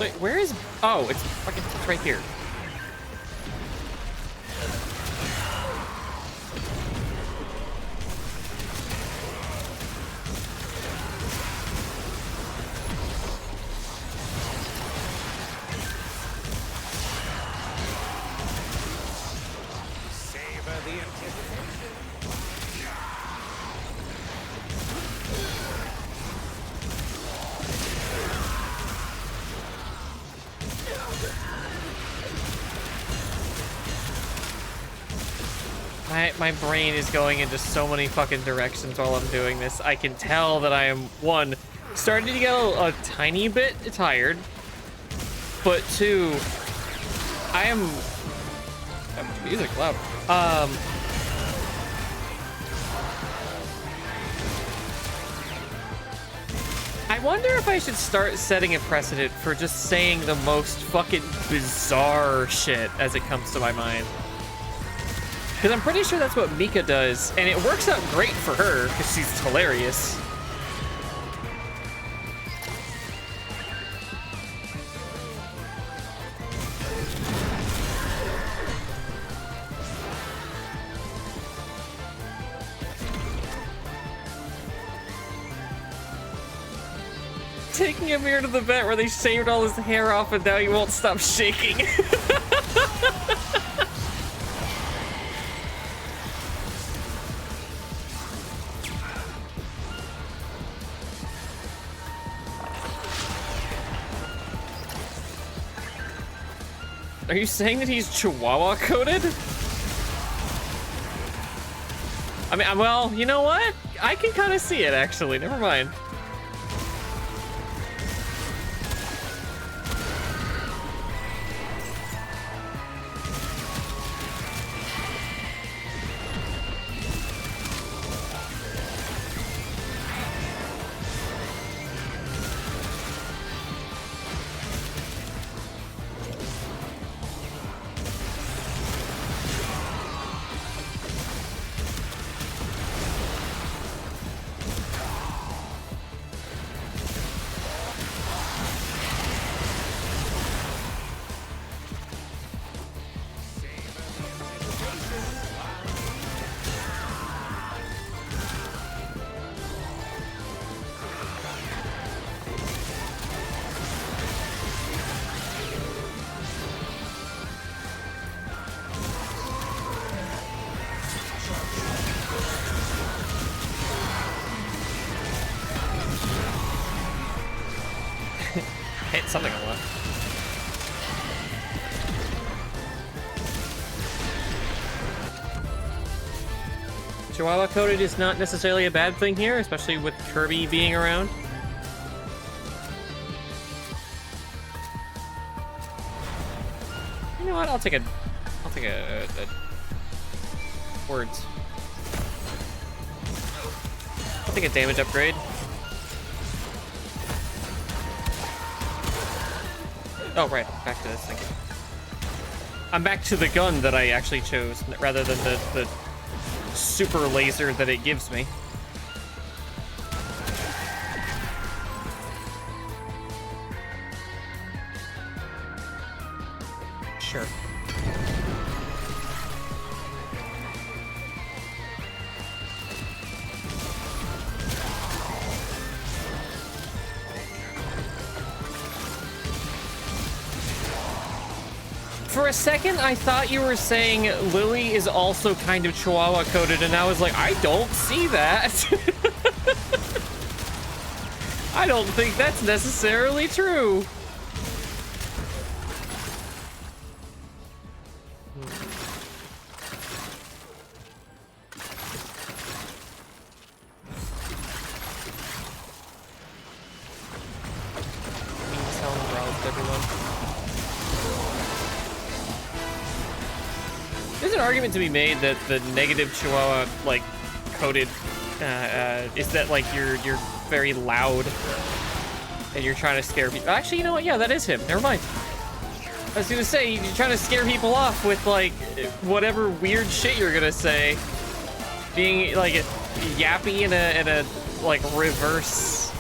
Wait, where is? Oh, it's fucking right here. Savor the anticipation. My brain is going into so many fucking directions while I'm doing this. I can tell that I am, one, starting to get a tiny bit tired, but two, I am... music loud. I wonder if I should start setting a precedent for just saying the most fucking bizarre shit as it comes to my mind. Because I'm pretty sure that's what Mika does, and it works out great for her, because she's hilarious. Taking Amir to the vet where they shaved all his hair off and now he won't stop shaking. Are you saying that he's Chihuahua coded? I mean, well, you know what? I can kind of see it actually. Never mind. Hit something on left. Chihuahua coded is not necessarily a bad thing here, especially with Kirby being around. You know what? I'll take a words. I'll take a damage upgrade. Oh, right. Back to this. Thank you. I'm back to the gun that I actually chose, rather than the super laser that it gives me. Sure. For a second, I thought you were saying Lily is also kind of Chihuahua coded, and I was like, I don't see that. I don't think that's necessarily true. There's an argument to be made that the negative Chihuahua, like, coded, is that, like, you're very loud and you're trying to scare people. Actually, you know what? Yeah, that is him. Never mind. I was gonna say, you're trying to scare people off with, like, whatever weird shit you're gonna say. Being, like, yappy in a like, reverse,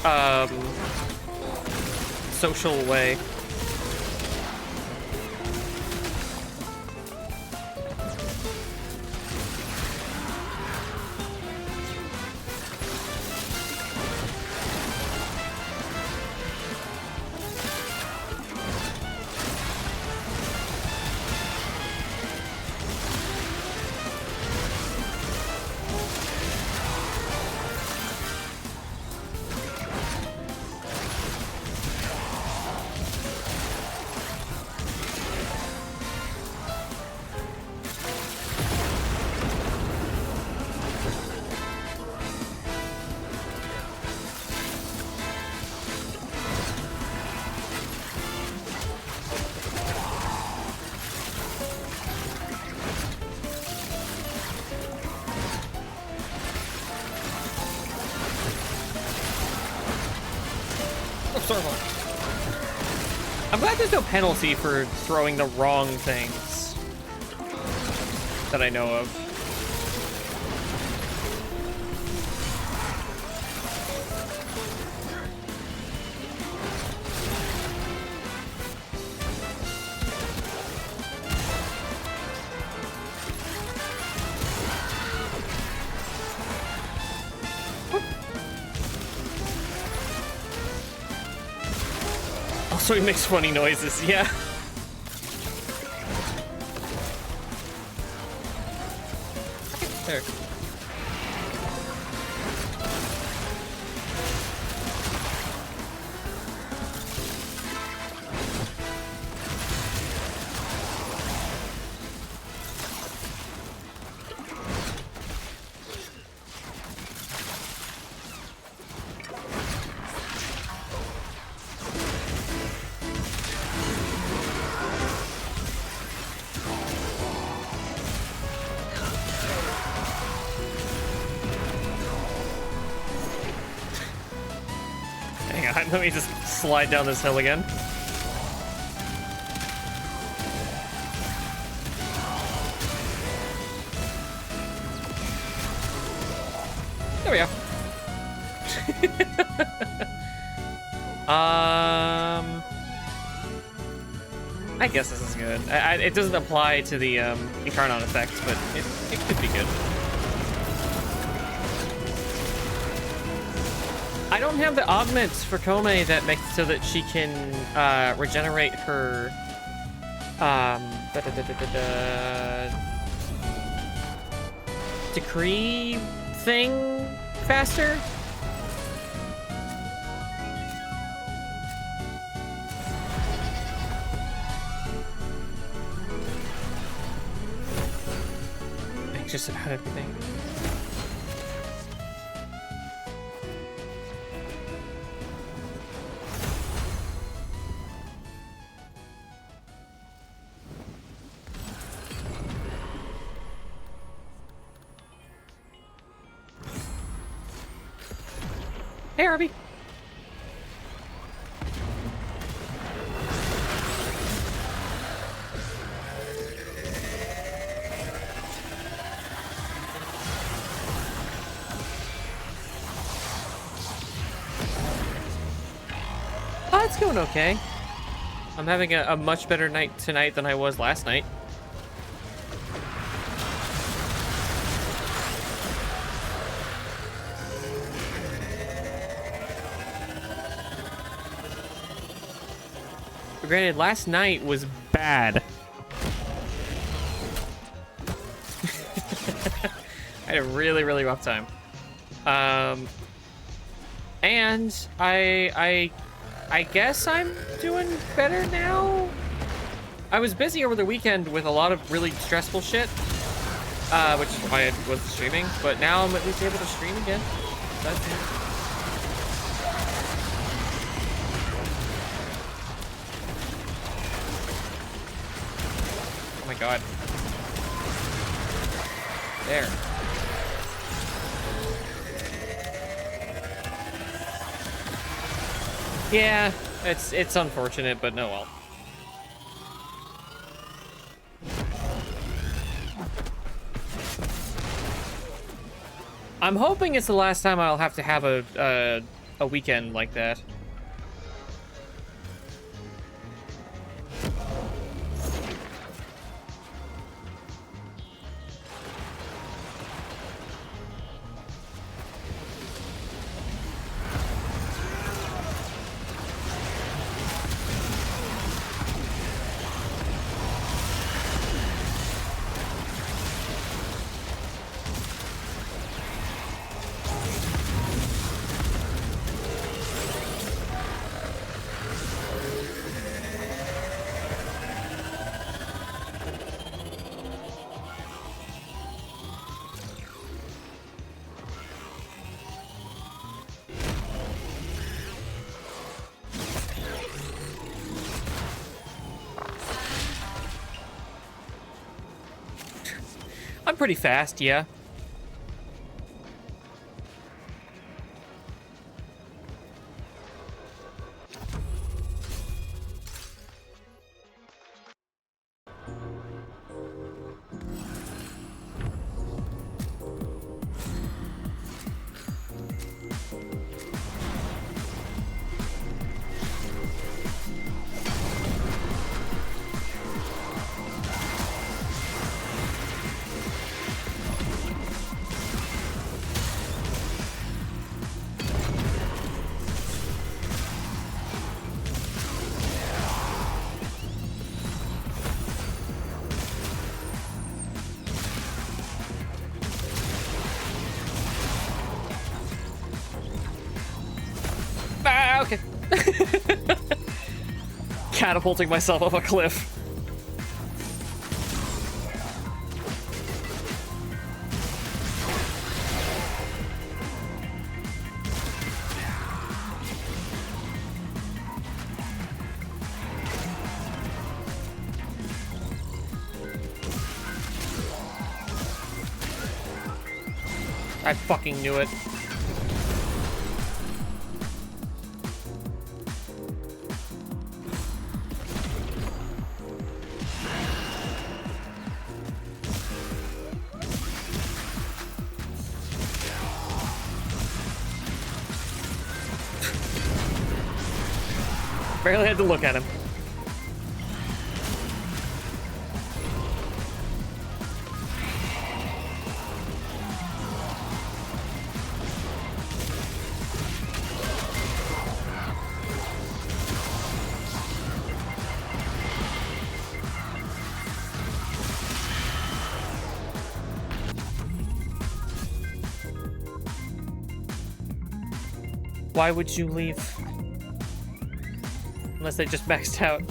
social way. I'm glad there's no penalty for throwing the wrong things that I know of. So he makes funny noises, yeah. There. Let me just slide down this hill again. There we go. I guess this is good. It doesn't apply to the Incarnon effect, but it could be good. I don't have the augments for Kome that makes so that she can regenerate her decree thing faster. Anxious about everything. Hey, Arby. it's going okay. I'm having a much better night tonight than I was last night. But granted, last night was bad. I had a really, really rough time. And I guess I'm doing better now. I was busy over the weekend with a lot of really stressful shit, which is why I wasn't streaming. But now I'm at least able to stream again. That's it. Oh my god. There. Yeah, it's unfortunate, but no well. I'm hoping it's the last time I'll have to have a weekend like that. I'm pretty fast, yeah. Ah, okay. Catapulting myself off a cliff. I fucking knew it. Barely had to look at him. Why would you leave? Unless they just maxed out.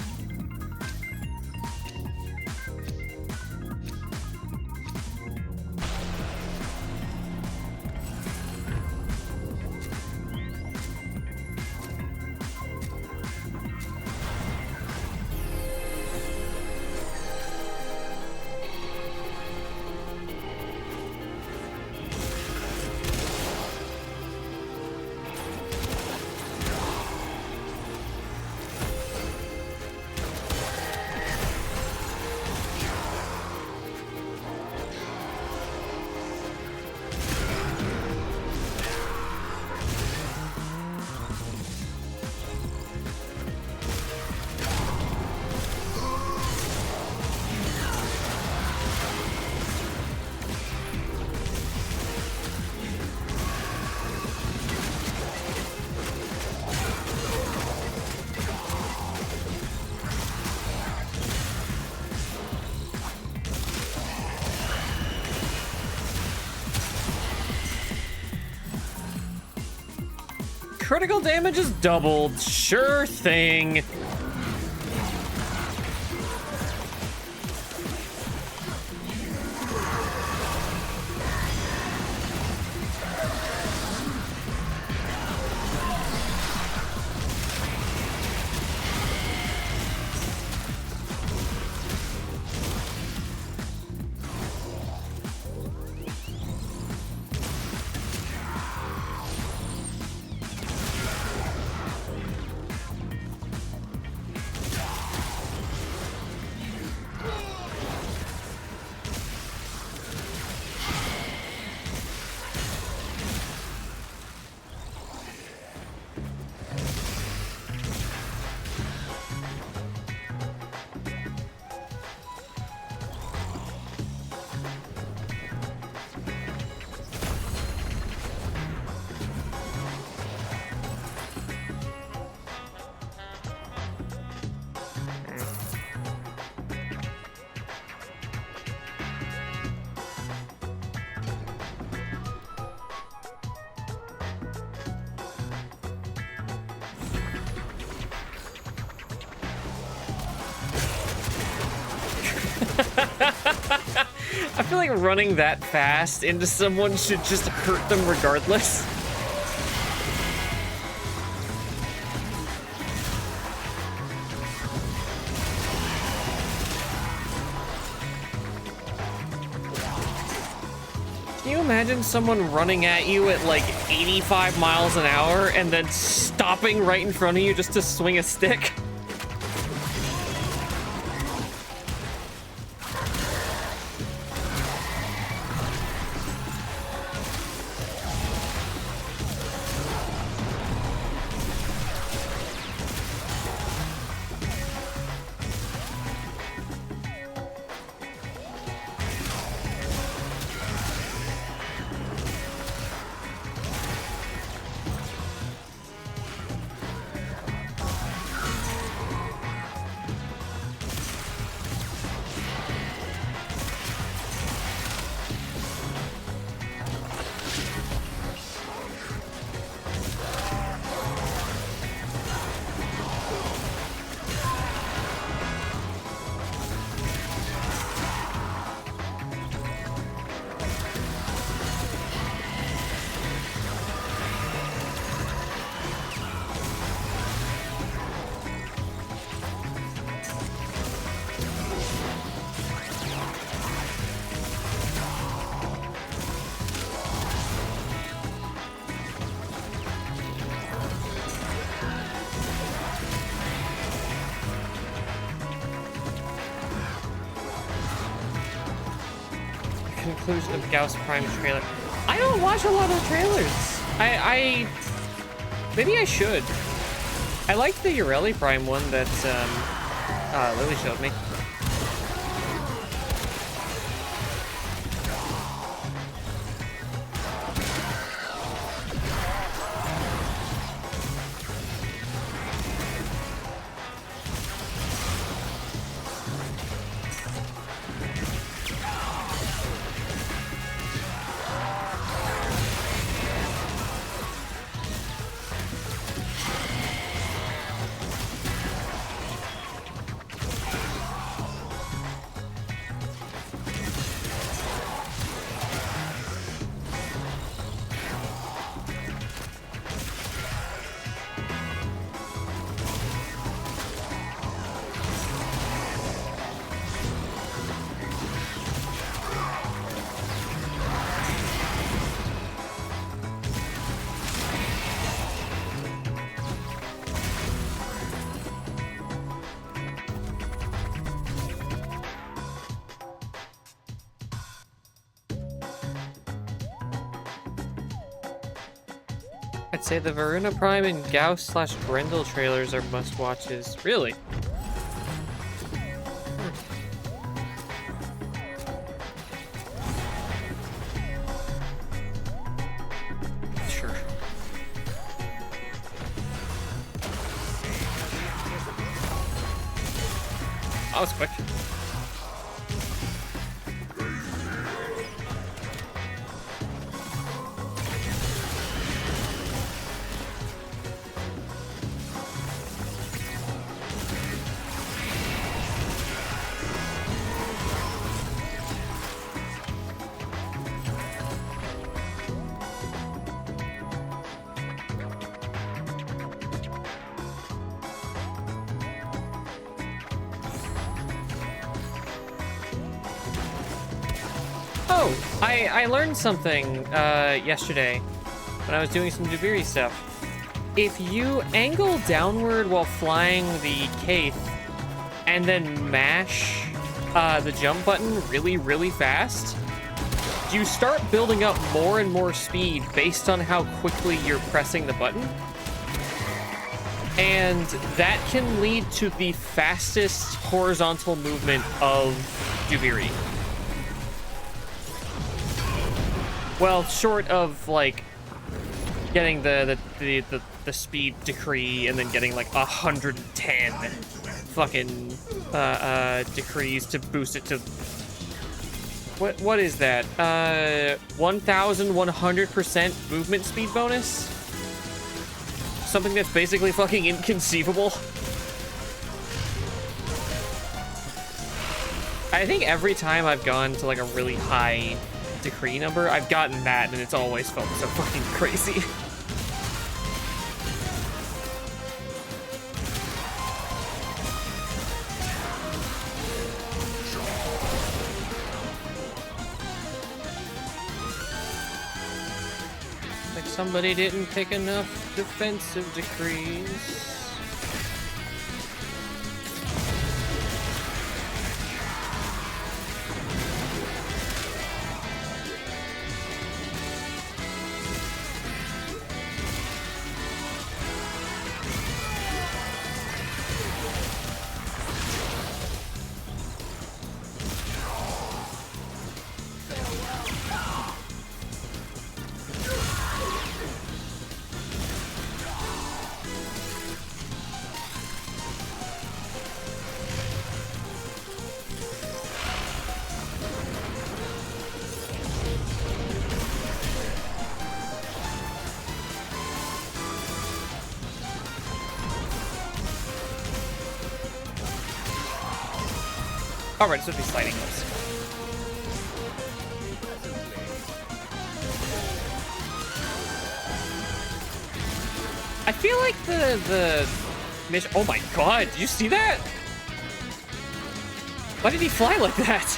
critical damage is doubled. Sure thing. I feel like running that fast into someone should just hurt them regardless. Can you imagine someone running at you at like 85 miles an hour and then stopping right in front of you just to swing a stick? Conclusion of Gauss Prime trailer. I don't watch a lot of trailers. Maybe I should. I liked the Ureli Prime one that Lily showed me. I'd say the Varuna Prime and Gauss/Grendel trailers are must-watches. Really? Sure. That was quick. Oh, I learned something yesterday when I was doing some Dubiri stuff. If you angle downward while flying the Kaith and then mash the jump button really, really fast, you start building up more and more speed based on how quickly you're pressing the button. And that can lead to the fastest horizontal movement of Dubiri. Well, short of like getting the speed decree and then getting like 110 fucking decrees to boost it to what is that? 1,100% movement speed bonus? Something that's basically fucking inconceivable. I think every time I've gone to like a really high decree number, I've gotten that and it's always felt so fucking crazy. Like somebody didn't pick enough defensive decrees. Alright, so it'd be sliding those. I feel like the mission. Oh my god, did you see that? Why did he fly like that?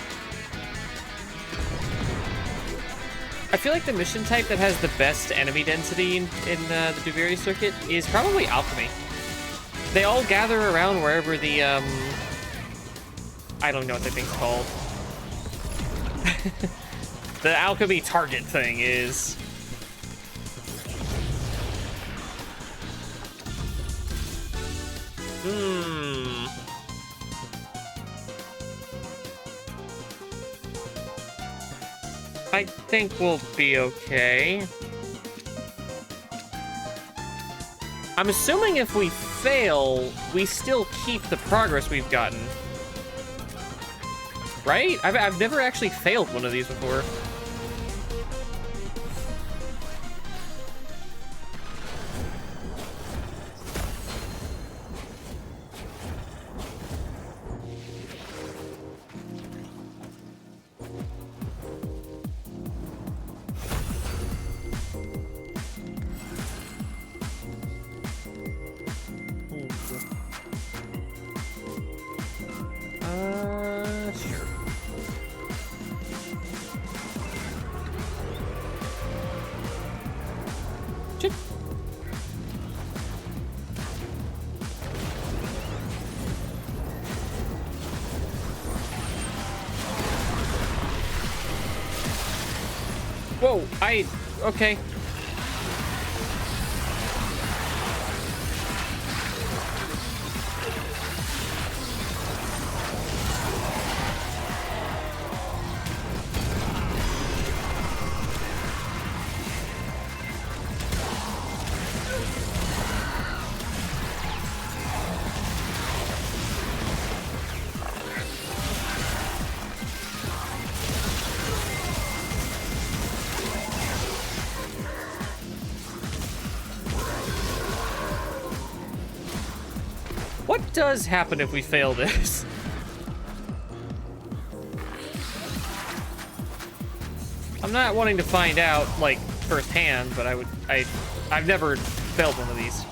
I feel like the mission type that has the best enemy density in the Dubiri circuit is probably alchemy. They all gather around wherever the I don't know what the thing's called. The alchemy target thing is. I think we'll be okay. I'm assuming if we fail, we still keep the progress we've gotten. Right? I've never actually failed one of these before. Sure. Chip. Whoa, okay. What does happen if we fail this? I'm not wanting to find out, like, firsthand, but I've never failed one of these.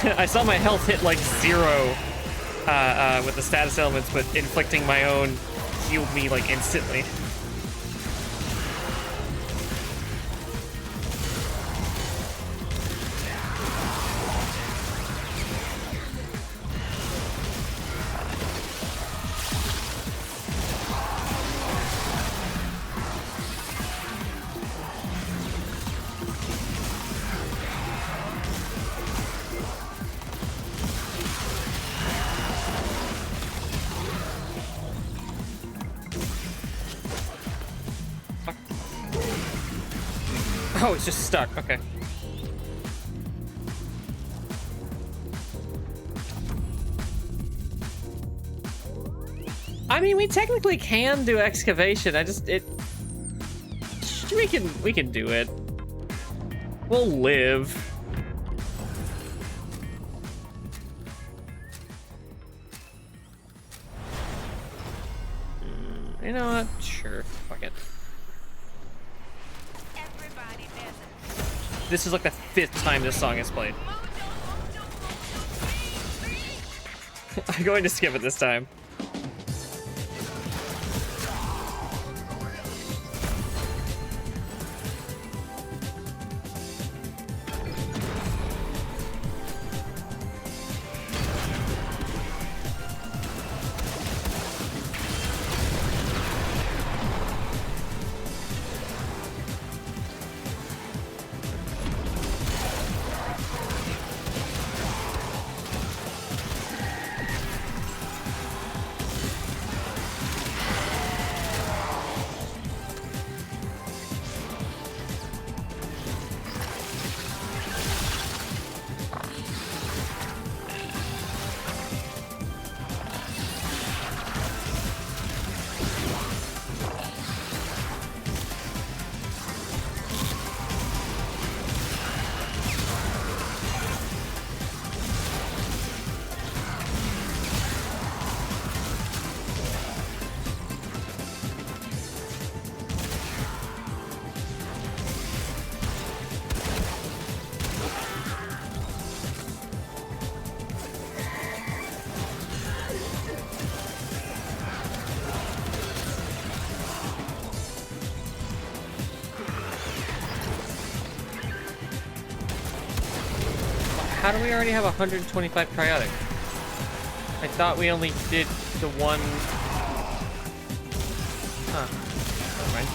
I saw my health hit like 0 with the status elements, but inflicting my own healed me like instantly. Oh, it's just stuck. Okay. I mean, we technically can do excavation. We can do it. We'll live. You know what? Sure. Fuck it. Everybody, there's This is like the 5th time this song is played. I'm going to skip it this time. How do we already have 125 cryotic? I thought we only did the one... Huh. Never mind.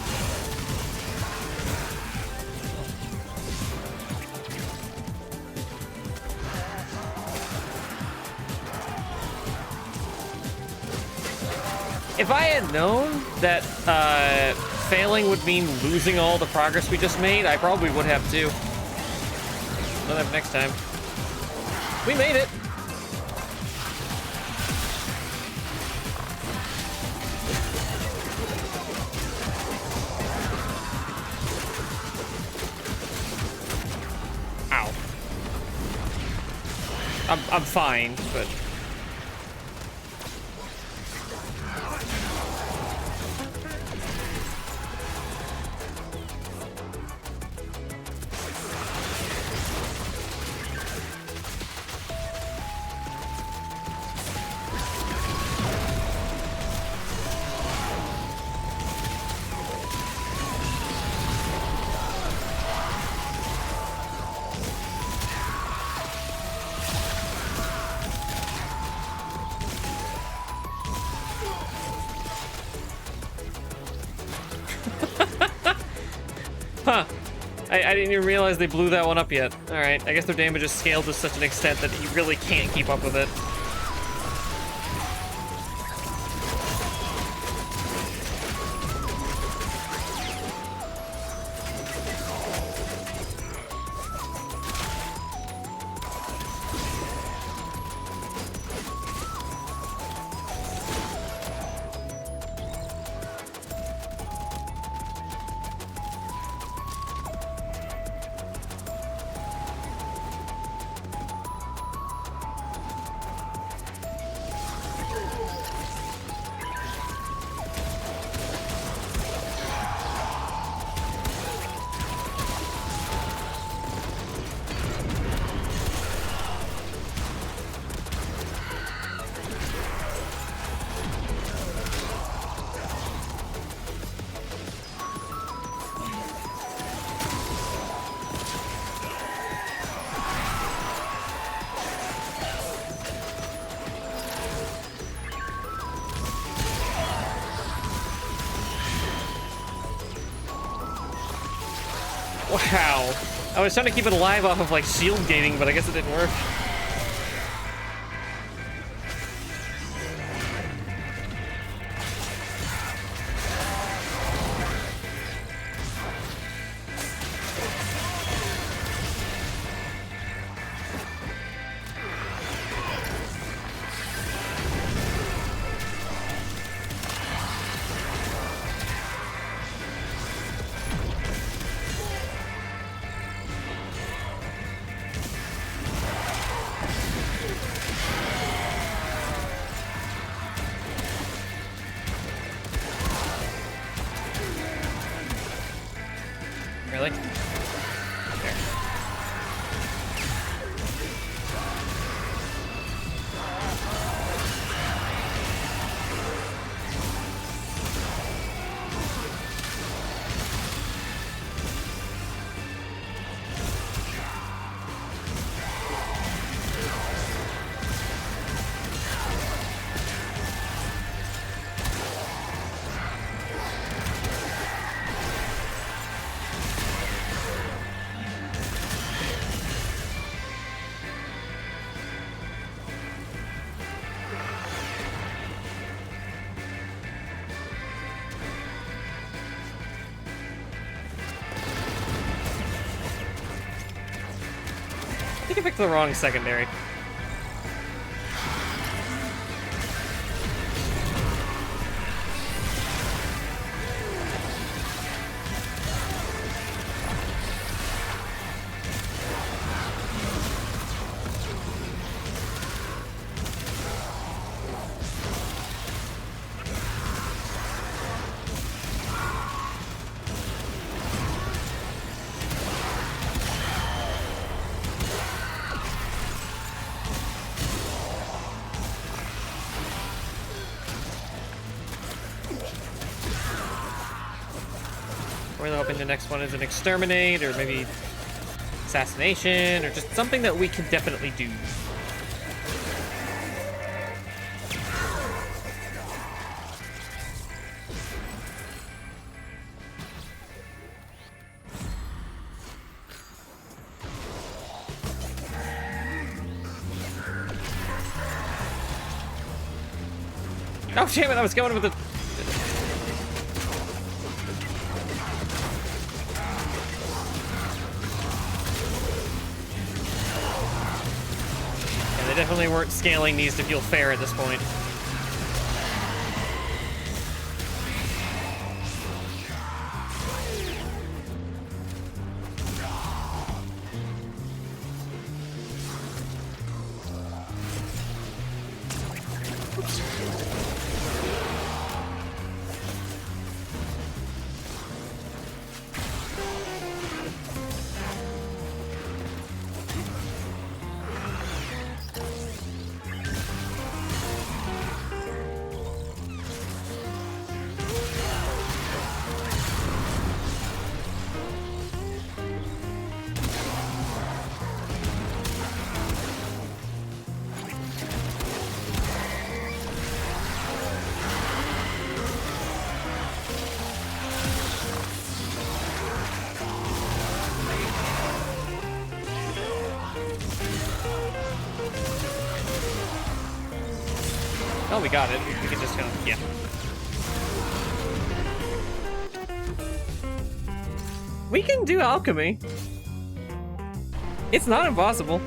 If I had known that failing would mean losing all the progress we just made, I probably would have too. We'll have next time. We made it! Ow. I'm fine, but... Huh. I didn't even realize they blew that one up yet. Alright, I guess their damage is scaled to such an extent that you really can't keep up with it. Wow. I was trying to keep it alive off of like shield gating, but I guess it didn't work. Really? There. I think I picked the wrong secondary. We're hoping the next one is an exterminate, or maybe assassination, or just something that we can definitely do. Oh, damn it, I was going with the... Yeah, they definitely weren't scaling these to feel fair at this point. Oh, we got it. We can just kind of, yeah. We can do alchemy. It's not impossible.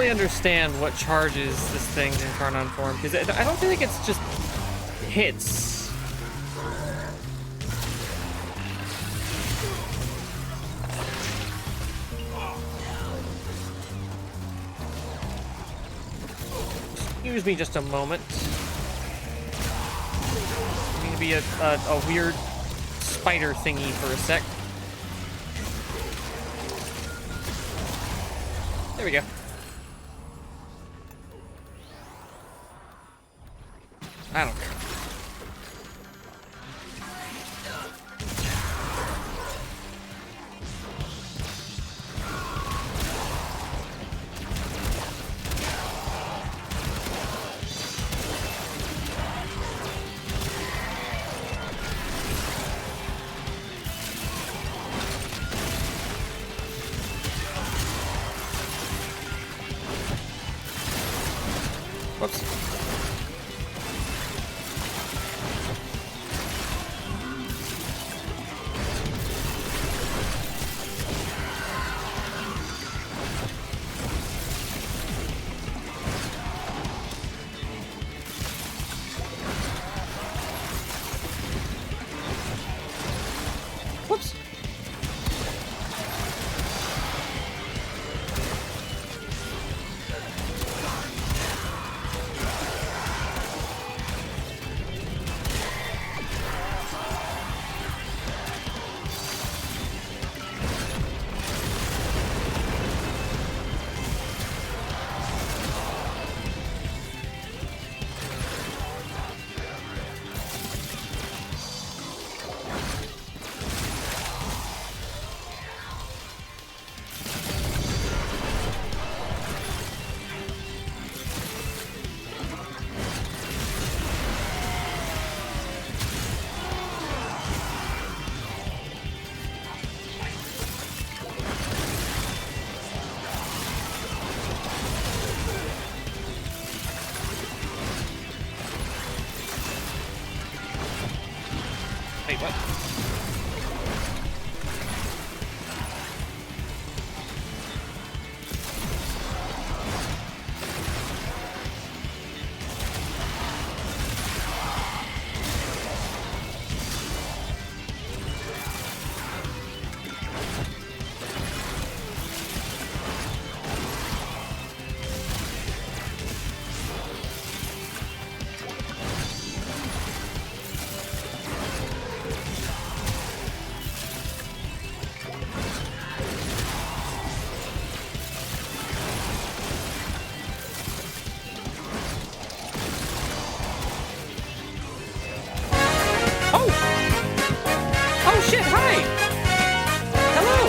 fully understand what charges this thing's Incarnon form, because I don't think it's just hits. Excuse me just a moment. I need to be a weird spider thingy for a sec. There we go. I don't care. Whoops. Whoops. Wait, what? Oh shit, hi! Hello!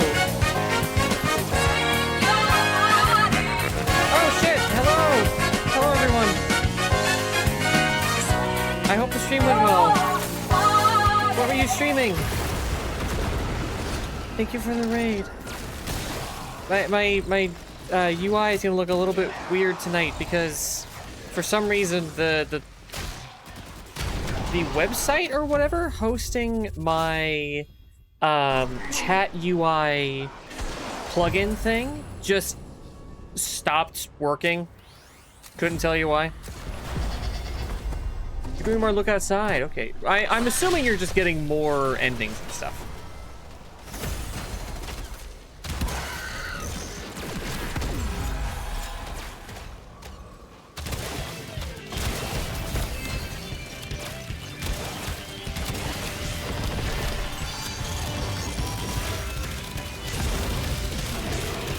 Oh shit, hello! Hello everyone! I hope the stream went well. What were you streaming? Thank you for the raid. My UI is gonna look a little bit weird tonight because for some reason the website or whatever hosting my chat UI plugin thing just stopped working. Couldn't tell you why. You're doing more look outside. Okay. I'm assuming you're just getting more endings and stuff.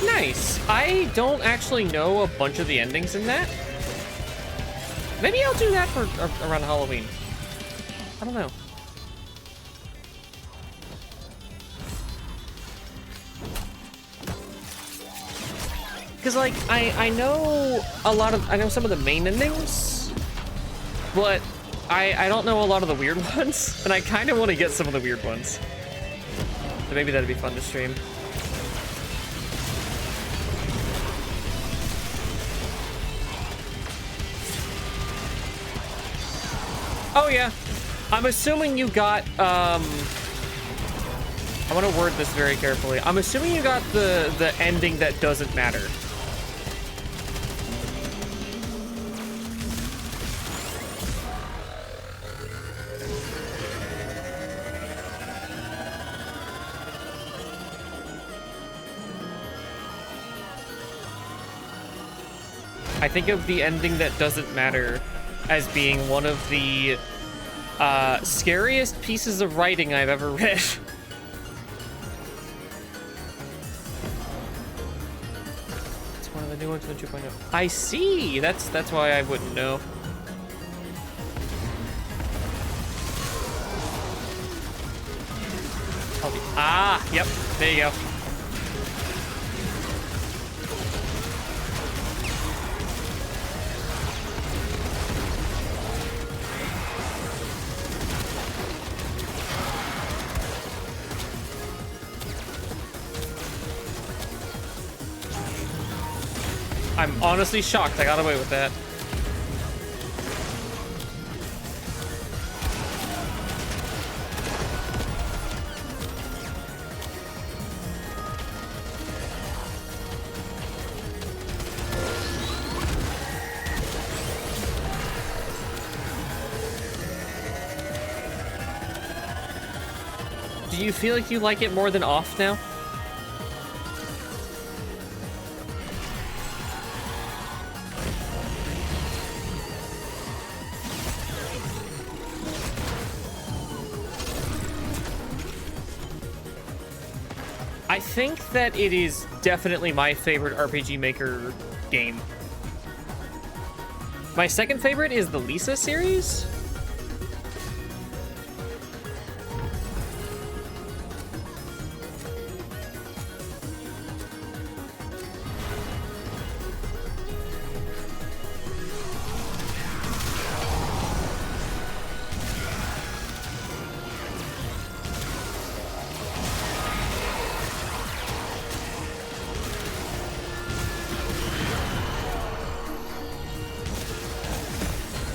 Nice. I don't actually know a bunch of the endings in that. Maybe I'll do that for around Halloween. I don't know. Because, like, I know I know some of the main endings, but I don't know a lot of the weird ones, and I kind of want to get some of the weird ones. So maybe that'd be fun to stream. Oh yeah, I'm assuming you got, I want to word this very carefully. I'm assuming you got the ending that doesn't matter. I think of the ending that doesn't matter as being one of the scariest pieces of writing I've ever read. It's one of the new ones from 2.0. I see. That's why I wouldn't know. Ah, yep. There you go. I'm honestly shocked I got away with that. Do you feel like you like it more than off now? I think that it is definitely my favorite RPG Maker game. My second favorite is the Lisa series.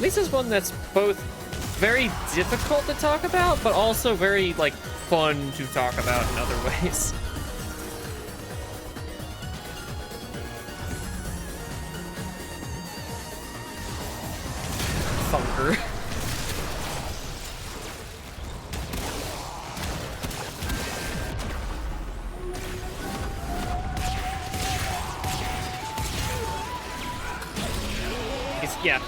Lisa's one that's both very difficult to talk about, but also very, like, fun to talk about in other ways. Funker. Yeah.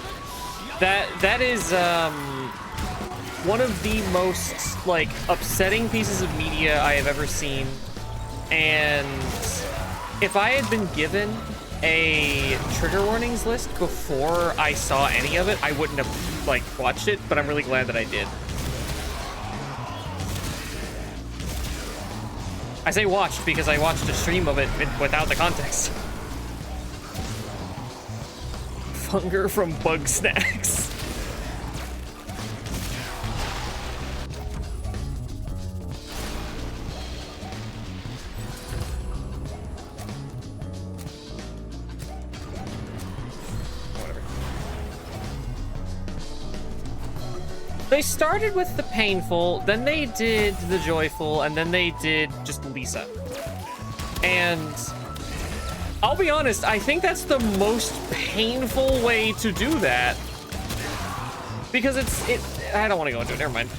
That is one of the most, like, upsetting pieces of media I have ever seen. And if I had been given a trigger warnings list before I saw any of it, I wouldn't have, like, watched it, but I'm really glad that I did. I say watched because I watched a stream of it without the context. Hunger from Bug Snacks. Whatever. They started with the painful, then they did the joyful, and then they did just Lisa. And I'll be honest, I think that's the most painful way to do that. Because I don't want to go into it, never mind.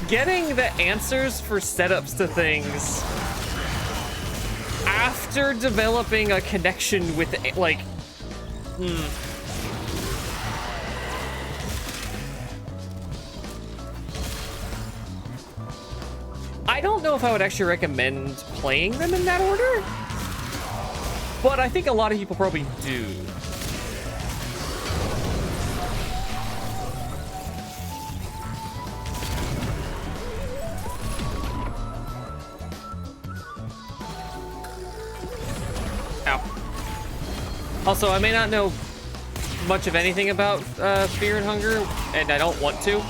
Getting the answers for setups to things after developing a connection with, like, I don't know if I would actually recommend playing them in that order, but I think a lot of people probably do. Ow. Also, I may not know much of anything about Fear and Hunger, and I don't want to.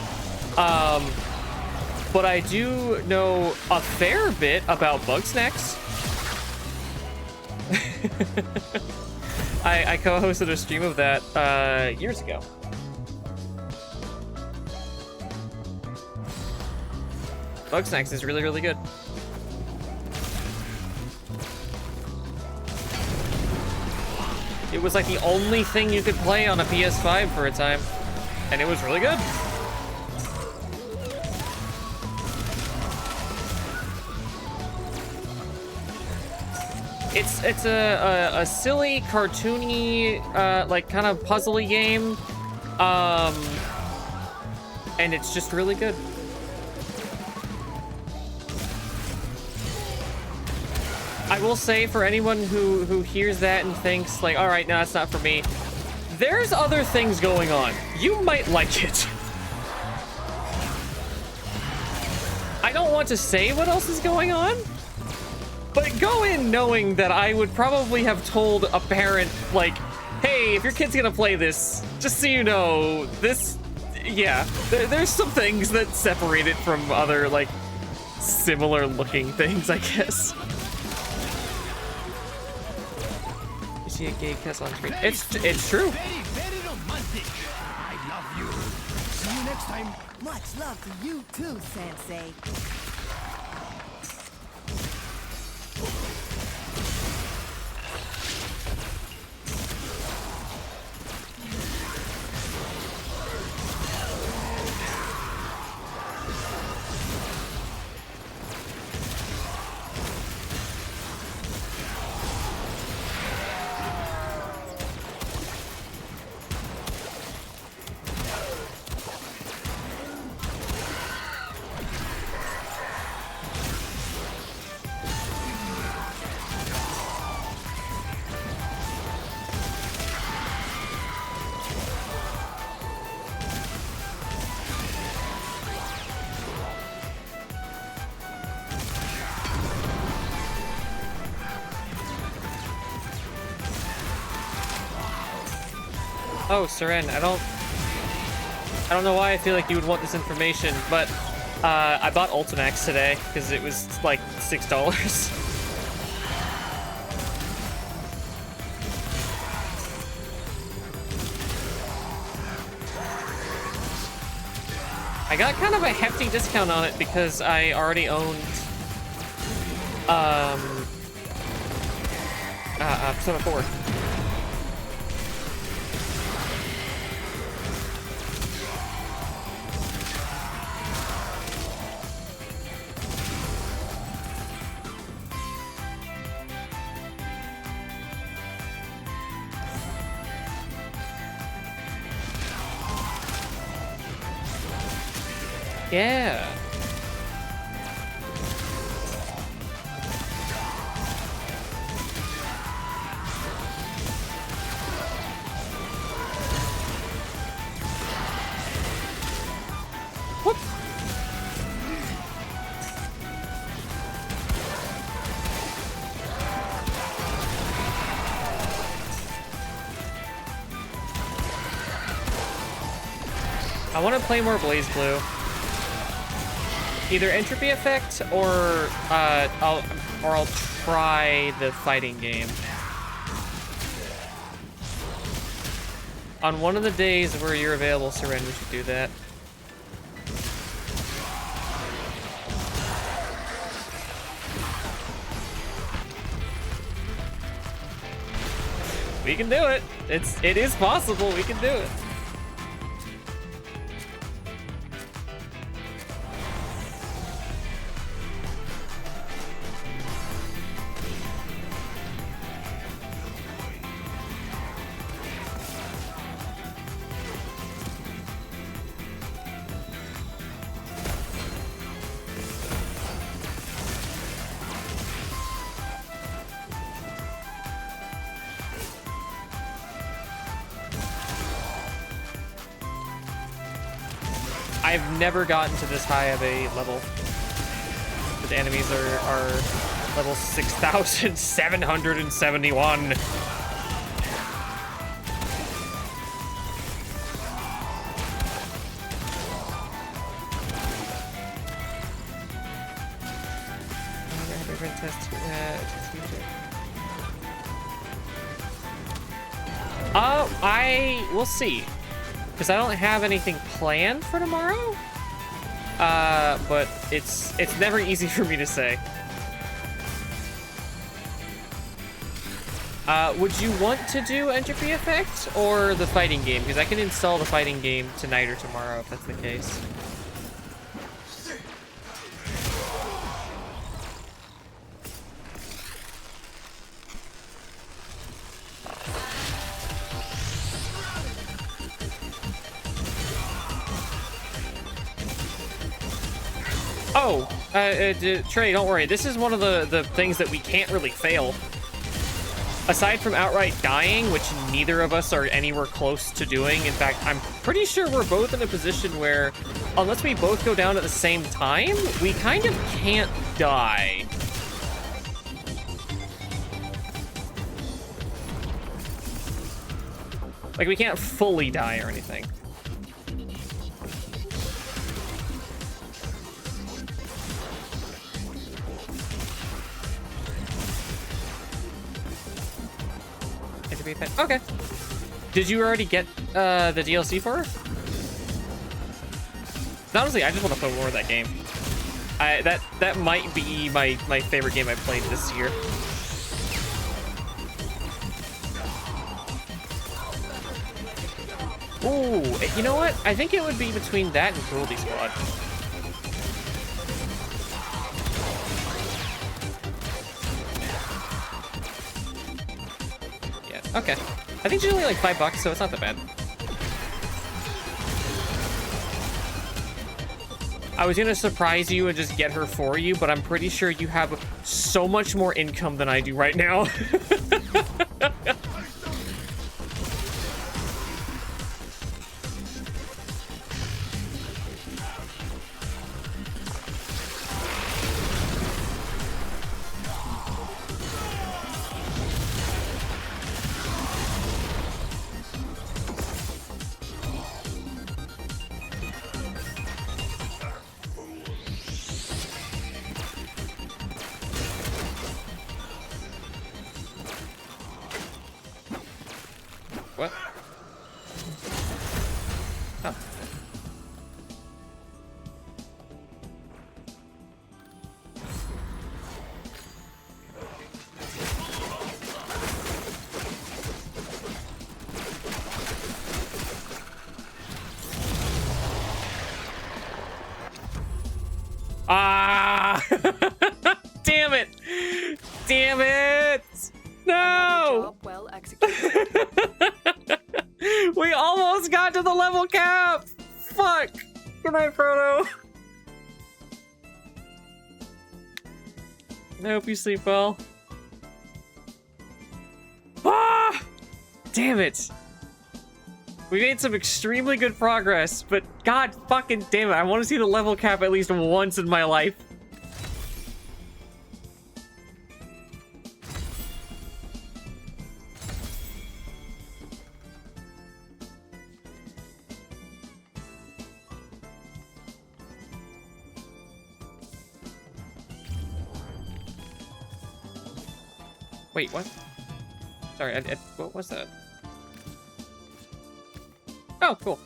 But I do know a fair bit about Bug Snacks. I co-hosted a stream of that years ago. Bug Snacks is really, really good. It was like the only thing you could play on a PS5 for a time, and it was really good. It's a silly, cartoony, like kind of puzzly game, and it's just really good. I will say, for anyone who hears that and thinks like, all right, no, that's not for me, there's other things going on. You might like it. I don't want to say what else is going on, but go in knowing that I would probably have told a parent, like, hey, if your kid's gonna play this, just so you know, this, yeah, there's some things that separate it from other, like, similar looking things, I guess. You see a gay kiss on screen. It's true. Very, very romantic. I love you. See you next time. Much love to you too, Sensei. Oh, Seren, I don't know why I feel like you would want this information, but I bought Ultimax today because it was like $6. I got kind of a hefty discount on it because I already owned Persona 4. Yeah. Whoop. I want to play more Blaze Blue. Either Entropy Effect or I'll try the fighting game. On one of the days where you're available, Seren, we should do that. We can do it. It is possible. We can do it. I've never gotten to this high of a level. The enemies are level 6,771. We'll see. Because I don't have anything planned for tomorrow. But it's never easy for me to say. Would you want to do Entropy Effect or the fighting game? Because I can install the fighting game tonight or tomorrow if that's the case. Oh, Trey, don't worry. This is one of the things that we can't really fail. Aside from outright dying, which neither of us are anywhere close to doing. In fact, I'm pretty sure we're both in a position where, unless we both go down at the same time, we kind of can't die. Like, we can't fully die or anything. Okay. Did you already get the DLC for her? Honestly, I just want to play more of that game. That might be my favorite game I played this year. Ooh, you know what? I think it would be between that and Cruelty Squad. Okay. I think she's only like $5, so it's not that bad. I was gonna surprise you and just get her for you, but I'm pretty sure you have so much more income than I do right now. What? Oh. Ah! Damn it! Damn it! No! Job well executed. We almost got to the level cap! Fuck! Good night, Frodo. I hope you sleep well. Ah! Damn it! We made some extremely good progress, but god fucking damn it, I want to see the level cap at least once in my life. Wait, what? Sorry, what was that? Oh, cool.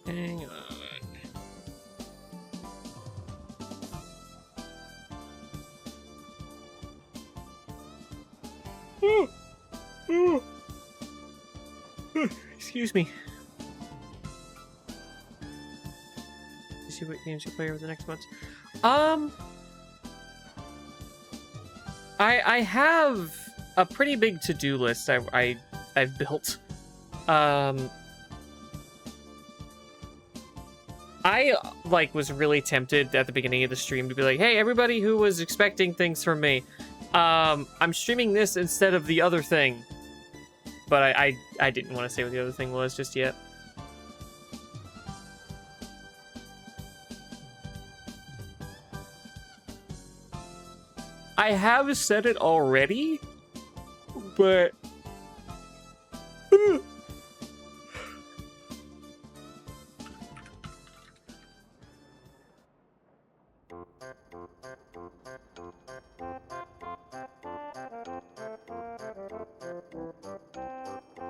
Hang on. Excuse me. You see what games you play over the next months? I have a pretty big to-do list I've built. I was really tempted at the beginning of the stream to be like, hey, everybody who was expecting things from me, I'm streaming this instead of the other thing. But I didn't want to say what the other thing was just yet. I have said it already, but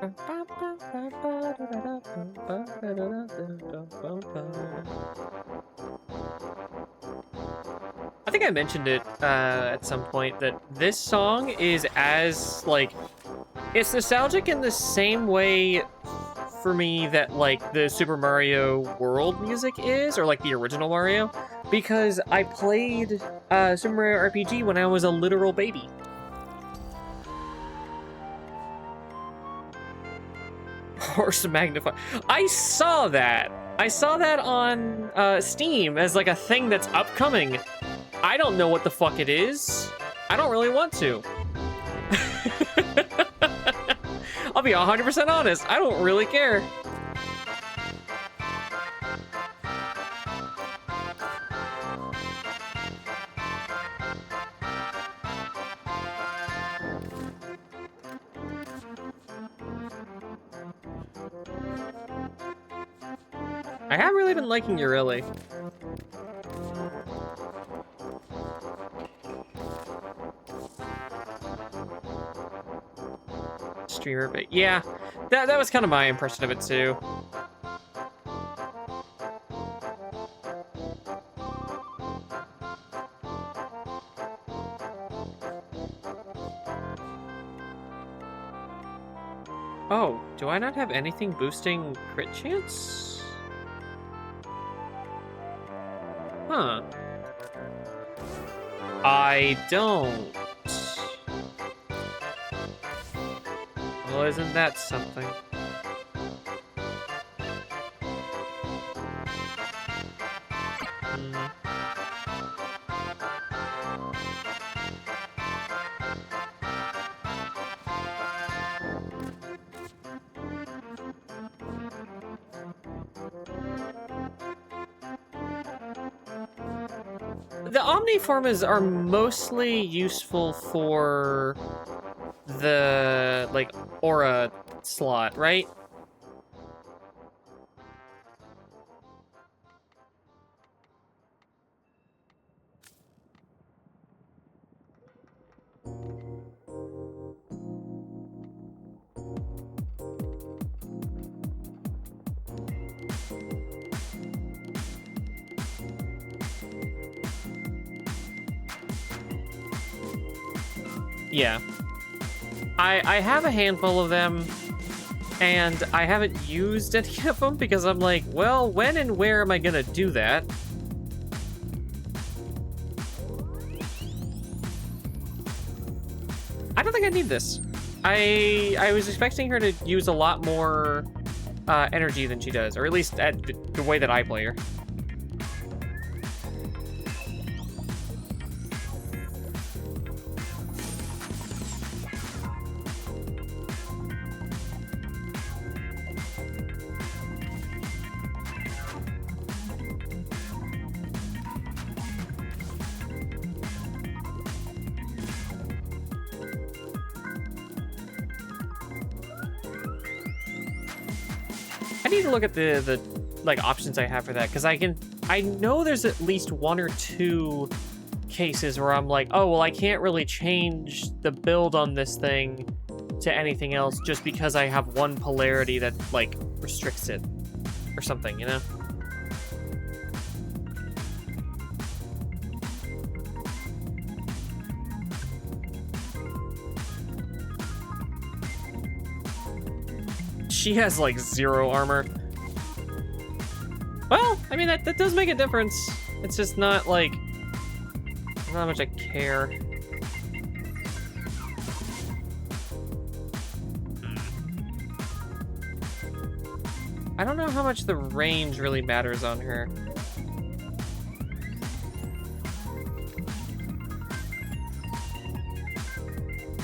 I think I mentioned it at some point that this song is as, like, it's nostalgic in the same way for me that, like, the Super Mario World music is, or, like, the original Mario, because I played Super Mario RPG when I was a literal baby. Horse Magnify. I saw that. I saw that on Steam as, like, a thing that's upcoming. I don't know what the fuck it is. I don't really want to. I'll be 100% honest. I don't really care. I have really been liking Urili. Streamer, but yeah, that was kind of my impression of it too. Oh, do I not have anything boosting crit chance? Huh. I don't. Well, isn't that something? The Omniformas are mostly useful for the, like, aura slot, right? Yeah. I have a handful of them, and I haven't used any of them because I'm like, well, when and where am I gonna do that? I don't think I need this. I was expecting her to use a lot more energy than she does, or at least at the way that I play her. I need to look at the like options I have for that, because I know there's at least one or two cases where I'm like, oh well, I can't really change the build on this thing to anything else just because I have one polarity that like restricts it or something, you know? She has like 0 armor. Well, I mean, that does make a difference. It's just not like, not how much I care. I don't know how much the range really matters on her.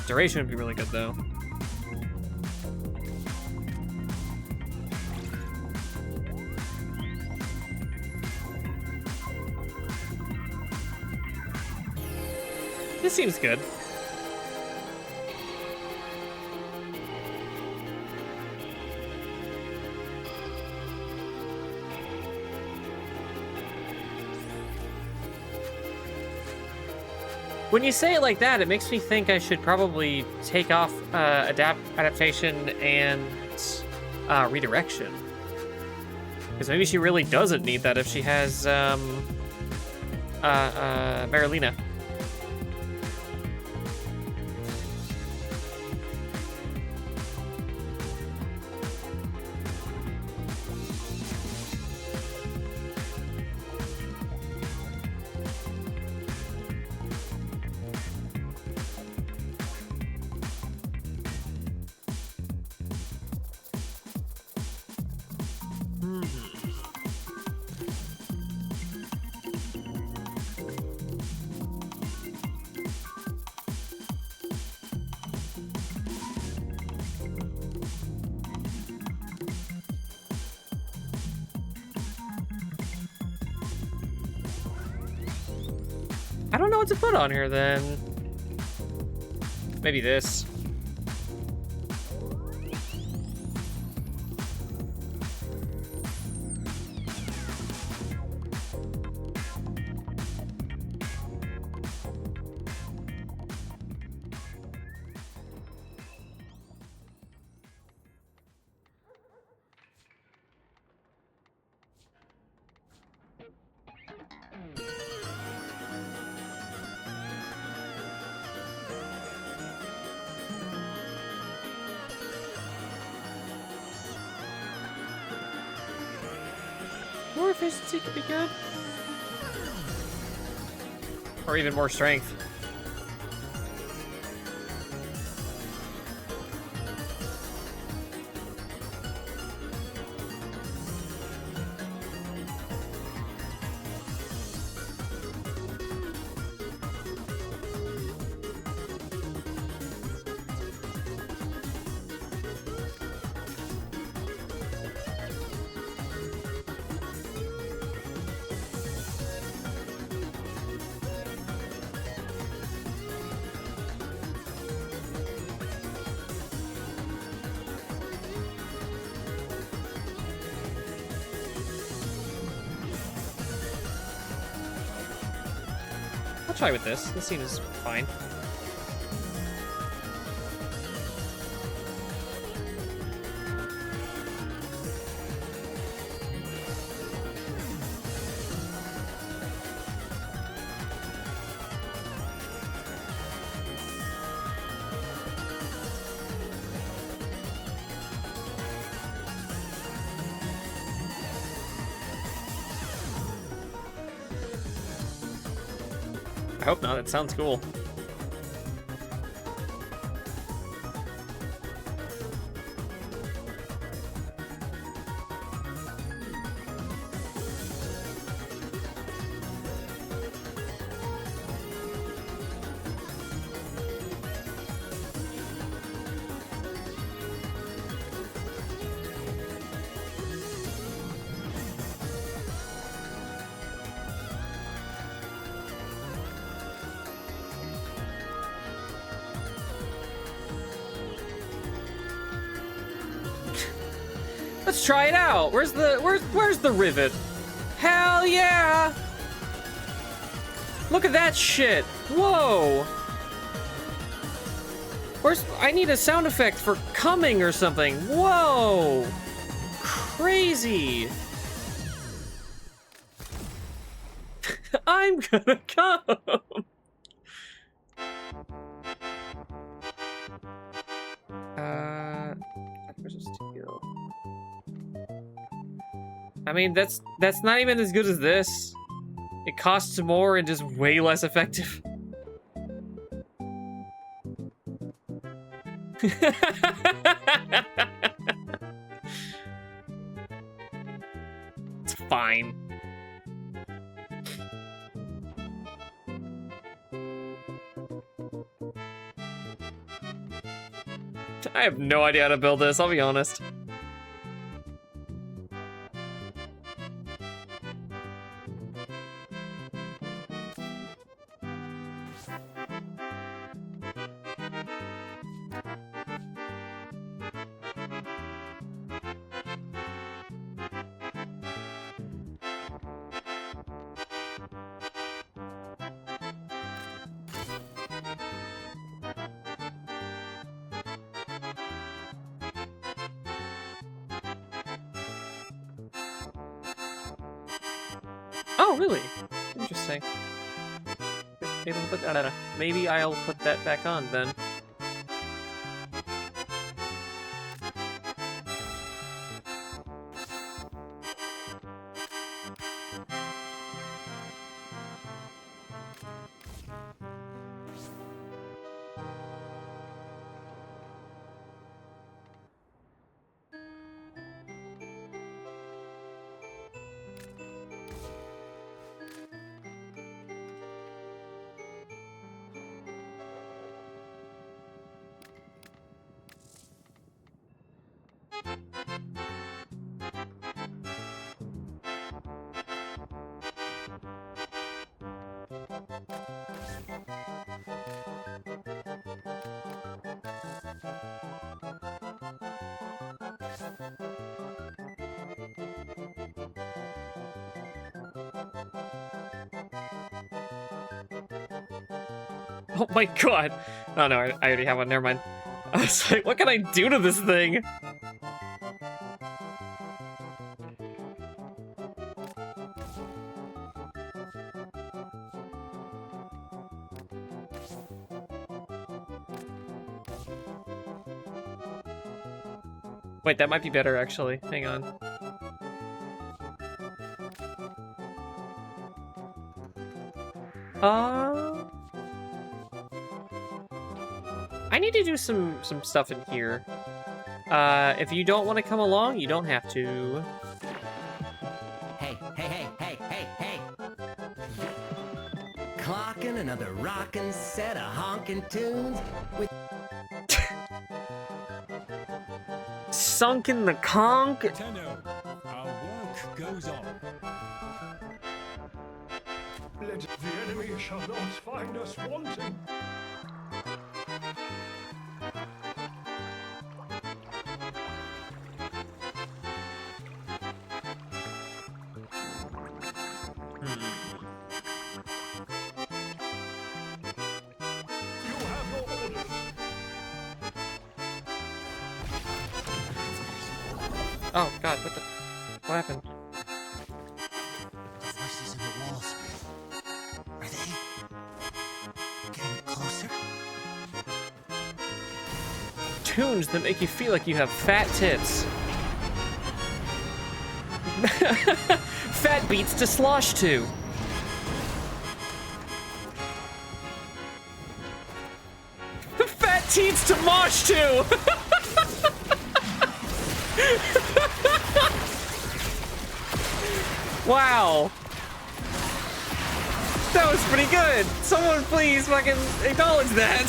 Duration would be really good though. This seems good. When you say it like that, it makes me think I should probably take off adaptation and redirection. Because maybe she really doesn't need that if she has Marilena. I don't know what to put on here then. Maybe this. More efficiency could be good. Or even more strength. I'll try with this. This seems fine. I hope not. It sounds cool. Let's try it out. Where's the rivet? Hell yeah! Look at that shit. Whoa. I need a sound effect for coming or something. Whoa. Crazy. I'm gonna come. Steel. I mean, that's not even as good as this. It costs more and just way less effective. It's fine. I have no idea how to build this, I'll be honest. Oh, really? Interesting. Maybe I'll put, I don't know. Maybe I'll put that back on then. Oh my god! Oh no, I already have one, never mind. I was like, what can I do to this thing? Wait, that might be better actually. Hang on. I need to do some stuff in here. If you don't want to come along, you don't have to. Hey, hey, hey, hey, hey, hey! Clocking another rockin' set of honkin' tunes with Sunk in the conch. Tenno, our work goes on. Let the enemy shall not find us wanting. Oh god, what happened? the voices in the walls. Are they getting closer? Tunes that make you feel like you have fat tits. Fat beats to slosh to. Fat teens to mosh to. Wow. That was pretty good. Someone please fucking acknowledge that.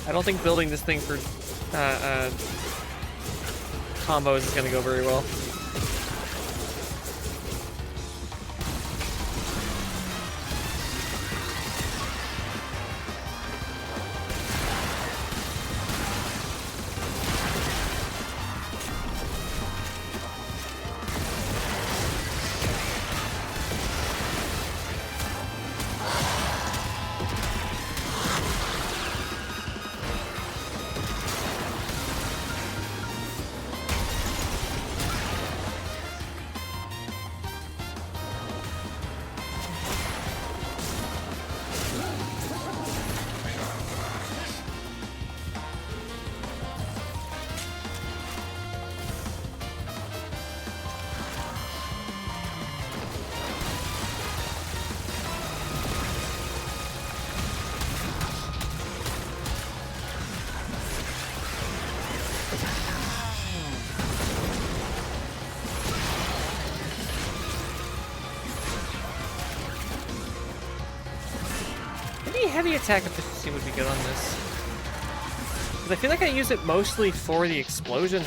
I don't think building this thing for combos is gonna go very well. Heavy attack efficiency would be good on this. Because I feel like I use it mostly for the explosion.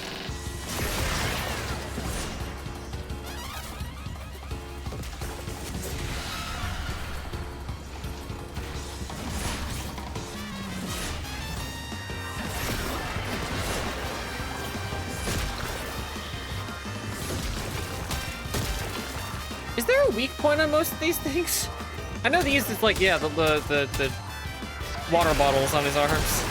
Is there a weak point on most of these things? I know these is like, yeah, the water bottles on his arms.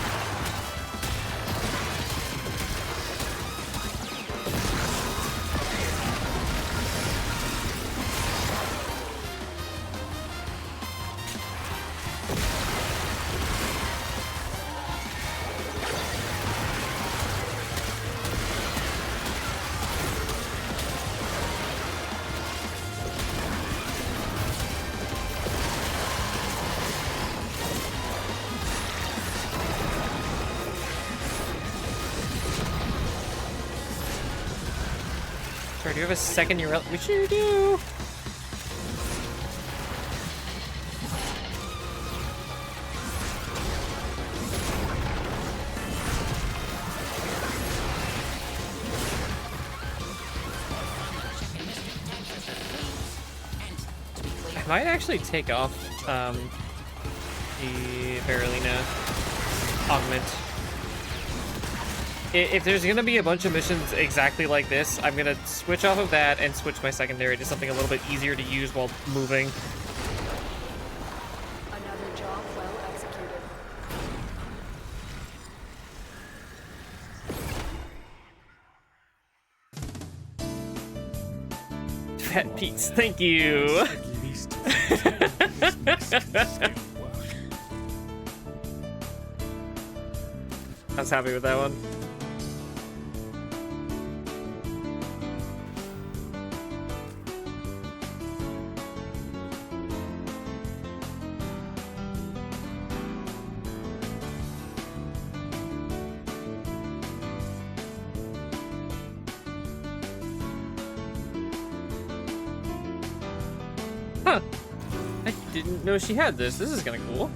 Sorry, do you have a second URL? We sure do. I might actually take off the Berylina augment. If there's gonna be a bunch of missions exactly like this, I'm gonna switch off of that and switch my secondary to something a little bit easier to use while moving. Another job well executed. Fat Pete's, thank you. I was happy with that one. Huh. I didn't know she had this. This is kind of cool.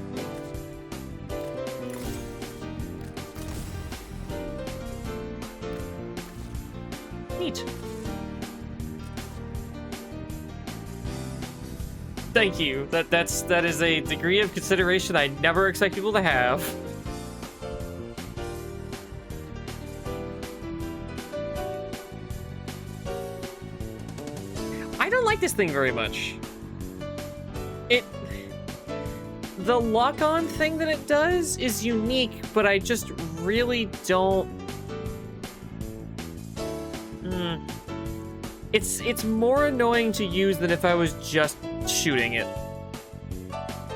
Neat. Thank you. That is a degree of consideration I never expect people to have. I don't like this thing very much. The lock-on thing that it does is unique, but I just really don't... It's more annoying to use than if I was just shooting it.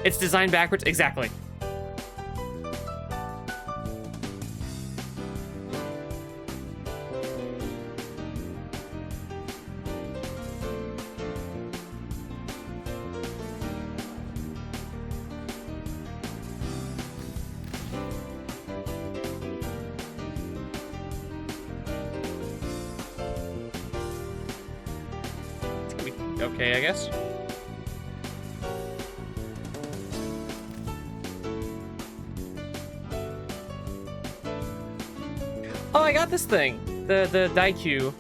It's designed backwards, exactly. Okay, I guess. Oh, I got this thing. The Daikyu.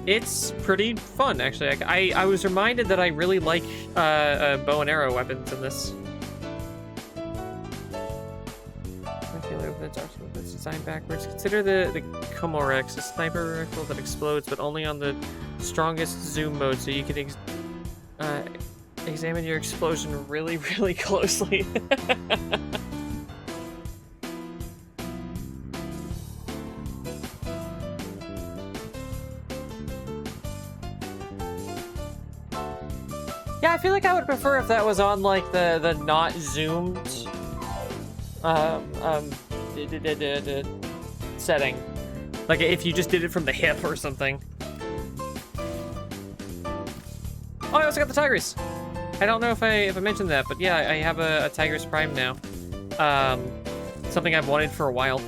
It's pretty fun, actually. I was reminded that I really like bow and arrow weapons in this. It's designed backwards. Consider the Komorex, a sniper rifle that explodes, but only on the strongest zoom mode, so you can examine your explosion really, really closely. Yeah, I feel like I would prefer if that was on like the not zoomed setting. Like if you just did it from the hip or something. Oh, I also got the Tigris. I don't know if I mentioned that, but yeah, I have a Tigris Prime now. Something I've wanted for a while.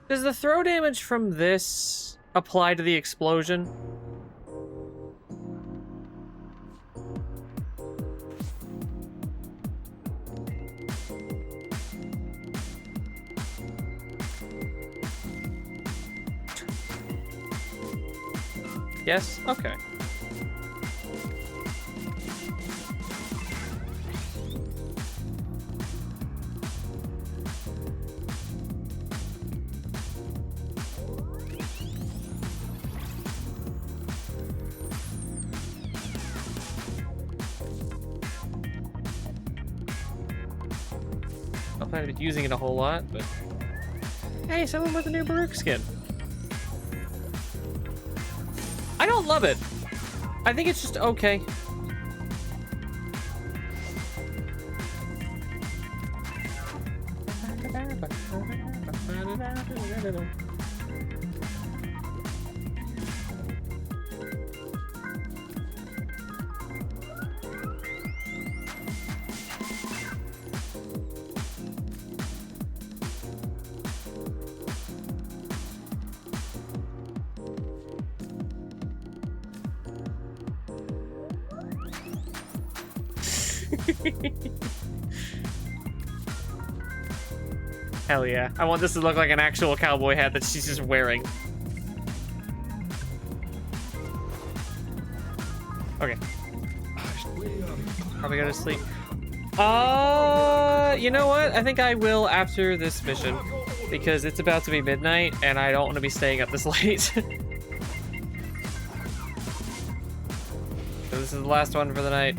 Does the throw damage from this apply to the explosion? Yes? Okay. I don't plan to be using it a whole lot, but... Hey, someone with a new Baruch skin. I don't love it. I think it's just okay. Hell yeah. I want this to look like an actual cowboy hat that she's just wearing. Okay. Probably go to sleep. You know what? I think I will after this mission. Because it's about to be midnight, and I don't want to be staying up this late. So this is the last one for the night.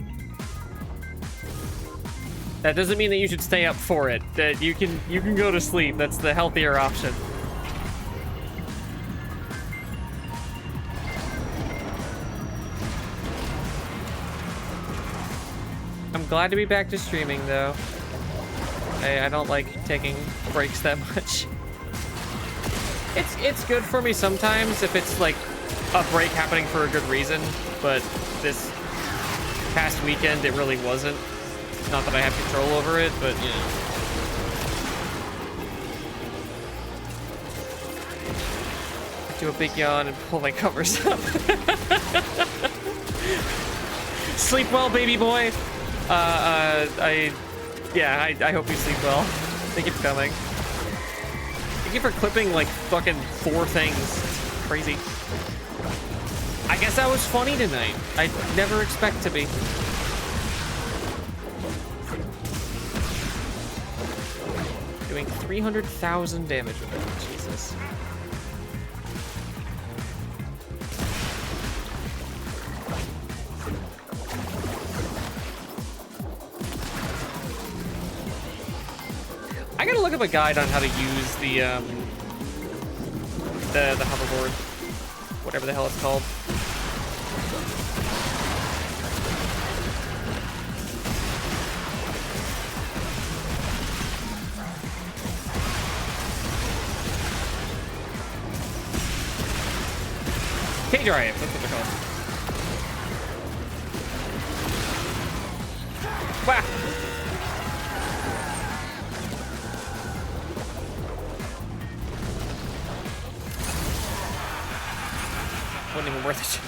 That doesn't mean that you should stay up for it. That you can go to sleep. That's the healthier option. I'm glad to be back to streaming though. I don't like taking breaks that much. It's good for me sometimes if it's like a break happening for a good reason, but this past weekend it really wasn't. Not that I have control over it, but you know. I do a big yawn and pull my covers up. Sleep well, baby boy. I hope you sleep well. Thank you for coming. Thank you for clipping like fucking 4 things. It's crazy. I guess I was funny tonight. I never expect to be. Doing 300,000 damage with it. Jesus. I gotta look up a guide on how to use the hoverboard, whatever the hell it's called. K-Drive, that's what they're called. Wow. Wasn't even worth it.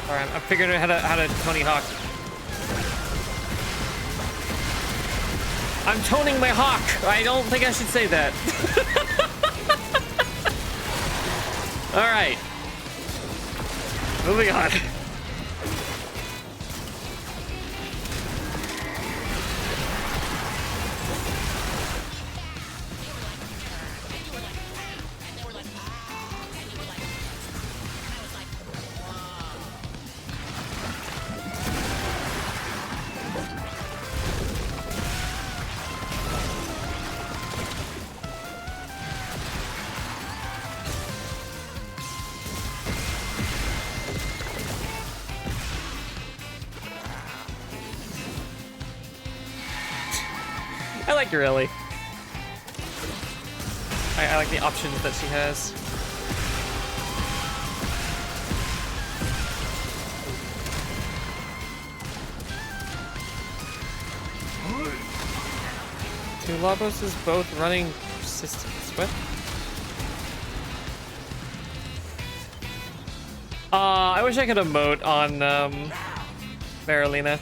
Alright, I'm figuring out how to Tony Hawk. I'm toning my hawk. I don't think I should say that. Alright. Moving on. I like your Ellie. I like the options that she has. Two Labos is both running persistence. What? I wish I could emote on Marilena.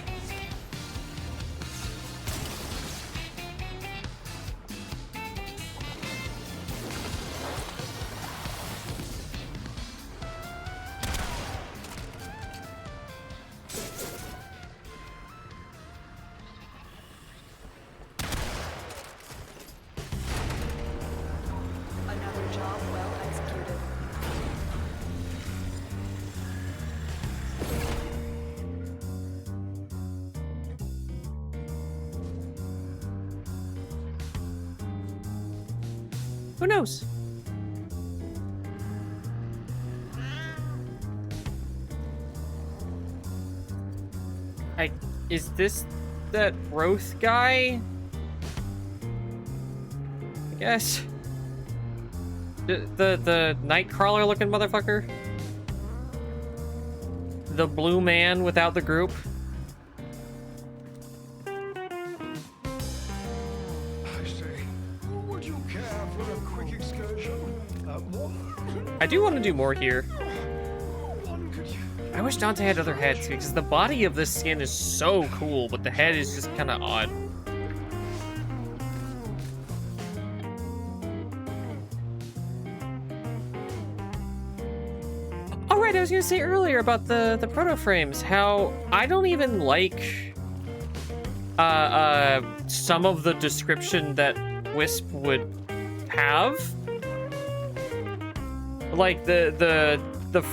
Who knows? Is this that Roth guy? I guess. The Nightcrawler looking motherfucker? The blue man without the group? I say, would you care for a quick excursion? I do want to do more here. One could you? I wish Dante had other heads, because the body of this skin is so cool, but the head is just kind of odd. Alright, I was going to say earlier about the proto-frames, how I don't even like some of the description that Wisp would have. Like the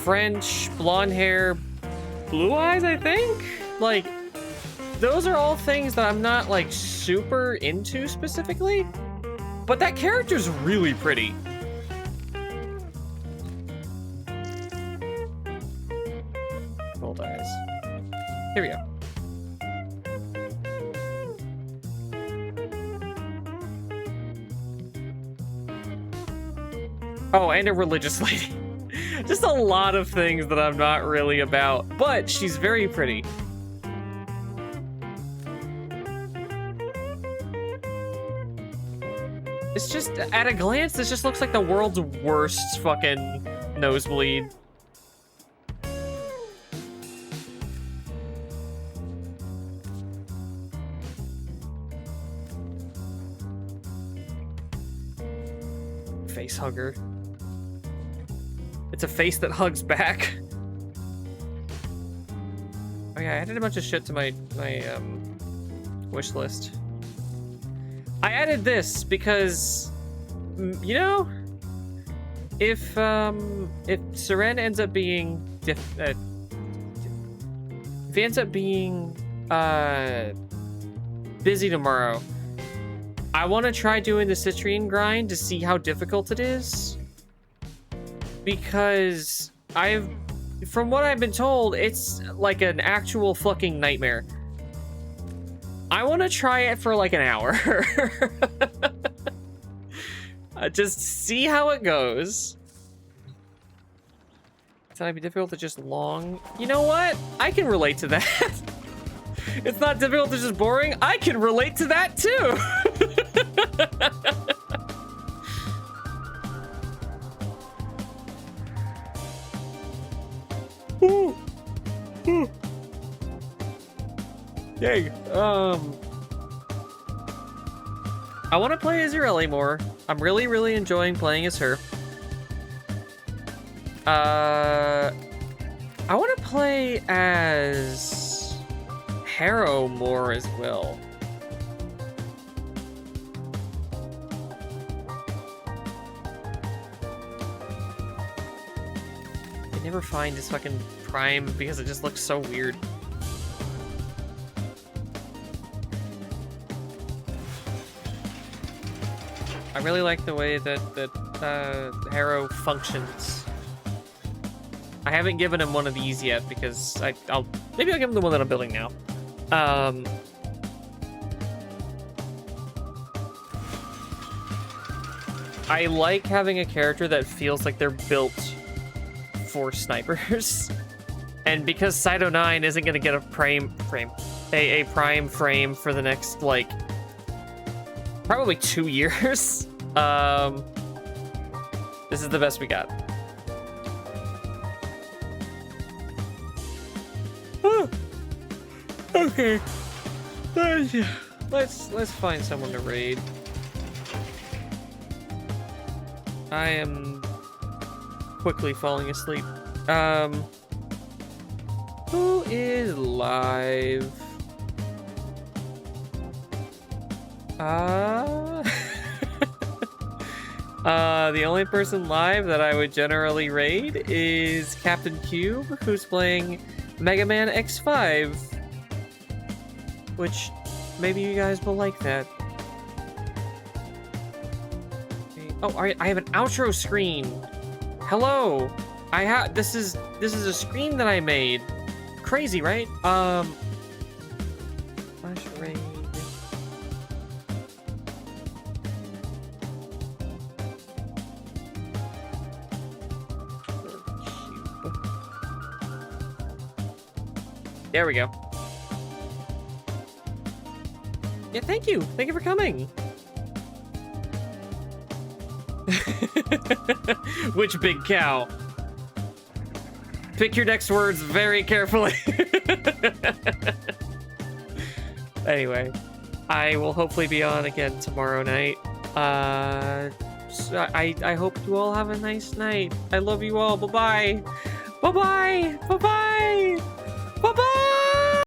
French blonde hair, blue eyes, I think? Like, those are all things that I'm not like super into specifically, but that character's really pretty. Gold eyes. Here we go. Oh, and a religious lady. Just a lot of things that I'm not really about, but she's very pretty. It's just, at a glance, this just looks like the world's worst fucking nosebleed. Face hugger. It's a face that hugs back. Oh yeah, I added a bunch of shit to my wish list. I added this because, you know, if Seren ends up being if he ends up being busy tomorrow, I want to try doing the citrine grind to see how difficult it is. Because from what I've been told, it's like an actual fucking nightmare. I want to try it for like an hour. Just see how it goes. It's not be difficult to just long. You know what? I can relate to that. It's not difficult to just boring. I can relate to that too. Ooh. Ooh. Dang. I want to play as Ireli more. I'm really enjoying playing as her. I want to play as Harrow more as well. I never find his fucking prime because it just looks so weird. I really like the way that Harrow functions. I haven't given him one of these yet because maybe I'll give him the one that I'm building now. I like having a character that feels like they're built for snipers. And because Cyto 9 isn't gonna get a prime frame for the next like probably 2 years, this is the best we got. Okay, let's find someone to raid. I am quickly falling asleep. Who is live? The only person live that I would generally raid is Captain Cube, who's playing Mega Man X5, which maybe you guys will like that. Oh, I have an outro screen. Hello. This is a screen that I made. Crazy, right? Flash raid. There we go. Yeah, thank you. Thank you for coming. Which big cow? Pick your next words very carefully. Anyway, I will hopefully be on again tomorrow night. So I hope you all have a nice night. I love you all. Bye-bye. Bye-bye. Bye-bye. Bye-bye.